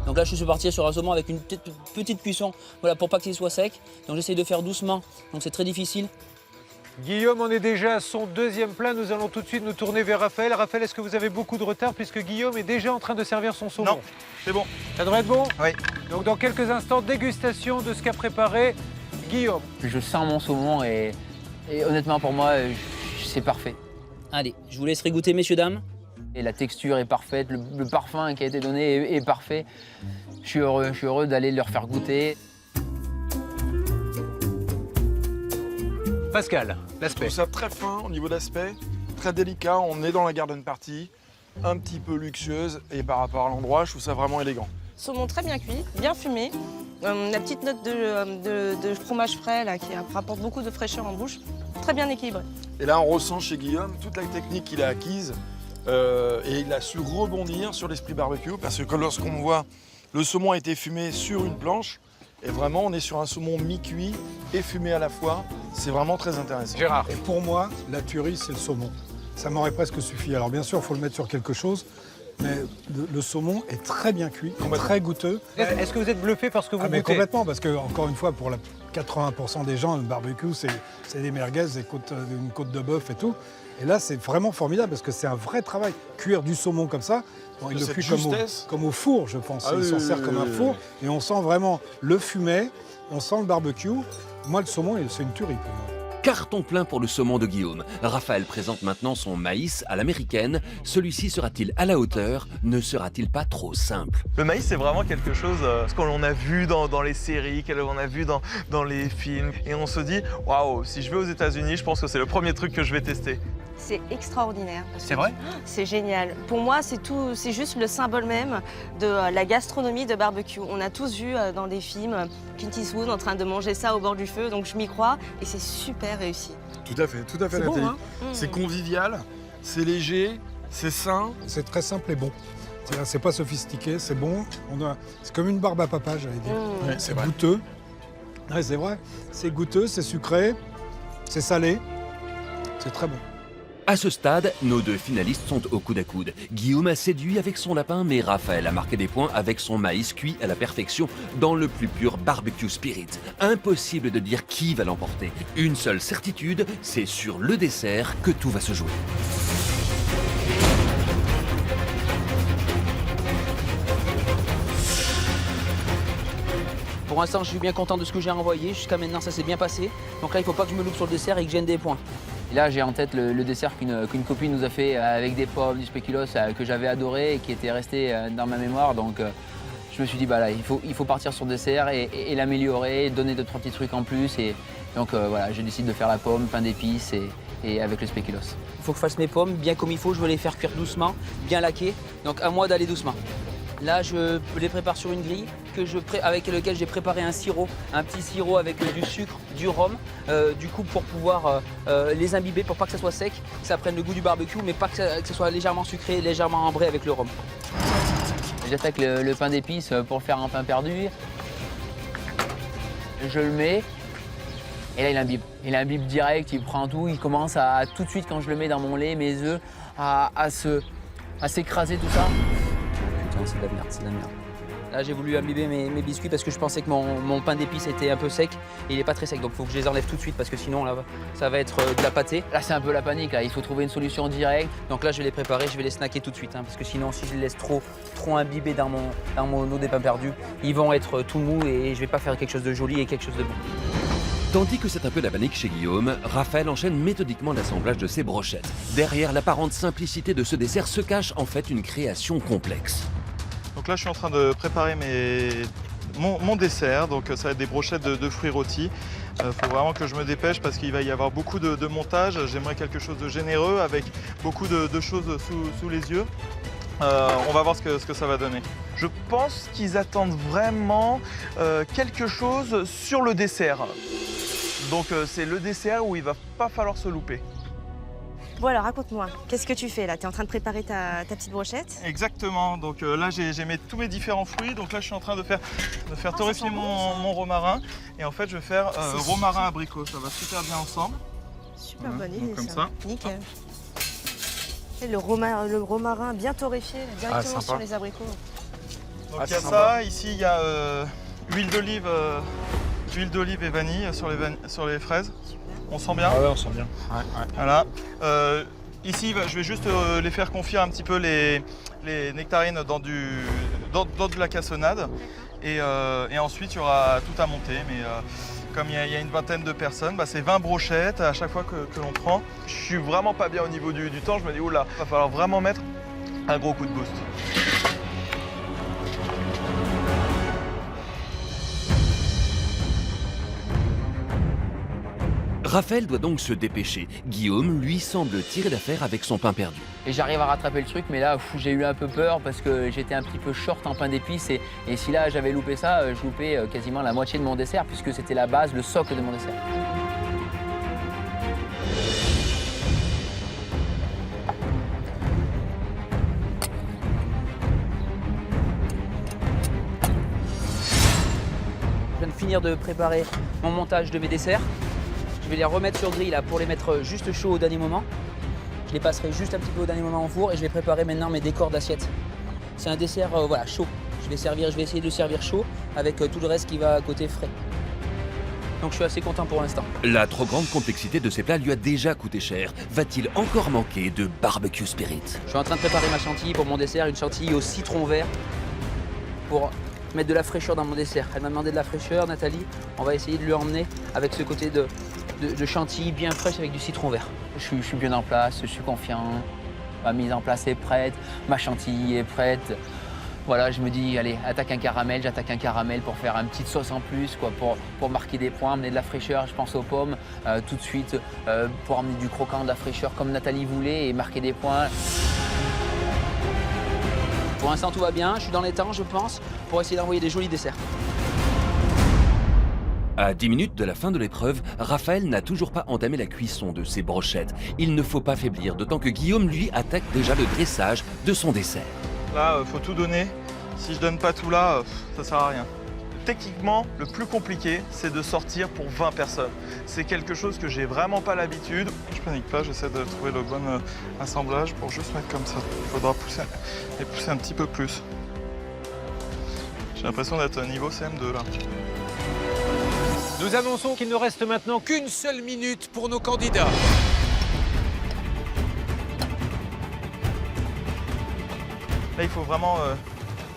Donc là, je suis parti sur un saumon avec une petite cuisson, voilà, pour pas qu'il soit sec. Donc j'essaye de faire doucement, donc c'est très difficile. Guillaume en est déjà à son deuxième plat. Nous allons tout de suite nous tourner vers Raphaël. Raphaël, est-ce que vous avez beaucoup de retard puisque Guillaume est déjà en train de servir son saumon? Non, c'est bon. Ça devrait être bon? Oui. Donc dans quelques instants, dégustation de ce qu'a préparé Guillaume. Je sens mon saumon et honnêtement pour moi, c'est parfait. Allez, je vous laisserai goûter, messieurs, dames. Et la texture est parfaite, le parfum qui a été donné est parfait. Je suis heureux d'aller leur faire goûter. Pascal, l'aspect. Je trouve ça très fin au niveau d'aspect, très délicat. On est dans la garden party, un petit peu luxueuse. Et par rapport à l'endroit, je trouve ça vraiment élégant. Saumon très bien cuit, bien fumé. La petite note de fromage frais là, qui apporte beaucoup de fraîcheur en bouche. Très bien équilibré. Et là, on ressent chez Guillaume toute la technique qu'il a acquise Et il a su rebondir sur l'esprit barbecue parce que lorsqu'on voit le saumon a été fumé sur une planche, et vraiment on est sur un saumon mi-cuit et fumé à la fois. C'est vraiment très intéressant. Gérard. Et pour moi, la tuerie, c'est le saumon. Ça m'aurait presque suffi. Alors bien sûr, il faut le mettre sur quelque chose, mais le saumon est très bien cuit, très goûteux. Est-ce que vous êtes bluffé par ce que vous mais goûtez? complètement, parce que encore une fois, pour 80% des gens, le barbecue, c'est des merguez, une côte de bœuf et tout. Et là, c'est vraiment formidable parce que c'est un vrai travail. Cuire du saumon comme ça, bon, il le cuit comme au four, je pense. Il s'en sert comme un four. Et on sent vraiment le fumet, on sent le barbecue. Moi, le saumon, c'est une tuerie pour moi. Carton plein pour le saumon de Guillaume. Raphaël présente maintenant son maïs à l'américaine. Celui-ci sera-t-il à la hauteur? Ne sera-t-il pas trop simple? Le maïs, c'est vraiment quelque chose ce qu'on a vu dans les séries, qu'on a vu dans les films. Et on se dit, waouh, si je vais aux États-Unis, je pense que c'est le premier truc que je vais tester. C'est extraordinaire. C'est vrai? C'est génial. Pour moi, c'est juste le symbole même de la gastronomie de barbecue. On a tous vu dans des films Clint Eastwood en train de manger ça au bord du feu, donc je m'y crois et c'est super réussi. Tout à fait, Nathalie. Bon, hein c'est convivial, c'est léger, c'est sain. C'est très simple et bon. C'est pas sophistiqué, c'est bon. C'est comme une barbe à papa, j'allais dire. Ouais, c'est vrai. Goûteux. Ouais, c'est vrai. C'est goûteux, c'est sucré, c'est salé. C'est très bon. À ce stade, nos deux finalistes sont au coude à coude. Guillaume a séduit avec son lapin, mais Raphaël a marqué des points avec son maïs cuit à la perfection dans le plus pur barbecue spirit. Impossible de dire qui va l'emporter. Une seule certitude, c'est sur le dessert que tout va se jouer. Pour l'instant, je suis bien content de ce que j'ai envoyé. Jusqu'à maintenant, ça s'est bien passé. Donc là, il ne faut pas que je me loupe sur le dessert et que je gagne des points. Et là, j'ai en tête le dessert qu'une copine nous a fait avec des pommes, du spéculoos que j'avais adoré et qui était resté dans ma mémoire. Donc je me suis dit, bah là, il faut partir sur le dessert et l'améliorer, donner 2-3 petits trucs en plus. Et donc voilà, je décide de faire la pomme, pain d'épices et avec le spéculoos. Il faut que je fasse mes pommes bien comme il faut. Je veux les faire cuire doucement, bien laquer. Donc à moi d'aller doucement. Là, je les prépare sur une grille avec laquelle j'ai préparé un sirop, un petit sirop avec du sucre, du rhum, du coup pour pouvoir les imbiber, pour pas que ça soit sec, que ça prenne le goût du barbecue, mais pas que ça soit légèrement sucré, légèrement ambré avec le rhum. J'attaque le pain d'épices pour faire un pain perdu. Je le mets, et là il imbibe. Il imbibe direct, il prend tout, il commence à tout de suite quand je le mets dans mon lait, mes œufs, à s'écraser tout ça. Putain, c'est de la merde, c'est de la merde. Là, j'ai voulu imbiber mes biscuits parce que je pensais que mon pain d'épices était un peu sec et il n'est pas très sec. Donc, il faut que je les enlève tout de suite parce que sinon, là, ça va être de la pâtée. Là, c'est un peu la panique. Là. Il faut trouver une solution directe. Donc là, je vais les préparer, je vais les snacker tout de suite. Parce que sinon, si je les laisse trop imbibés dans mon eau des pains perdus, ils vont être tout mous et je vais pas faire quelque chose de joli et quelque chose de bon. Tandis que c'est un peu la panique chez Guillaume, Raphaël enchaîne méthodiquement l'assemblage de ses brochettes. Derrière l'apparente simplicité de ce dessert se cache en fait une création complexe. Donc là, je suis en train de préparer mon dessert. Donc ça va être des brochettes de fruits rôtis. Il faut vraiment que je me dépêche parce qu'il va y avoir beaucoup de montage. J'aimerais quelque chose de généreux avec beaucoup de choses sous les yeux. On va voir ce que ça va donner. Je pense qu'ils attendent vraiment quelque chose sur le dessert. Donc c'est le dessert où il va pas falloir se louper. Bon alors raconte-moi, qu'est-ce que tu fais là? Tu es en train de préparer ta petite brochette? Exactement, donc là j'ai tous mes différents fruits, donc là je suis en train de faire torréfier mon romarin et en fait je vais faire romarin abricot, ça va super bien ensemble. Super bonne idée comme ça. Nickel. Et le romarin bien torréfié directement sur les abricots. Donc il y a ça, ici il y a huile d'olive et vanille sur les fraises. On sent bien? Ah ouais, on sent bien. Ouais. Voilà. Ici, je vais juste les faire confire un petit peu les nectarines dans de la cassonade. Et ensuite, il y aura tout à monter. Mais comme il y a une vingtaine de personnes, c'est 20 brochettes à chaque fois que l'on prend. Je suis vraiment pas bien au niveau du temps. Je me dis, oula, il va falloir vraiment mettre un gros coup de boost. Raphaël doit donc se dépêcher. Guillaume, lui, semble tirer d'affaire avec son pain perdu. Et j'arrive à rattraper le truc, mais là, j'ai eu un peu peur parce que j'étais un petit peu short en pain d'épices. Et si là, j'avais loupé ça, je loupais quasiment la moitié de mon dessert puisque c'était la base, le socle de mon dessert. finir de préparer mon montage de mes desserts. Je vais les remettre sur grille là, pour les mettre juste chauds au dernier moment. Je les passerai juste un petit peu au dernier moment au four et je vais préparer maintenant mes décors d'assiettes. C'est un dessert voilà, chaud. Je vais essayer de le servir chaud avec tout le reste qui va à côté frais. Donc je suis assez content pour l'instant. La trop grande complexité de ces plats lui a déjà coûté cher. Va-t-il encore manquer de barbecue spirit? Je suis en train de préparer ma chantilly pour mon dessert, une chantilly au citron vert pour mettre de la fraîcheur dans mon dessert. Elle m'a demandé de la fraîcheur, Nathalie. On va essayer de lui emmener avec ce côté de chantilly bien fraîche avec du citron vert. Je suis bien en place, je suis confiant. Ma mise en place est prête, ma chantilly est prête. Voilà, je me dis, allez, attaque un caramel, j'attaque un caramel pour faire une petite sauce en plus, quoi, pour marquer des points, amener de la fraîcheur, je pense aux pommes, tout de suite, pour amener du croquant, de la fraîcheur comme Nathalie voulait et marquer des points. Pour l'instant, tout va bien, je suis dans les temps, je pense, pour essayer d'envoyer des jolis desserts. À 10 minutes de la fin de l'épreuve, Raphaël n'a toujours pas entamé la cuisson de ses brochettes. Il ne faut pas faiblir, d'autant que Guillaume, lui, attaque déjà le dressage de son dessert. Là, faut tout donner. Si je donne pas tout là, ça sert à rien. Techniquement, le plus compliqué, c'est de sortir pour 20 personnes. C'est quelque chose que j'ai vraiment pas l'habitude. Je panique pas, j'essaie de trouver le bon assemblage pour juste mettre comme ça. Il faudra pousser un petit peu plus. J'ai l'impression d'être au niveau CM2 là. Nous annonçons qu'il ne reste maintenant qu'une seule minute pour nos candidats. Là, il faut vraiment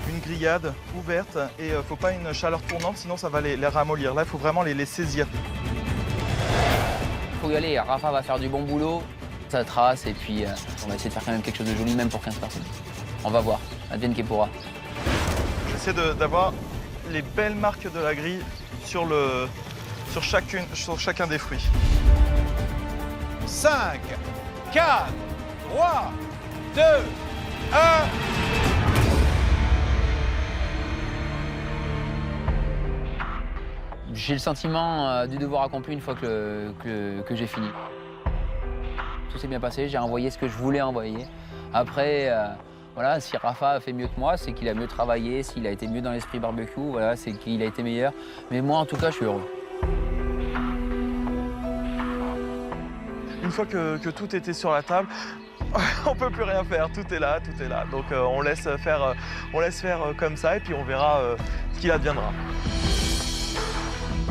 une grillade ouverte et il ne faut pas une chaleur tournante, sinon ça va les ramollir. Là, il faut vraiment les saisir. Il faut y aller, Rafa va faire du bon boulot, ça trace et puis on va essayer de faire quand même quelque chose de joli, même pour 15 personnes. On va voir, advienne que pourra. J'essaie d'avoir les belles marques de la grille sur chacun des fruits. 5, 4, 3, 2, 1... J'ai le sentiment du devoir accompli une fois que j'ai fini. Tout s'est bien passé, j'ai envoyé ce que je voulais envoyer. Après, voilà, si Rafa a fait mieux que moi, c'est qu'il a mieux travaillé, s'il a été mieux dans l'esprit barbecue, voilà, c'est qu'il a été meilleur. Mais moi, en tout cas, je suis heureux. Une fois que tout était sur la table, on peut plus rien faire, tout est là. Donc on laisse faire comme ça et puis on verra ce qu'il adviendra.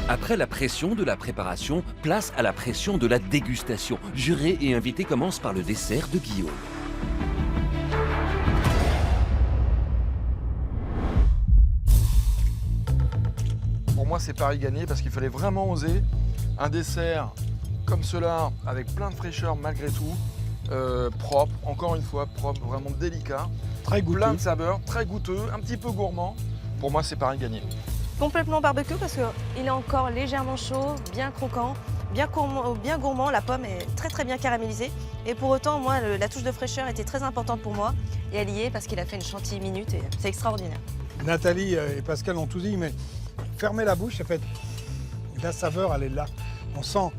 Après la pression de la préparation, place à la pression de la dégustation. Jurés et invités commencent par le dessert de Guillaume. Pour moi, c'est pari gagné parce qu'il fallait vraiment oser un dessert comme cela, avec plein de fraîcheur malgré tout, propre, encore une fois, propre, vraiment délicat. Très goûteux. Plein de saveurs, très goûteux, un petit peu gourmand. Pour moi, c'est pari gagné. Complètement barbecue parce qu'il est encore légèrement chaud, bien croquant, bien gourmand. La pomme est très bien caramélisée. Et pour autant, moi, la touche de fraîcheur était très importante pour moi. Et elle y est parce qu'il a fait une chantilly minute et c'est extraordinaire. Nathalie et Pascal ont tout dit, mais fermez la bouche, et la saveur, elle est là. On sent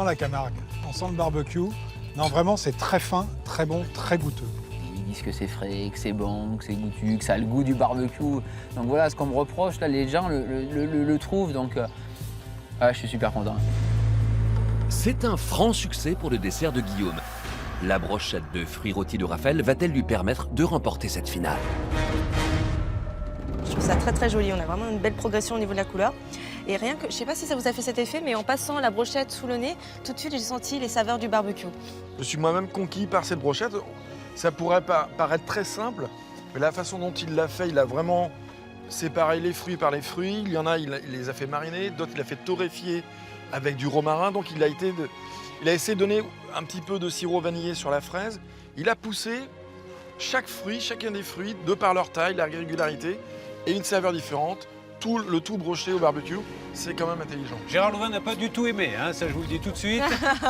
la Camargue, on sent le barbecue. Non, vraiment, c'est très fin, très bon, très goûteux. Ils disent que c'est frais, que c'est bon, que c'est goûtu, que ça a le goût du barbecue. Donc voilà, ce qu'on me reproche, là, les gens le trouvent, donc je suis super content. C'est un franc succès pour le dessert de Guillaume. La brochette de fruits rôtis de Raphaël va-t-elle lui permettre de remporter cette finale? Je trouve ça très joli, on a vraiment une belle progression au niveau de la couleur. Et rien que, je sais pas si ça vous a fait cet effet, mais en passant la brochette sous le nez, tout de suite j'ai senti les saveurs du barbecue. Je suis moi-même conquis par cette brochette. Ça pourrait paraître très simple, mais la façon dont il l'a fait, il a vraiment séparé les fruits par les fruits. Il y en a, il les a fait mariner, d'autres il a fait torréfier avec du romarin. Donc il a essayé de donner un petit peu de sirop vanillé sur la fraise. Il a poussé chacun des fruits, de par leur taille, leur régularité, et une saveur différente. Le tout broché au barbecue, c'est quand même intelligent. Gérard Louvain n'a pas du tout aimé, hein, ça je vous le dis tout de suite.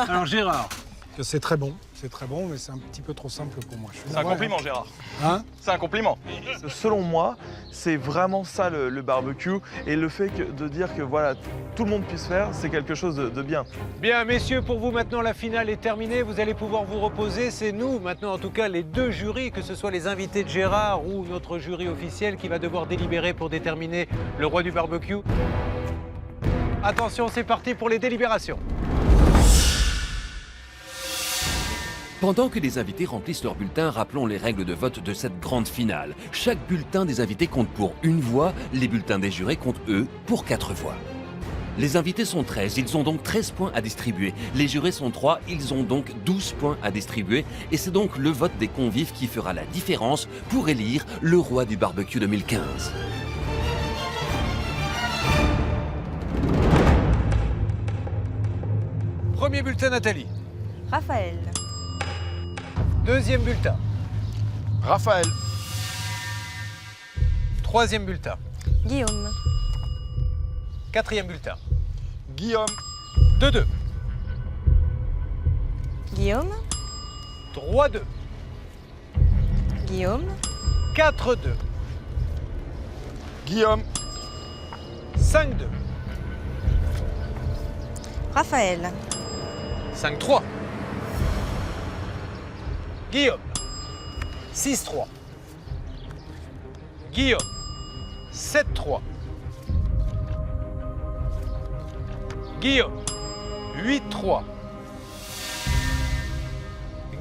Alors Gérard. C'est très bon, mais c'est un petit peu trop simple pour moi. C'est un compliment, Gérard. Hein? C'est un compliment. Selon moi, c'est vraiment ça le barbecue. Et le fait de dire que voilà, tout le monde puisse faire, c'est quelque chose de bien. Bien, messieurs, pour vous maintenant, la finale est terminée. Vous allez pouvoir vous reposer. C'est nous, maintenant, en tout cas, les deux jurys, que ce soit les invités de Gérard ou notre jury officiel qui va devoir délibérer pour déterminer le roi du barbecue. Attention, c'est parti pour les délibérations. Pendant que les invités remplissent leur bulletin, rappelons les règles de vote de cette grande finale. Chaque bulletin des invités compte pour 1 voix, les bulletins des jurés comptent, eux, pour 4 voix. Les invités sont 13, ils ont donc 13 points à distribuer. Les jurés sont 3, ils ont donc 12 points à distribuer. Et c'est donc le vote des convives qui fera la différence pour élire le roi du barbecue 2015. Premier bulletin, Nathalie. Raphaël. Deuxième bulletin. Raphaël. Troisième bulletin. Guillaume. Quatrième bulletin. Guillaume. 2-2. Guillaume. 3-2. Guillaume. 4-2. Guillaume. 5-2. Raphaël. 5-3. Guillaume. 6-3. Guillaume. 7-3. Guillaume. 8-3.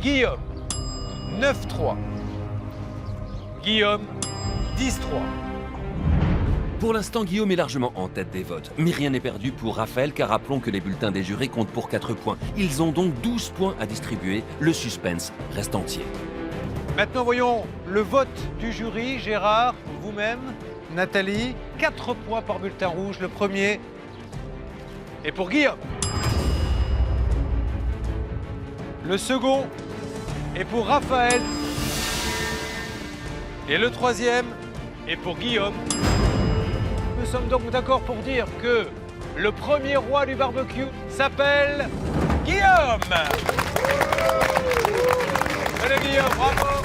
Guillaume. 9-3. Guillaume. 10-3. Pour l'instant, Guillaume est largement en tête des votes. Mais rien n'est perdu pour Raphaël, car rappelons que les bulletins des jurés comptent pour 4 points. Ils ont donc 12 points à distribuer. Le suspense reste entier. Maintenant, voyons le vote du jury. Gérard, vous-même, Nathalie, 4 points par bulletin rouge. Le premier est pour Guillaume. Le second est pour Raphaël. Et le troisième est pour Guillaume. Nous sommes donc d'accord pour dire que le premier roi du barbecue s'appelle Guillaume. Allez Guillaume, bravo.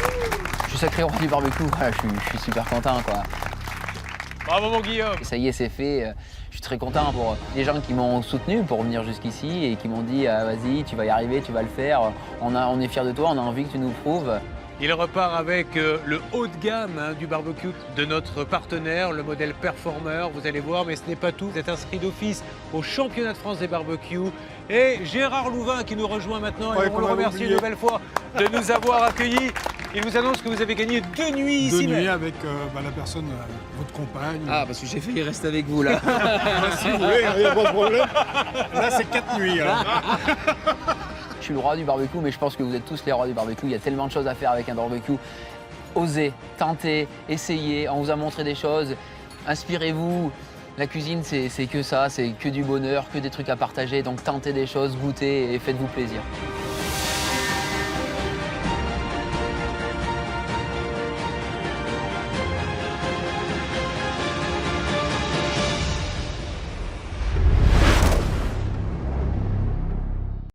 Je suis sacré roi du barbecue, voilà, je suis super content, quoi. Bravo mon Guillaume. Et ça y est, c'est fait. Je suis très content pour les gens qui m'ont soutenu pour venir jusqu'ici et qui m'ont dit vas-y, tu vas y arriver, tu vas le faire. On est fiers de toi, on a envie que tu nous prouves. Il repart avec le haut de gamme du barbecue de notre partenaire, le modèle Performer. Vous allez voir, mais ce n'est pas tout. Vous êtes inscrit d'office au championnat de France des barbecues. Et Gérard Louvain qui nous rejoint maintenant. Ouais, et on le remercie une nouvelle fois de nous avoir accueillis. Il vous annonce que vous avez gagné 2 nuits ici. 2 nuits avec la personne, votre compagne. Ah, parce que j'ai failli rester avec vous là. Si vous voulez, il n'y a pas de problème. Là, c'est 4 nuits. Alors. Je suis le roi du barbecue, mais je pense que vous êtes tous les rois du barbecue. Il y a tellement de choses à faire avec un barbecue. Osez, tentez, essayez. On vous a montré des choses. Inspirez-vous. La cuisine, c'est que ça, c'est que du bonheur, que des trucs à partager. Donc tentez des choses, goûtez et faites-vous plaisir.